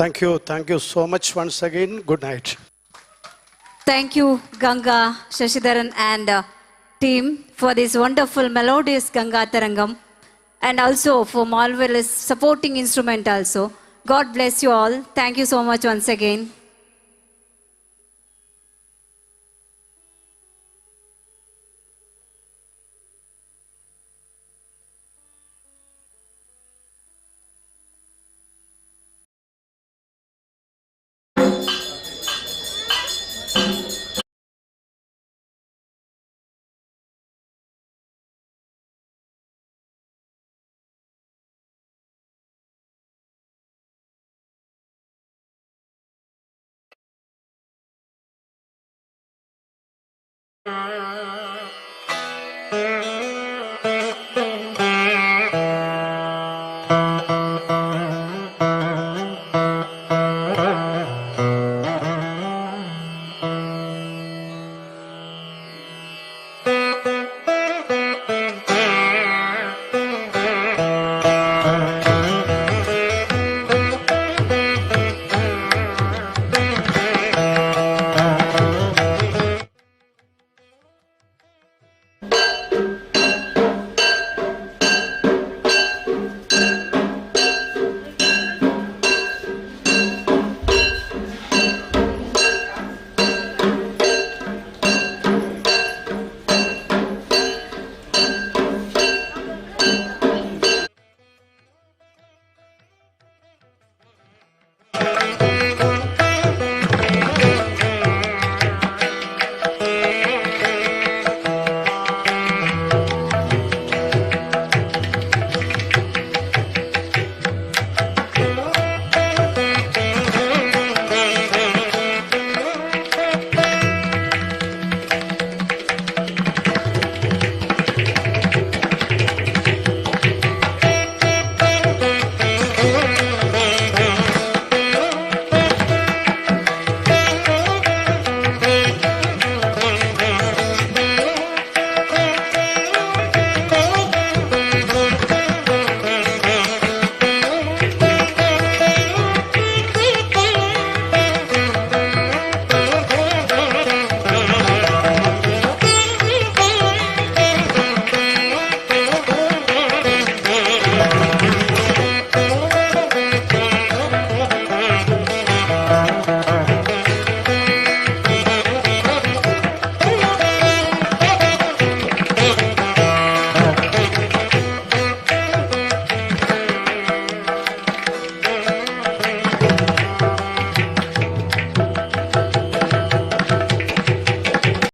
Thank you. Thank you so much once again. Good night. Thank you, Ganga, Shashidharan, and team for this wonderful melodious Ganga Tarangam, and also for marvelous supporting instrument also. God bless you all. Thank you so much once again.